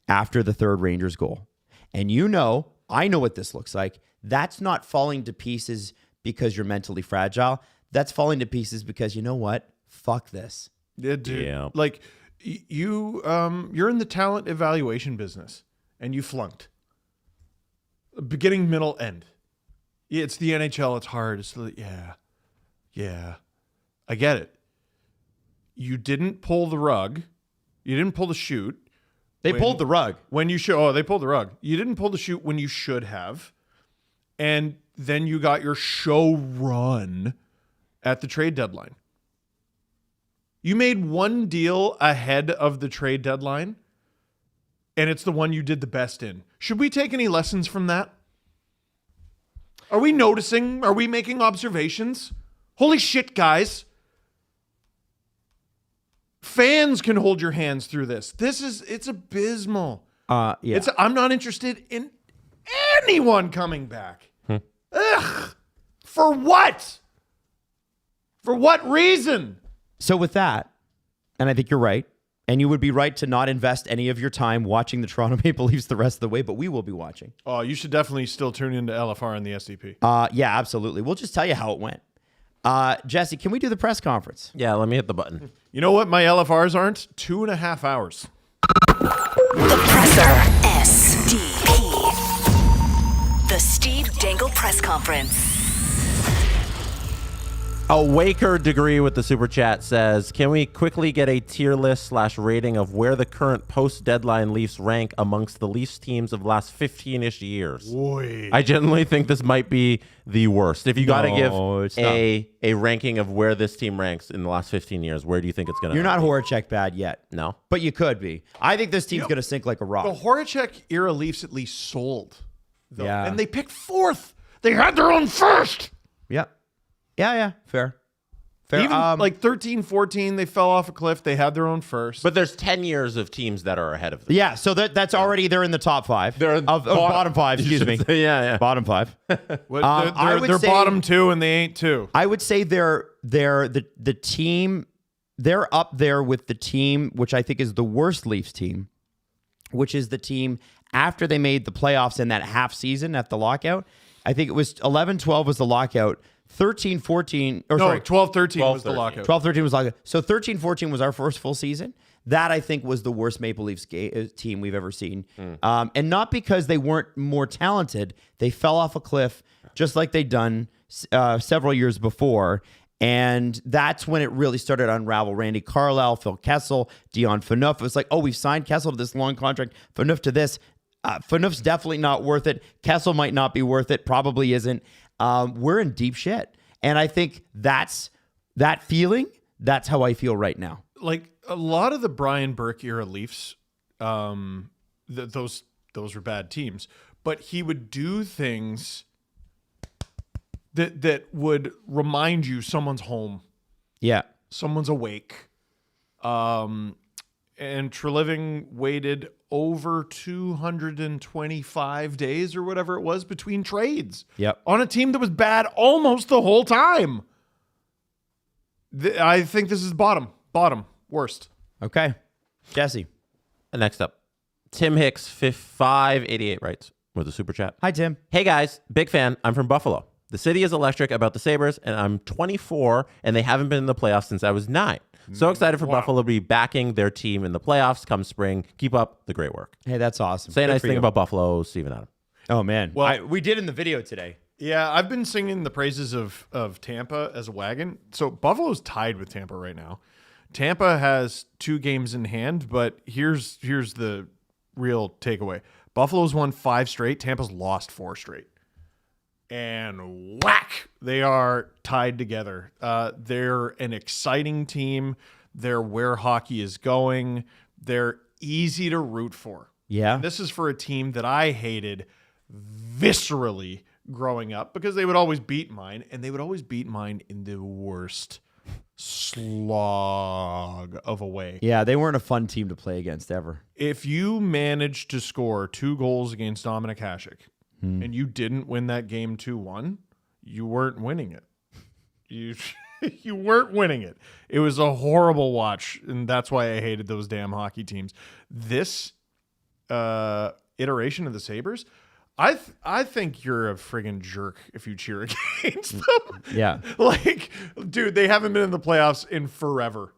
after the third Rangers goal. And I know what this looks like. That's not falling to pieces because you're mentally fragile. That's falling to pieces because you know what? Fuck this. Yeah, dude. Yeah. Like you're in the talent evaluation business and you flunked. Beginning, middle, end. Yeah, it's the NHL. It's hard. It's yeah. I get it. You didn't pull the rug. You didn't pull the chute. They pulled the rug. When you should. Oh, they pulled the rug. You didn't pull the chute when you should have. And then you got your show run at the trade deadline. You made one deal ahead of the trade deadline, and it's the one you did the best in. Should we take any lessons from that? Are we noticing? Are we making observations? Holy shit, guys. Fans can hold your hands through this. It's abysmal. Yeah. I'm not interested in anyone coming back. Ugh. For what? For what reason? So with that, and I think you're right, and you would be right to not invest any of your time watching the Toronto Maple Leafs the rest of the way, but we will be watching. Oh, you should definitely still tune into LFR and the SDP. Yeah, absolutely. We'll just tell you how it went. Jesse, can we do the press conference? Yeah, let me hit the button. You know what my LFRs aren't? 2.5 hours. The Presser. SDP. The Steve Dangle Press Conference. A Waker degree with the super chat says, can we quickly get a tier list / rating of where the current post-deadline Leafs rank amongst the Leafs teams of the last 15-ish years? Boy. I genuinely think this might be the worst. If you got to give a ranking of where this team ranks in the last 15 years, where do you think it's going to You're not Horacek bad yet. No. But you could be. I think this team's going to sink like a rock. The Horacek era Leafs at least sold. Though. Yeah. And they picked fourth. They had their own first. Yeah. Yeah. Fair. Even like 13, 14, they fell off a cliff. They had their own first. But there's 10 years of teams that are ahead of them. Yeah, so that's already, they're in the top five. They're of bottom five, excuse me. Yeah. Bottom five. They're bottom two and they ain't two. I would say they're the team, they're up there with the team, which I think is the worst Leafs team, which is the team after they made the playoffs in that half season at the lockout. I think it was 11-12 was the lockout. 13-14, or no, sorry, 12-13 was the lockout. 12-13 was lockout. So 13-14 was our first full season. That, I think, was the worst Maple Leafs team we've ever seen. And not because they weren't more talented. They fell off a cliff just like they'd done several years before. And that's when it really started to unravel. Randy Carlyle, Phil Kessel, Dion Phaneuf. It was like, oh, we've signed Kessel to this long contract, Phaneuf to this. Phaneuf's definitely not worth it. Kessel might not be worth it. Probably isn't. We're in deep shit. And I think that's that feeling. That's how I feel right now. Like a lot of the Brian Burke era Leafs, those were bad teams, but he would do things that would remind you someone's home. Yeah. Someone's awake. And Treliving waited over 225 days or whatever it was between trades. Yep. On a team that was bad almost the whole time. I think this is bottom, worst. Okay. Jesse. Next up, Tim Hicks, 588 writes with a super chat. Hi, Tim. Hey, guys. Big fan. I'm from Buffalo. The city is electric about the Sabres, and I'm 24, and they haven't been in the playoffs since I was 9. So excited for Buffalo to be backing their team in the playoffs come spring. Keep up the great work. Hey, that's awesome. Say a nice thing about Buffalo, Steve and Adam. Oh, man. Well, we did in the video today. Yeah, I've been singing the praises of Tampa as a wagon. So Buffalo's tied with Tampa right now. Tampa has 2 games in hand, but here's the real takeaway. Buffalo's won 5 straight. Tampa's lost 4 straight. And whack, they are tied together. They're an exciting team. They're where hockey is going. They're easy to root for. Yeah. And this is for a team that I hated viscerally growing up because they would always beat mine, and they would always beat mine in the worst slog of a way. Yeah, they weren't a fun team to play against ever. If you managed to score 2 goals against Dominic Hasek, and you didn't win that game 2-1, you weren't winning it. You weren't winning it. It was a horrible watch, and that's why I hated those damn hockey teams. This iteration of the Sabres, I think you're a friggin' jerk if you cheer against them. Yeah. Like, dude, they haven't been in the playoffs in forever.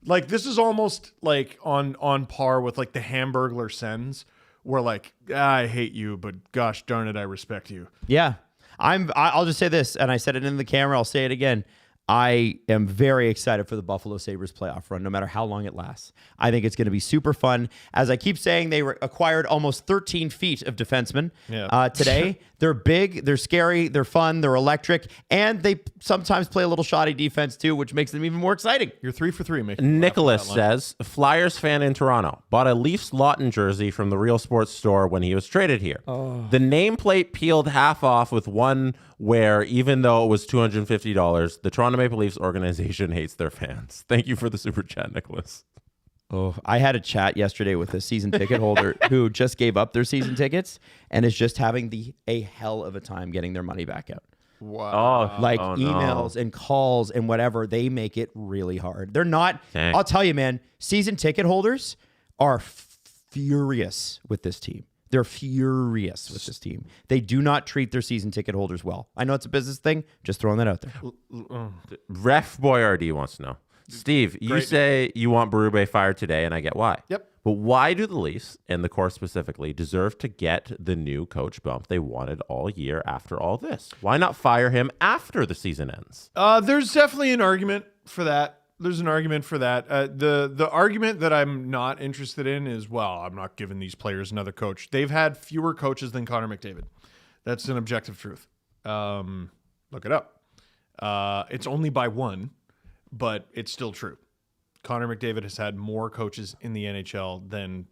Like, this is almost like on par with like the Hamburglar Sens, where like, I hate you, but gosh darn it, I respect you. Yeah. I'll just say this, and I said it in the camera, I'll say it again. I am very excited for the Buffalo Sabres playoff run, no matter how long it lasts. I think it's going to be super fun. As I keep saying, they acquired almost 13 feet of defensemen today. They're big, they're scary, they're fun, they're electric, and they sometimes play a little shoddy defense too, which makes them even more exciting. You're 3 for 3, mate. Nicholas says, Flyers fan in Toronto bought a Leafs Lawton jersey from the Real Sports store when he was traded here. The nameplate peeled half off with one where, even though it was $250, the Toronto Maple Leafs organization hates their fans. Thank you for the super chat, Nicholas. Oh, I had a chat yesterday with a season ticket holder who just gave up their season tickets and is just having a hell of a time getting their money back out. Wow. Emails and calls and whatever, they make it really hard. They're not, Dang. I'll tell you, man, season ticket holders are furious with this team. They're furious with this team. They do not treat their season ticket holders well. I know it's a business thing. Just throwing that out there. Ref Boyardee wants to know. Steve, you say you want Burub fired today, and I get why. Yep. But why do the Leafs, and the core specifically, deserve to get the new coach bump they wanted all year after all this? Why not fire him after the season ends? There's definitely an argument for that. There's an argument for that. The argument that I'm not interested in is, well, I'm not giving these players another coach. They've had fewer coaches than Connor McDavid. That's an objective truth. Look it up. It's only by one, but it's still true. Connor McDavid has had more coaches in the NHL than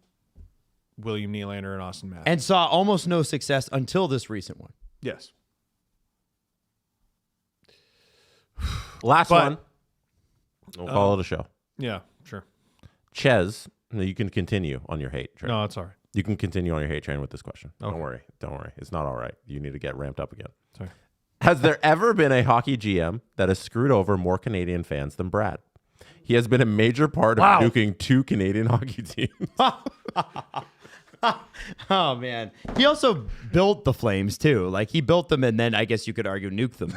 William Nylander and Austin Matthews. And saw almost no success until this recent one. Yes. Last one. We'll call it a show. Yeah, sure. Ches, you can continue on your hate train. No, it's all right. You can continue on your hate train with this question. Okay. Don't worry. It's not all right. You need to get ramped up again. Sorry. Has there ever been a hockey GM that has screwed over more Canadian fans than Brad? He has been a major part of nuking 2 Canadian hockey teams. Oh, man. He also built the Flames, too. Like, he built them, and then I guess you could argue nuke them.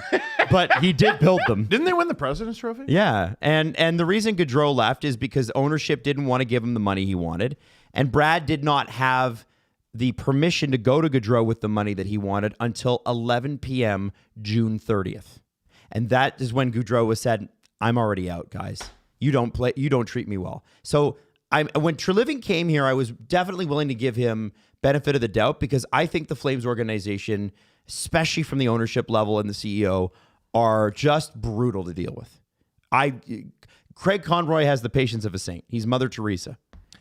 But he did build them. Didn't they win the President's Trophy? Yeah. And the reason Gaudreau left is because ownership didn't want to give him the money he wanted. And Brad did not have the permission to go to Gaudreau with the money that he wanted until 11 p.m. June 30th. And that is when Gaudreau was said, I'm already out, guys. You don't treat me well. So when Treliving came here, I was definitely willing to give him benefit of the doubt because I think the Flames organization, especially from the ownership level and the CEO, are just brutal to deal with. Craig Conroy has the patience of a saint. He's Mother Teresa.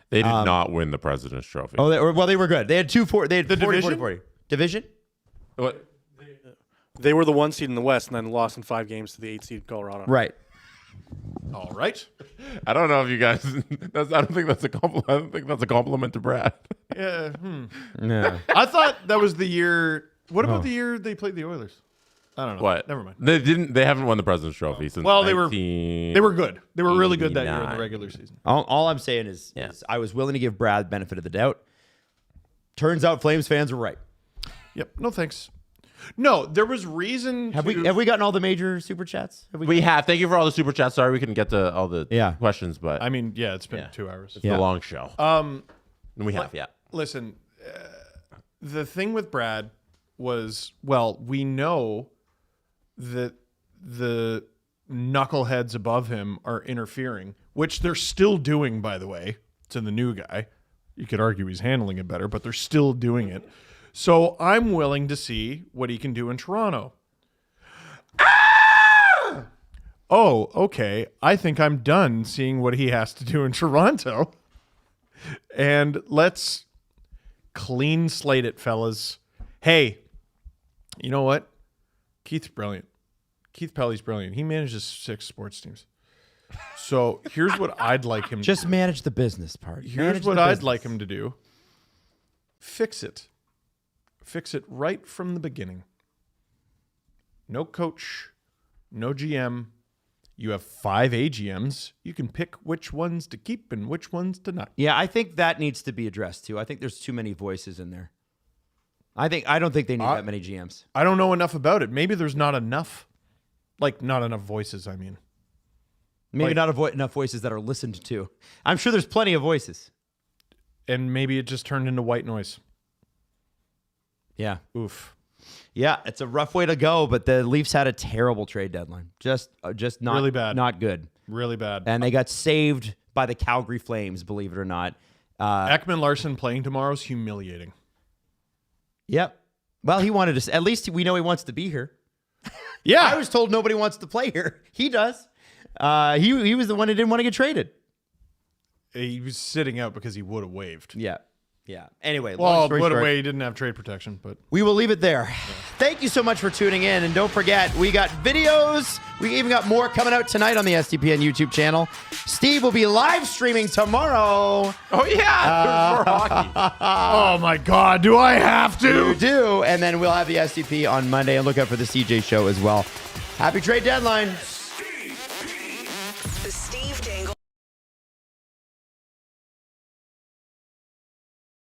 They did not win the President's Trophy. Oh, they were good. They had 2-4. They had The 40, division? 40. Division? What? They were the 1 seed in the West and then lost in 5 games to the 8 seed Colorado. Right. All right. I don't know if you guys. I don't think that's a compliment. I don't think that's a compliment to Brad. Yeah. Yeah. I thought that was the year. What about the year they played the Oilers? I don't know. What? Never mind. They didn't. They haven't won the President's Trophy since. Well, they were 19... They were good. They were really good that year in the 89. regular season. All I'm saying is I was willing to give Brad benefit of the doubt. Turns out Flames fans were right. Yep. No thanks. No, there was reason. Have we gotten all the major super chats? We have. Thank you for all the super chats. Sorry we couldn't get to all the questions, but I mean, yeah, it's been 2 hours. it's a long show. We have, Listen, the thing with Brad was, well, we know that the knuckleheads above him are interfering, which they're still doing, by the way, to the new guy. You could argue he's handling it better, but they're still doing it. So I'm willing to see what he can do in Toronto. Oh, okay. I think I'm done seeing what he has to do in Toronto. And let's clean slate it, fellas. Hey, you know what? Keith's brilliant. Keith Pelly's brilliant. He manages 6 sports teams. So here's what I'd like him to Just do. manage the business part. Here's what I'd like him to do. Fix it. Fix it right from the beginning. No coach, no GM, You have 5 AGMs. You can pick which ones to keep and which ones to not. Yeah, I think that needs to be addressed too. I think there's too many voices in there. I don't think they need that many GMs. I don't know enough about it. Maybe there's not enough. Like, not enough voices, I mean. Maybe not enough voices that are listened to. I'm sure there's plenty of voices. And maybe it just turned into white noise. Yeah. Oof. Yeah, it's a rough way to go, but the Leafs had a terrible trade deadline. Just not really bad. Not good. Really bad. And they got saved by the Calgary Flames, believe it or not. Ekman Larson playing tomorrow is humiliating. Yep. Well, he wanted to. At least we know he wants to be here. Yeah. I was told nobody wants to play here. He does. He was the one who didn't want to get traded. He was sitting out because he would have waived. Yeah. Yeah. Anyway, Well, would have waived. He didn't have trade protection, but we will leave it there. Yeah. Thank you so much for tuning in. And don't forget, we got videos. We even got more coming out tonight on the SDPN YouTube channel. Steve will be live streaming tomorrow. Oh, yeah. For hockey. oh, my God. Do I have to? You do. And then we'll have the SDP on Monday. And look out for the CJ show as well. Happy trade deadline.